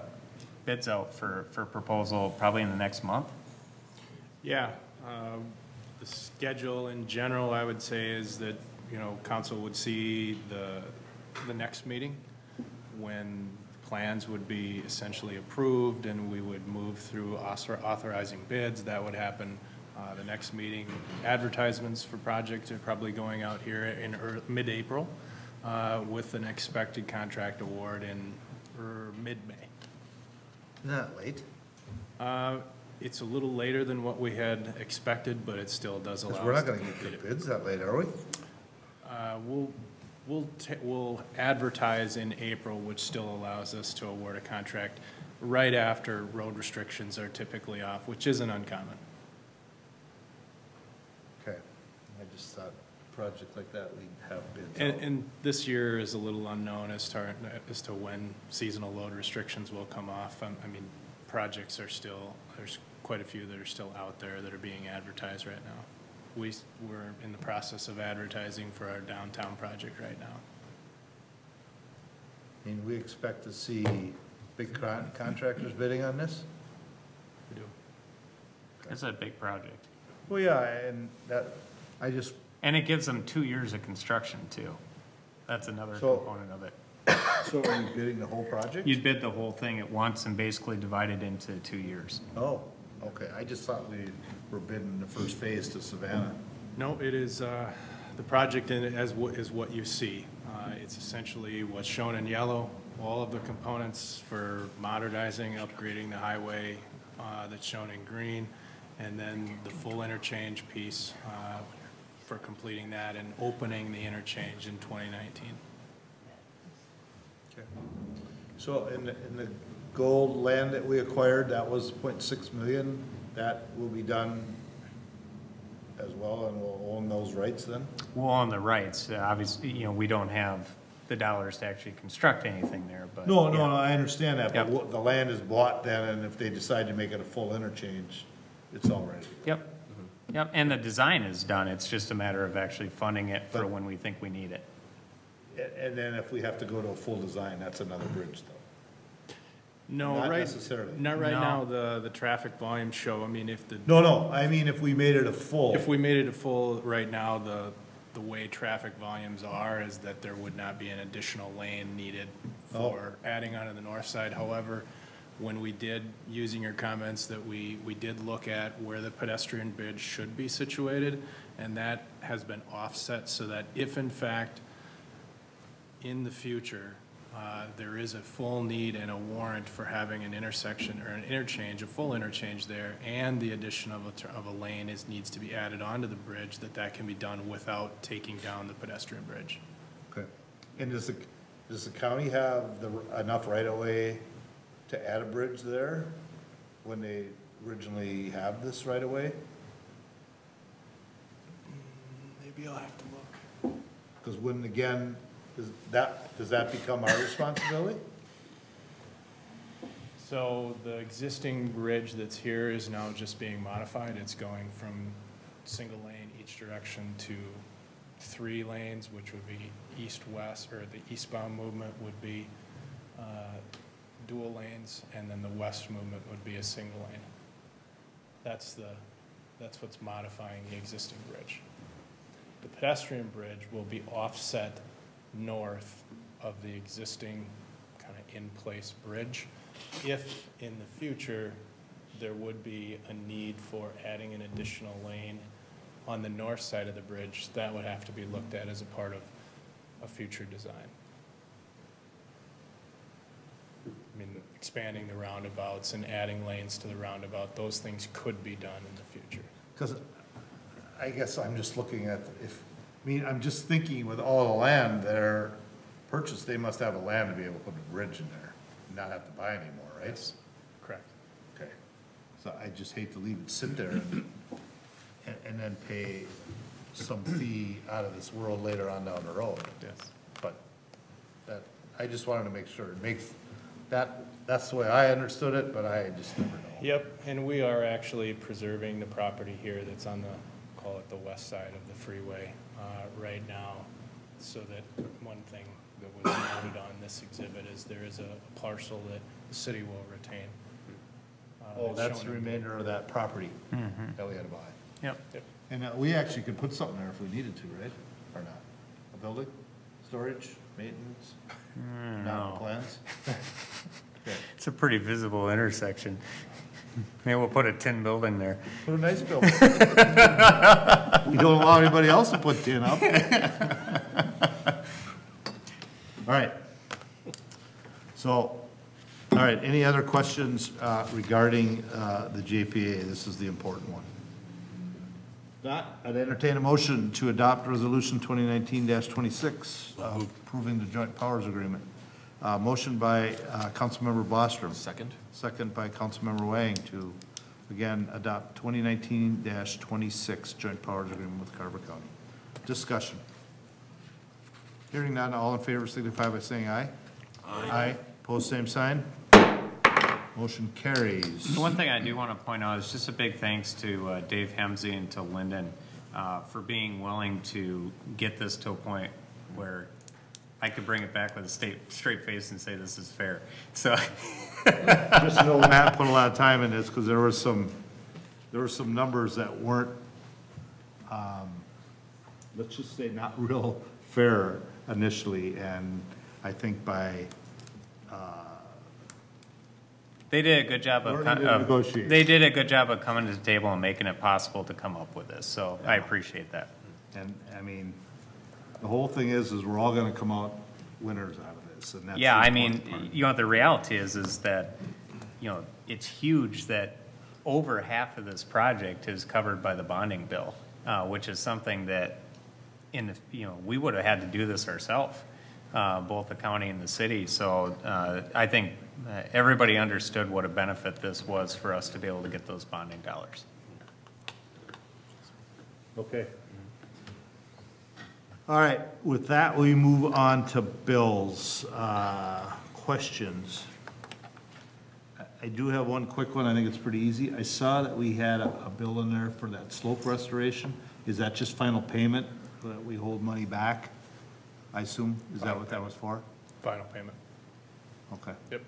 bids out for proposal probably in the next month. Yeah, the schedule in general, I would say, is that, you know, council would see the next meeting when plans would be essentially approved and we would move through authorizing bids. That would happen the next meeting. Advertisements for projects are probably going out here in mid-April with an expected contract award in mid-May. Isn't that late? It's a little later than what we had expected, but it still does allow us to We're not gonna complete get it. good bids that late, are we? We'll advertise in April, which still allows us to award a contract right after road restrictions are typically off, which isn't uncommon. Okay, I just thought a project like that, we'd have bids out. And this year is a little unknown as to when seasonal load restrictions will come off. I mean, projects are still, there's quite a few that are still out there that are being advertised right now. We're in the process of advertising for our downtown project right now. I mean, we expect to see big contractors bidding on this? We do. It's a big project. Well, yeah, and that, I just, And it gives them 2 years of construction too. That's another So- component of it. so are you bidding the whole project? You'd bid the whole thing at once and basically divide it into 2 years. Oh, okay, I just thought we were bidding the first phase to Savannah. No, it is, the project is what you see. It's essentially what's shown in yellow, all of the components for modernizing, upgrading the highway that's shown in green, and then the full interchange piece for completing that and opening the interchange in 2019. Okay. So in the gold land that we acquired, that was 0.6 million, that will be done as well, and we'll own those rights then? Well, on the rights, obviously, you know, we don't have the dollars to actually construct anything there, but. No, yeah. I understand that, but Yep. the land is bought then, and if they decide to make it a full interchange, it's all ready. Yep, yep, and the design is done, it's just a matter of actually funding it for when we think we need it. And then if we have to go to a full design, that's another bridge though. No, Not right, necessarily. not right No. now, the traffic volumes show, I mean, if the. No, I mean if we made it a full. If we made it a full, right now, the way traffic volumes are is that there would not be an additional lane needed for adding onto the north side. However, when we did, using your comments, that we did look at where the pedestrian bridge should be situated, and that has been offset so that if in fact, in the future, there is a full need and a warrant for having an intersection or an interchange, a full interchange there, and the addition of a lane needs to be added onto the bridge, that can be done without taking down the pedestrian bridge. Okay. And does the county have enough right-of-way to add a bridge there when they originally have this right-of-way? Maybe I'll have to look. Because when, again, does that become our responsibility? So the existing bridge that's here is now just being modified. It's going from single lane each direction to 3 lanes, which would be east-west, or the eastbound movement would be dual lanes, and then the west movement would be a single lane. That's what's modifying the existing bridge. The pedestrian bridge will be offset north of the existing kind of in-place bridge. If in the future there would be a need for adding an additional lane on the north side of the bridge, that would have to be looked at as a part of a future design. I mean, expanding the roundabouts and adding lanes to the roundabout, those things could be done in the future. Because I guess I'm just looking at, I'm just thinking with all the land they're purchased, they must have a land to be able to put a bridge in there and not have to buy anymore, right? Yes, correct. Okay. So I just hate to leave it sit there and then pay some fee out of this world later on down the road. Yes. But that, I just wanted to make sure, it makes, that's the way I understood it, but I just never know. Yep, and we are actually preserving the property here that's on the, call it the west side of the freeway right now, so that one thing that was noted on this exhibit is there is a parcel that the city will retain. Oh, that's the shown in- remainder of that property that we had to buy. Yep. And we actually could put something there if we needed to, right? Or not? A building, storage, maintenance? Not in the plans? Okay. It's a pretty visible intersection. Maybe we'll put a tin building there. Put a nice building. You don't allow anybody else to put tin up. All right. So, all right, any other questions regarding the JPA? This is the important one. Not, I'd entertain a motion to adopt Resolution 2019-26, approving the Joint Powers Agreement. Motion by Councilmember Bostrom. Second. Second by Councilmember Wang to, again, adopt 2019-26 Joint Powers Agreement with Carver County. Discussion. Hearing none, all in favor signify by saying aye. Aye. Aye. Pose same sign. Motion carries. The one thing I do want to point out is just a big thanks to Dave Hemsey and to Lyndon for being willing to get this to a point where I could bring it back with a straight face and say this is fair. So Just know Matt put a lot of time in this because there were some numbers that weren't, let's just say, not real fair initially, and I think by they did a good job of negotiate. they did a good job of coming to the table and making it possible to come up with this. So I appreciate that. And I mean, the whole thing is we're all going to come out winners out of this, and that's Yeah, the I mean, important part. you know, the reality is that, you know, it's huge that over half of this project is covered by the bonding bill, which is something that we would have had to do this ourselves, both the county and the city. So I think everybody understood what a benefit this was for us to be able to get those bonding dollars. Okay. All right, with that, we move on to bills. Questions? I do have one quick one. I think it's pretty easy. I saw that we had a bill in there for that slope restoration. Is that just final payment, that we hold money back, I assume? Is that what that was for? Final payment. Okay. Yep.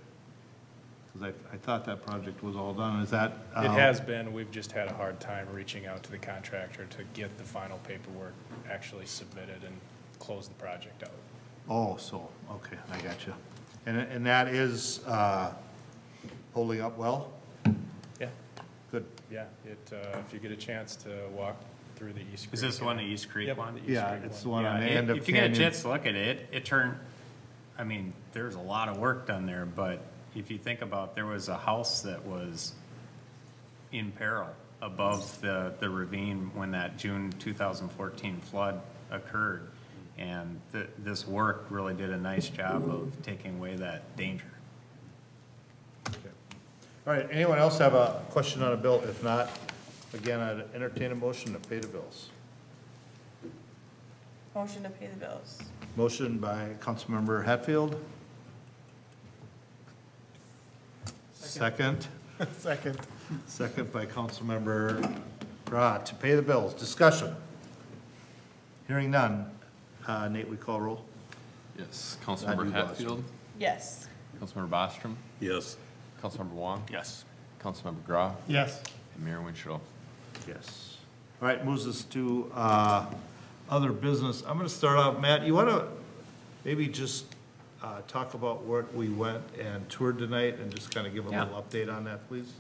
Because I thought that project was all done. Is that? It has been, we've just had a hard time reaching out to the contractor to get the final paperwork actually submitted and close the project out. Oh, so, okay, I got you. And that is holding up well? Yeah. Good. Yeah, if you get a chance to walk through the East Creek. Is this one the East Creek Yep, one? the East Yeah, Creek it's the one. one on the end of If you get a Canyon. chance to look at it, it turned, I mean, there's a lot of work done there, but if you think about, there was a house that was in peril above the ravine when that June 2014 flood occurred. And this work really did a nice job of taking away that danger. Okay. All right, anyone else have a question on a bill? If not, again, I'd entertain a motion to pay the bills. Motion to pay the bills. Motion by Councilmember Hatfield. Second. Second. Second by Councilmember Grah to pay the bills. Discussion. Hearing none. Nate, we call roll. Yes. I Councilmember do, Hatfield, Yes. Councilmember Bostrom, Yes. Councilmember Wong, Yes. Councilmember Grah, Yes. and Mayor Winchell. Yes. All right, moves us to other business. I'm going to start off, Matt, you want to maybe just talk about where we went and toured tonight and just kind of give a little update on that, please?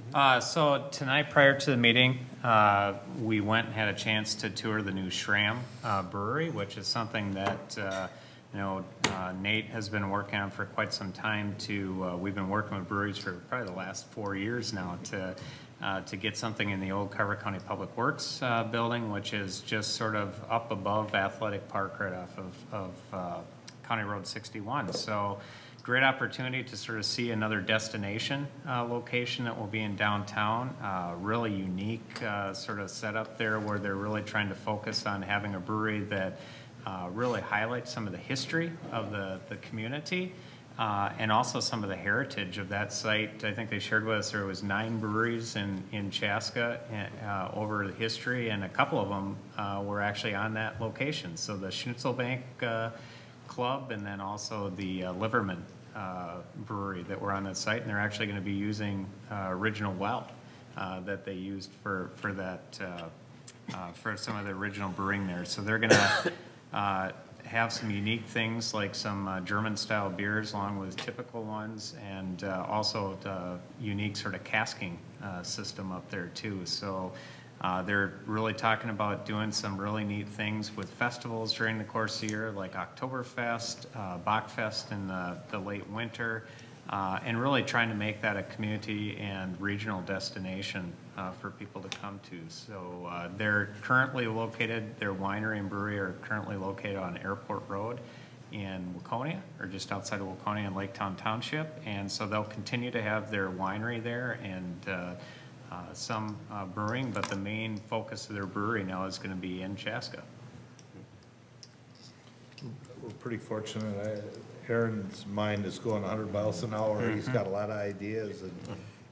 So tonight, prior to the meeting, we went and had a chance to tour the new Schram Brewery, which is something that Nate has been working on for quite some time. We've been working with breweries for probably the last 4 years now to get something in the old Carver County Public Works building, which is just sort of up above Athletic Park right off of County Road 61. So great opportunity to sort of see another destination location that will be in downtown. Really unique sort of setup there where they're really trying to focus on having a brewery that really highlights some of the history of the community and also some of the heritage of that site. I think they shared with us there was 9 breweries in Chaska over the history, and a couple of them were actually on that location. So the Schnitzelbank Club and then also the Liverman Brewery that were on that site, and they're actually going to be using original well that they used for that for some of the original brewing there. So they're going to have some unique things like some German-style beers along with typical ones, and also the unique sort of casking system up there too. So they're really talking about doing some really neat things with festivals during the course of the year, like Oktoberfest, Bachfest in the late winter, and really trying to make that a community and regional destination for people to come to. So they're currently located, their winery and brewery are currently located on Airport Road in Waconia, or just outside of Waconia in Laketown Township. And so they'll continue to have their winery there and some brewing, but the main focus of their brewery now is going to be in Chaska. We're pretty fortunate. Aaron's mind is going 100 miles an hour. He's got a lot of ideas,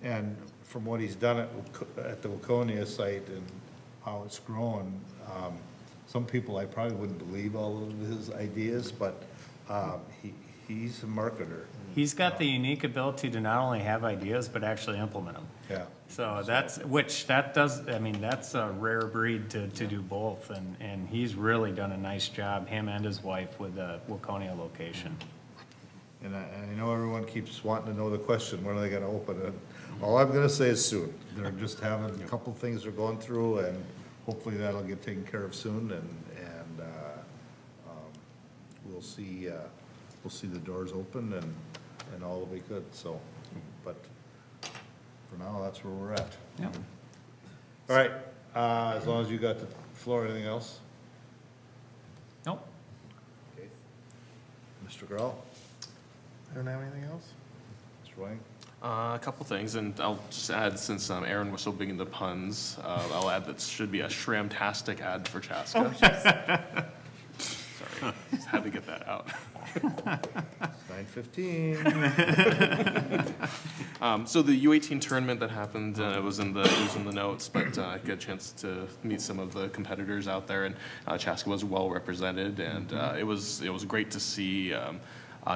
and from what he's done at the Waconia site and how it's grown, some people I probably wouldn't believe all of his ideas, but he's a marketer. He's got the unique ability to not only have ideas but actually implement them. Yeah. So that's a rare breed to do both, and he's really done a nice job, him and his wife, with the Waconia location. And I know everyone keeps wanting to know the question, when are they gonna open it? All I'm gonna say is soon. They're just having a couple things they're going through, and hopefully that'll get taken care of soon, and we'll see the doors open, and all will be good, so, but for now, that's where we're at. Yeah. All right, as long as you got the floor, anything else? Nope. Okay. Mr. Grell? I don't have anything else. Mr. Wang? A couple things, and I'll just add, since Aaron was so big into puns, I'll add that should be a Schramtastic ad for Chaska. Sorry, just had to get that out. 9:15. So the U18 tournament that happened, it was in the notes, but I got a chance to meet some of the competitors out there, and Chaska was well represented, and it was great to see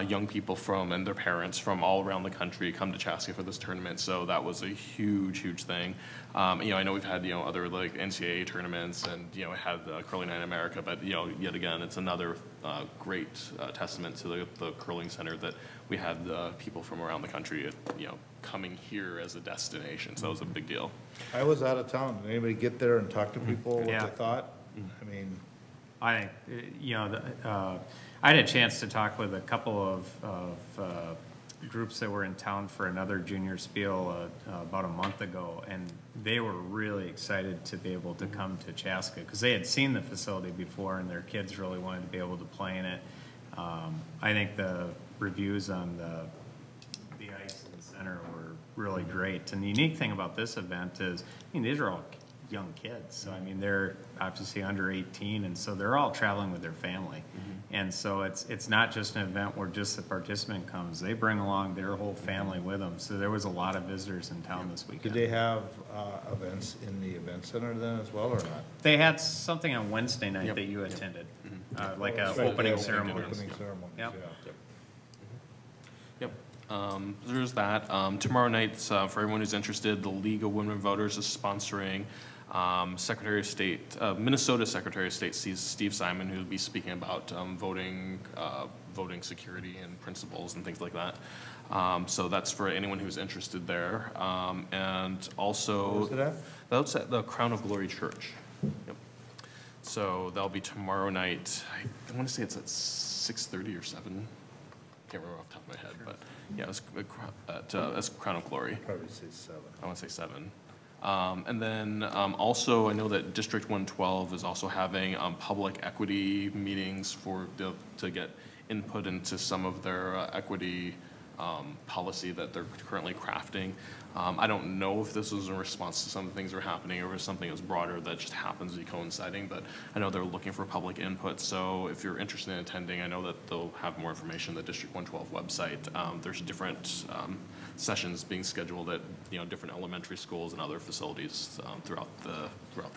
young people and their parents from all around the country come to Chaska for this tournament. So that was a huge thing. I know we've had other like NCAA tournaments, and had the Curling Night in America, but yet again it's another great testament to the curling center that we had people from around the country coming here as a destination. So that was a big deal. I was out of town. Did anybody get there and talk to people what they thought? I mean, I had a chance to talk with a couple of groups that were in town for another junior spiel about a month ago, and they were really excited to be able to come to Chaska because they had seen the facility before, and their kids really wanted to be able to play in it. I think the reviews on the ice in the center were really great, and the unique thing about this event is, these are all young kids, so they're obviously under 18, and so they're all traveling with their family. And so it's not just an event where just the participant comes, they bring along their whole family with them. So there was a lot of visitors in town this weekend. did they have events in the event center then as well, or not? They had something on Wednesday night that you attended, like an opening ceremony. Opening ceremony, Yep. Yep. There's that. Tomorrow night, for everyone who's interested, the League of Women Voters is sponsoring Secretary of State, Minnesota Secretary of State Steve Simon, who will be speaking about voting security and principles and things like that. So that's for anyone who's interested there. And also, Where's it at? That's at the Crown of Glory Church. Yep. So that'll be tomorrow night. I want to say it's at 6:30 or 7. Can't remember off the top of my head, but yeah, that's Crown of Glory. Probably say 7. I want to say 7. And then also, I know that District 112 is also having public equity meetings to get input into some of their equity policy that they're currently crafting. I don't know if this was in response to some things that are happening or if something is broader that just happens to be coinciding, but I know they're looking for public input. So if you're interested in attending, I know that they'll have more information on the District 112 website. There's different sessions being scheduled at different elementary schools and other facilities throughout the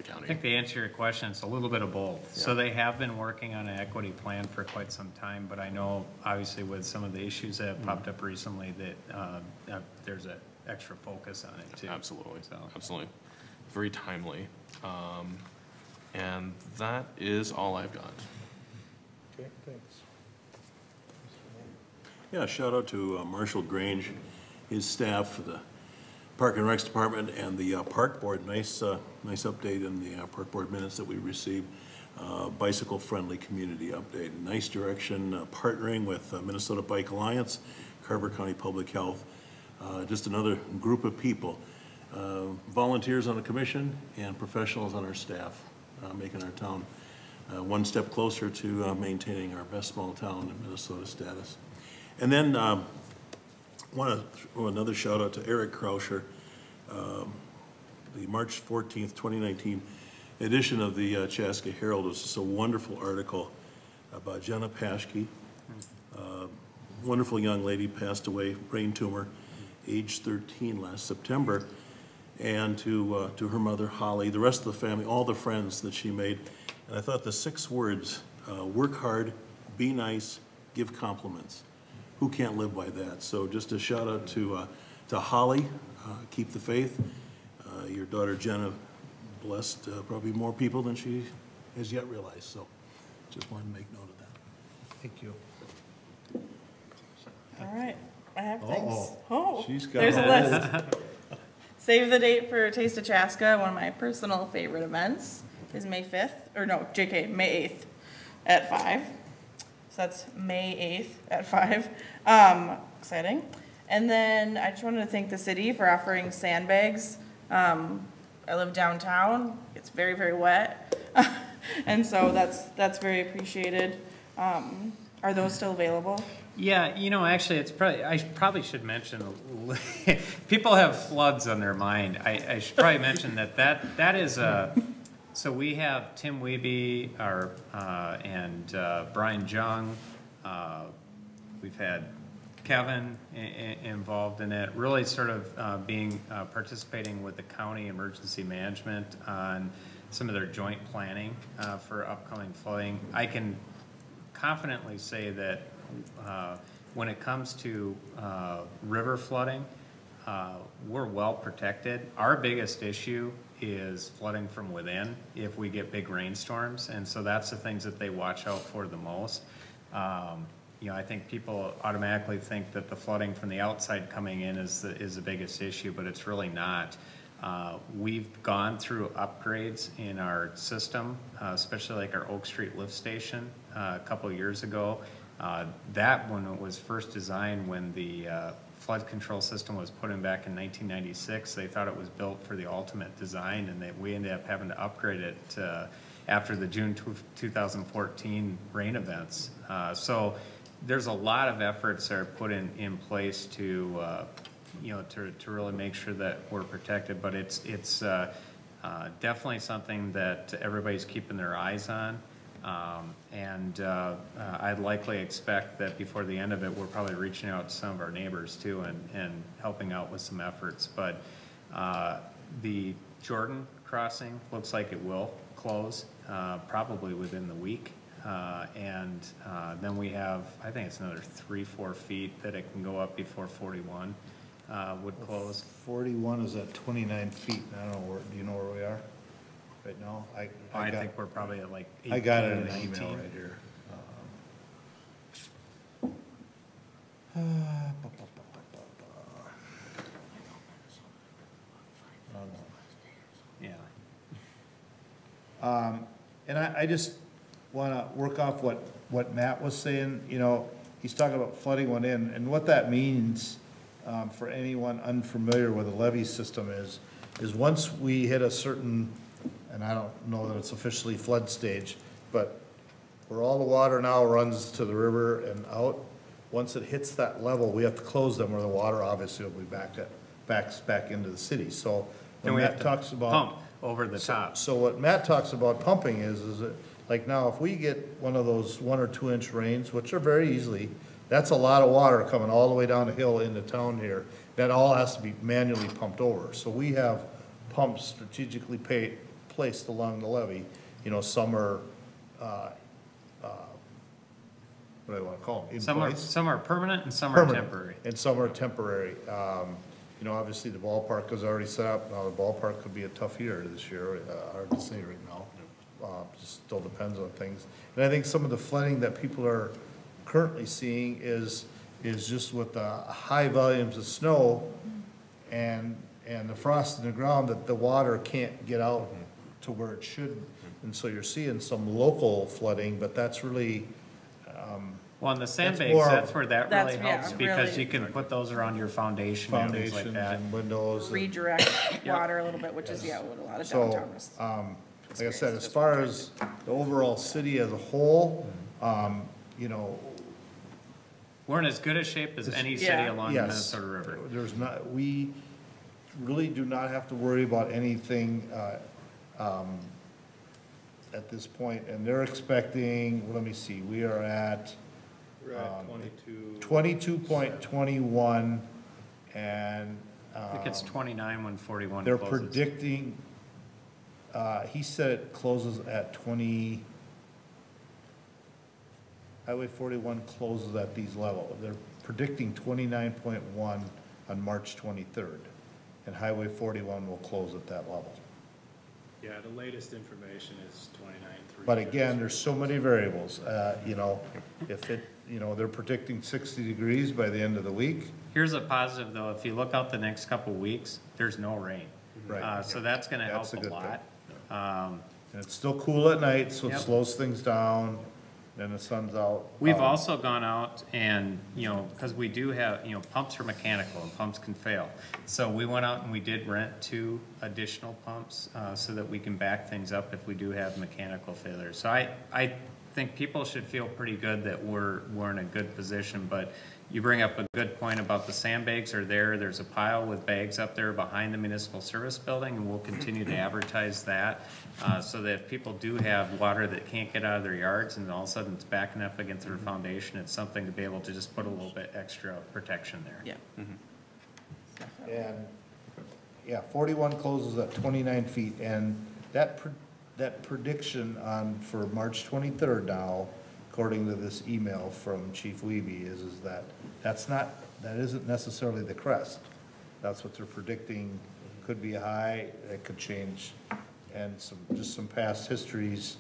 county. I think to answer your question, it's a little bit of both. Yeah. So they have been working on an equity plan for quite some time, but I know obviously with some of the issues that have popped up recently that there's an extra focus on it too. Absolutely, so. Absolutely. Very timely. And that is all I've got. Okay, thanks. Yeah, shout out to Marshall Grange, his staff, the Park and Recs Department, and the Park Board. Nice update in the Park Board minutes that we received. Bicycle-friendly community update. Nice direction, partnering with Minnesota Bike Alliance, Carver County Public Health. Just another group of people, volunteers on the commission and professionals on our staff, making our town one step closer to maintaining our best small town in Minnesota status. And then another shout out to Eric Krauscher, the March 14th, 2019 edition of the Chaska Herald was just a wonderful article about Jenna Paschke. Wonderful young lady, passed away, brain tumor, age 13 last September. And to her mother, Holly, the rest of the family, all the friends that she made. And I thought the 6 words, work hard, be nice, give compliments. Who can't live by that? So just a shout out to Holly, keep the faith. Your daughter Jenna blessed probably more people than she has yet realized. So just wanted to make note of that. Thank you. All right, I have things. Oh, she's got there's a list. Save the date for Taste of Chaska. One of my personal favorite events is May 5th, or no, JK, May 8th at 5. So that's May 8th at 5. Exciting. And then I just wanted to thank the city for offering sandbags. I live downtown. It's very, very wet. And so that's very appreciated. Are those still available? Yeah, actually, I probably should mention, people have floods on their mind. I should probably mention that is so we have Tim Wiebe and Brian Jung. We've had Kevin involved in it, really sort of participating with the county emergency management on some of their joint planning for upcoming flooding. I can confidently say that when it comes to river flooding, we're well protected. Our biggest issue is flooding from within if we get big rainstorms, and so that's the things that they watch out for the most. I think people automatically think that the flooding from the outside coming in is the biggest issue, but it's really not. We've gone through upgrades in our system, especially like our Oak Street lift station a couple years ago. That one was first designed when the flood control system was put in back in 1996. They thought it was built for the ultimate design, and we ended up having to upgrade it after the June 2014 rain events. So there's a lot of efforts that are put in place to really make sure that we're protected, but it's definitely something that everybody's keeping their eyes on. I'd likely expect that before the end of it, we're probably reaching out to some of our neighbors too and helping out with some efforts. But the Jordan crossing looks like it will close probably within the week. Then we have, I think it's another 3-4 feet that it can go up before 41 would close. 41 is at 29 feet. I don't know do you know where we are right now? I think we're probably at like 18, I got it in an 19. email right here. Yeah. And I just want to work off what Matt was saying. He's talking about flooding one in, and what that means for anyone unfamiliar with the levee system is once we hit a certain, and I don't know that it's officially flood stage, but where all the water now runs to the river and out, once it hits that level, we have to close them, or the water obviously will be backs back into the city. So Then when we have Matt to talks about. pump over the top. So what Matt talks about pumping is that, like now, if we get one of those 1 or 2 inch rains, which are very easily, that's a lot of water coming all the way down the hill into town here. That all has to be manually pumped over. So we have pumps strategically placed along the levee. You know, some are, what do I want to call them? In place. Some are permanent and some are Permanent, temporary. and some are temporary. You know, obviously the ballpark is already set up. Now, the ballpark could be a tough year this year, hard to say right now. Just still depends on things. And I think some of the flooding that people are currently seeing is just with the high volumes of snow and the frost in the ground, that the water can't get out to where it should. And so you're seeing some local flooding, but that's really, Well, on the sandbags, more that's where that really That's- yeah, helps, because really. you can put those around your foundation and things like foundations that. and windows. and- Redirect water a little bit, which is, what a lot of So, downtown was. like I said, as far as the overall city as a whole, you know, We're in as good a shape as any city Yeah. along the yes, Minnesota River. there's not, we really do not have to worry about anything, at this point, and they're expecting, let me see, we are at, We're at 22. 22.21, and, I think it's 29 when 41 they're closes. predicting, he said it closes at 20, Highway 41 closes at these levels. They're predicting 29.1 on March 23rd, and Highway 41 will close at that level. Yeah, the latest information is 29.3. But again, there's so many variables, you know, if it, you know, they're predicting 60 degrees by the end of the week. Here's a positive, though. If you look out the next couple weeks, there's no rain. Right. So that's gonna help That's a a good lot. And it's still cool at night, so it Yep. slows things down, then the sun's out. We've also gone out and, because we do have, pumps are mechanical and pumps can fail. So we went out and we did rent 2 additional pumps so that we can back things up if we do have mechanical failures. So I think people should feel pretty good that we're in a good position, but you bring up a good point about the sandbags are there. There's a pile with bags up there behind the municipal service building, and we'll continue to advertise that so that if people do have water that can't get out of their yards and all of a sudden it's backing up against their foundation, it's something to be able to just put a little bit extra protection there. Yeah. And, yeah, 41 closes at 29 feet, and that prediction for March 23rd now, according to this email from Chief Wiebe, is that that isn't necessarily the crest. That's what they're predicting, could be high, it could change, and just some past histories.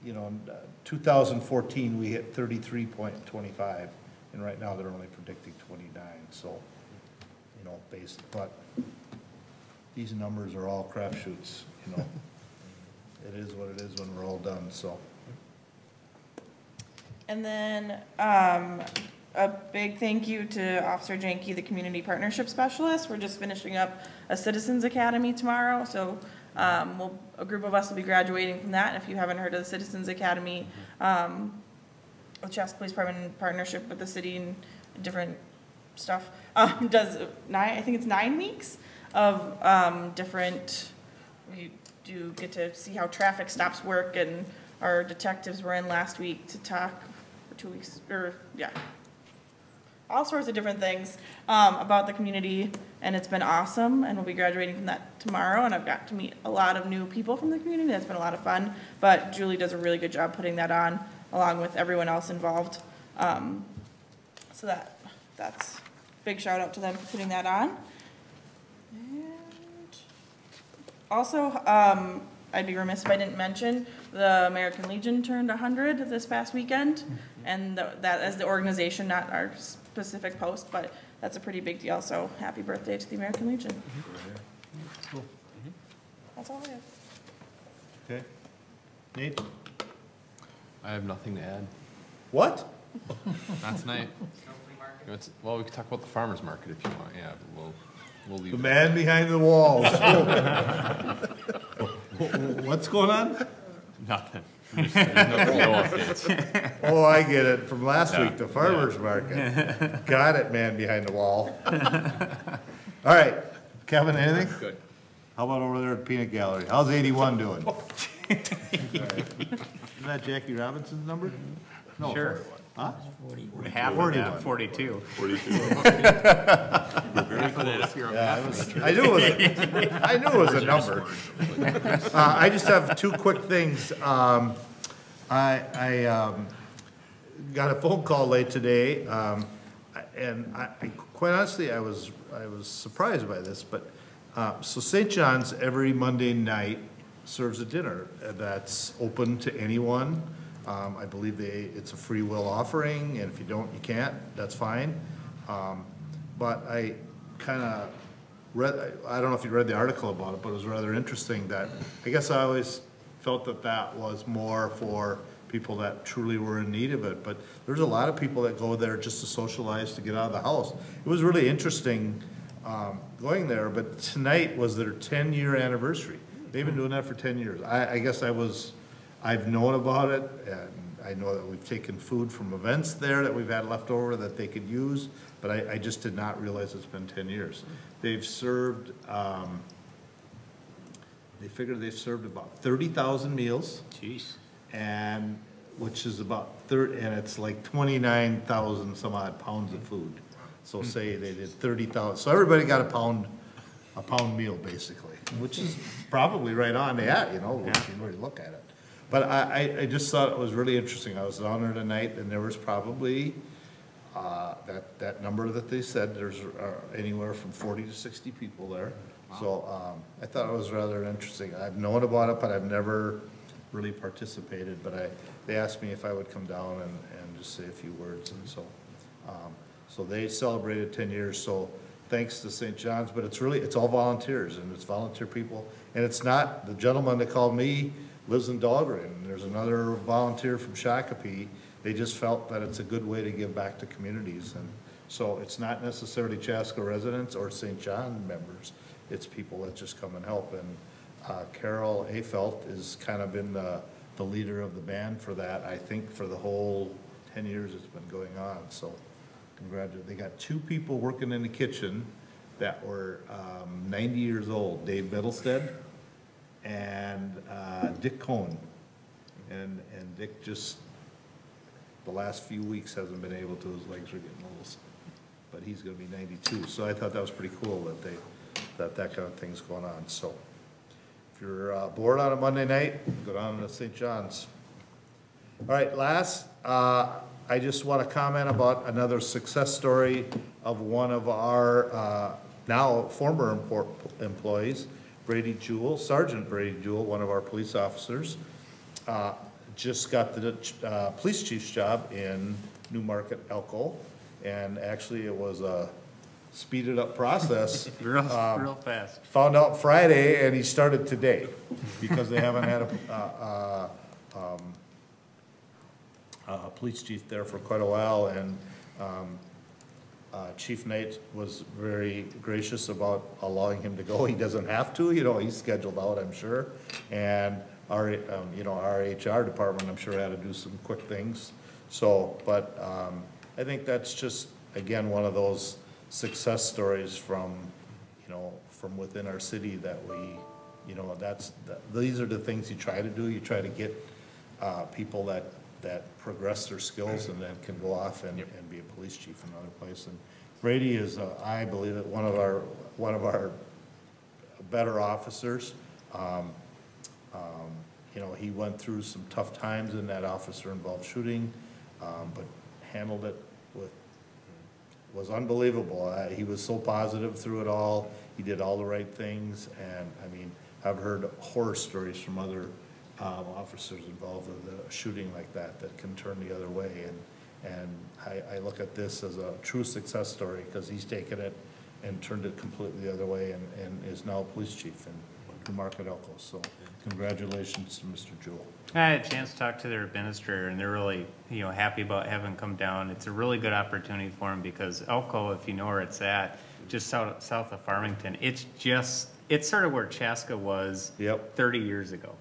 You know, in 2014, we hit 33.25, and right now they're only predicting 29, so, you know, but these numbers are all crapshoots, you know. It is what it is when we're all done, so. And then, a big thank you to Officer Janke, the Community Partnership Specialist. We're just finishing up a Citizens Academy tomorrow, so a group of us will be graduating from that. And if you haven't heard of the Citizens Academy, the Chaska Police Department in partnership with the city and different stuff, does I think it's 9 weeks of different, we do get to see how traffic stops work, and our detectives were in last week to talk for 2 weeks, all sorts of different things about the community, and it's been awesome, and we'll be graduating from that tomorrow, and I've got to meet a lot of new people from the community. That's been a lot of fun, but Julie does a really good job putting that on, along with everyone else involved. So that's big shout out to them for putting that on. And also, I'd be remiss if I didn't mention the American Legion turned 100 this past weekend, and that as the organization, not our specific post, but that's a pretty big deal. So happy birthday to the American Legion. Cool. That's all I have. Okay. Nate? I have nothing to add. What? Not tonight. Well, we could talk about the farmer's market if you want. Yeah, we'll leave The that. man behind the walls. What's going on? Nothing. No updates. Oh, I get it, from last week, the farmer's market. Got it, man behind the wall. All right, Kevin, anything? Good. How about over there at Peanut Gallery? How's 81 doing? Isn't that Jackie Robinson's number? No, Sure. Huh? Half of 41. that, 42. 42. Yeah, I knew it was a number. I just have two quick things. I got a phone call late today, and quite honestly, I was surprised by this, but, so St. John's every Monday night serves a dinner that's open to anyone. I believe it's a free will offering, and if you don't, you can't, that's fine. But I kind of read, I don't know if you read the article about it, but it was rather interesting that, I guess I always felt that was more for people that truly were in need of it, but there's a lot of people that go there just to socialize, to get out of the house. It was really interesting going there, but tonight was their 10-year anniversary. They've been doing that for 10 years. I guess I've known about it, and I know that we've taken food from events there that we've had left over that they could use, but I just did not realize it's been 10 years. They've served, they figure they've served about 30,000 meals. Jeez. And, which is about and it's like 29,000 some odd pounds of food. So say they did 30,000, so everybody got a pound meal basically, which is probably right on that, you know, if you really look at it. But I just thought it was really interesting. I was down there tonight, and there was probably that number that they said, there's anywhere from 40 to 60 people there. Wow. So I thought it was rather interesting. I've known about it, but I've never really participated. But they asked me if I would come down and just say a few words, and so they celebrated 10 years. So thanks to St. John's, but it's all volunteers, and it's volunteer people, and it's not the gentleman that called me lives in Dahlgren, and there's another volunteer from Shakopee. They just felt that it's a good way to give back to communities, and so it's not necessarily Chaska residents or St. John members, it's people that just come and help. And Carol Afelt has kind of been the leader of the band for that, I think, for the whole 10 years it's been going on. So congratulations. They got two people working in the kitchen that were 90 years old, Dave Middlestead and Dick Cohn. And Dick just, the last few weeks hasn't been able to, his legs are getting a little, but he's gonna be 92. So I thought that was pretty cool that that kind of thing's going on. So if you're bored on a Monday night, go down to St. John's. All right, last, I just want to comment about another success story of one of our now former employees, Brady Jewell, Sergeant Brady Jewell, one of our police officers, just got the police chief's job in Newmarket, Elko, and actually it was a speeded up process. real fast. Found out Friday, and he started today because they haven't had a police chief there for quite a while, and Chief Knight was very gracious about allowing him to go. He doesn't have to, you know, he's scheduled out, I'm sure. And our, you know, our HR department, I'm sure, had to do some quick things. So, but I think that's just, again, one of those success stories from, you know, from within our city that we, you know, these are the things you try to do. You try to get people that progress their skills and then can go off and be a police chief in another place. And Brady is, I believe, one of our better officers. You know, he went through some tough times in that officer-involved shooting, but handled it was unbelievable. He was so positive through it all. He did all the right things, and I mean, I've heard horror stories from other officers involved with a shooting like that can turn the other way, and I look at this as a true success story because he's taken it and turned it completely the other way and is now police chief in Newmarket, Elko. So congratulations to Mr. Jewell. I had a chance to talk to their administrator, and they're really, you know, happy about having him come down. It's a really good opportunity for him because Elko, if you know where it's at, just south of Farmington, it's sort of where Chaska was 30 years ago.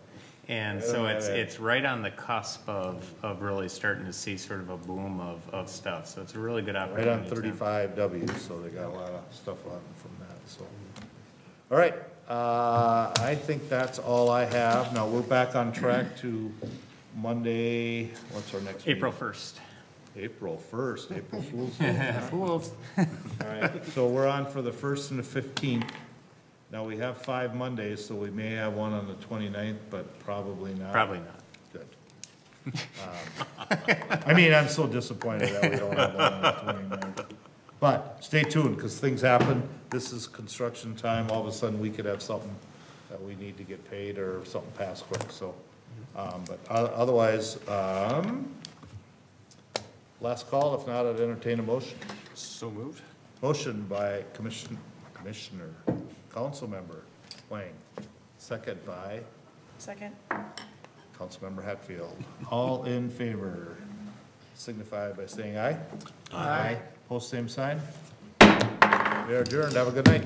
And so it's right on the cusp of really starting to see sort of a boom of stuff. So it's a really good Right opportunity. on 35W, so they got a lot of stuff on from that, so. All right, I think that's all I have. Now, we're back on track to Monday, what's our next meeting? April 1st. April 1st, April Fool's Day. Fools. All right, so we're on for the 1st and the 15th. Now, we have 5 Mondays, so we may have one on the 29th, but probably not. Probably not. Good. I mean, I'm so disappointed that we don't have one on the 29th. But stay tuned, because things happen. This is construction time. All of a sudden, we could have something that we need to get paid or something pass quick, so. But otherwise, last call. If not, I'd entertain a motion. So moved. Motion by Commissioner, Councilmember Wang. Second by Second. Councilmember Hatfield. All in favor, signify by saying aye. Aye. Post same sign. We are adjourned. Have a good night.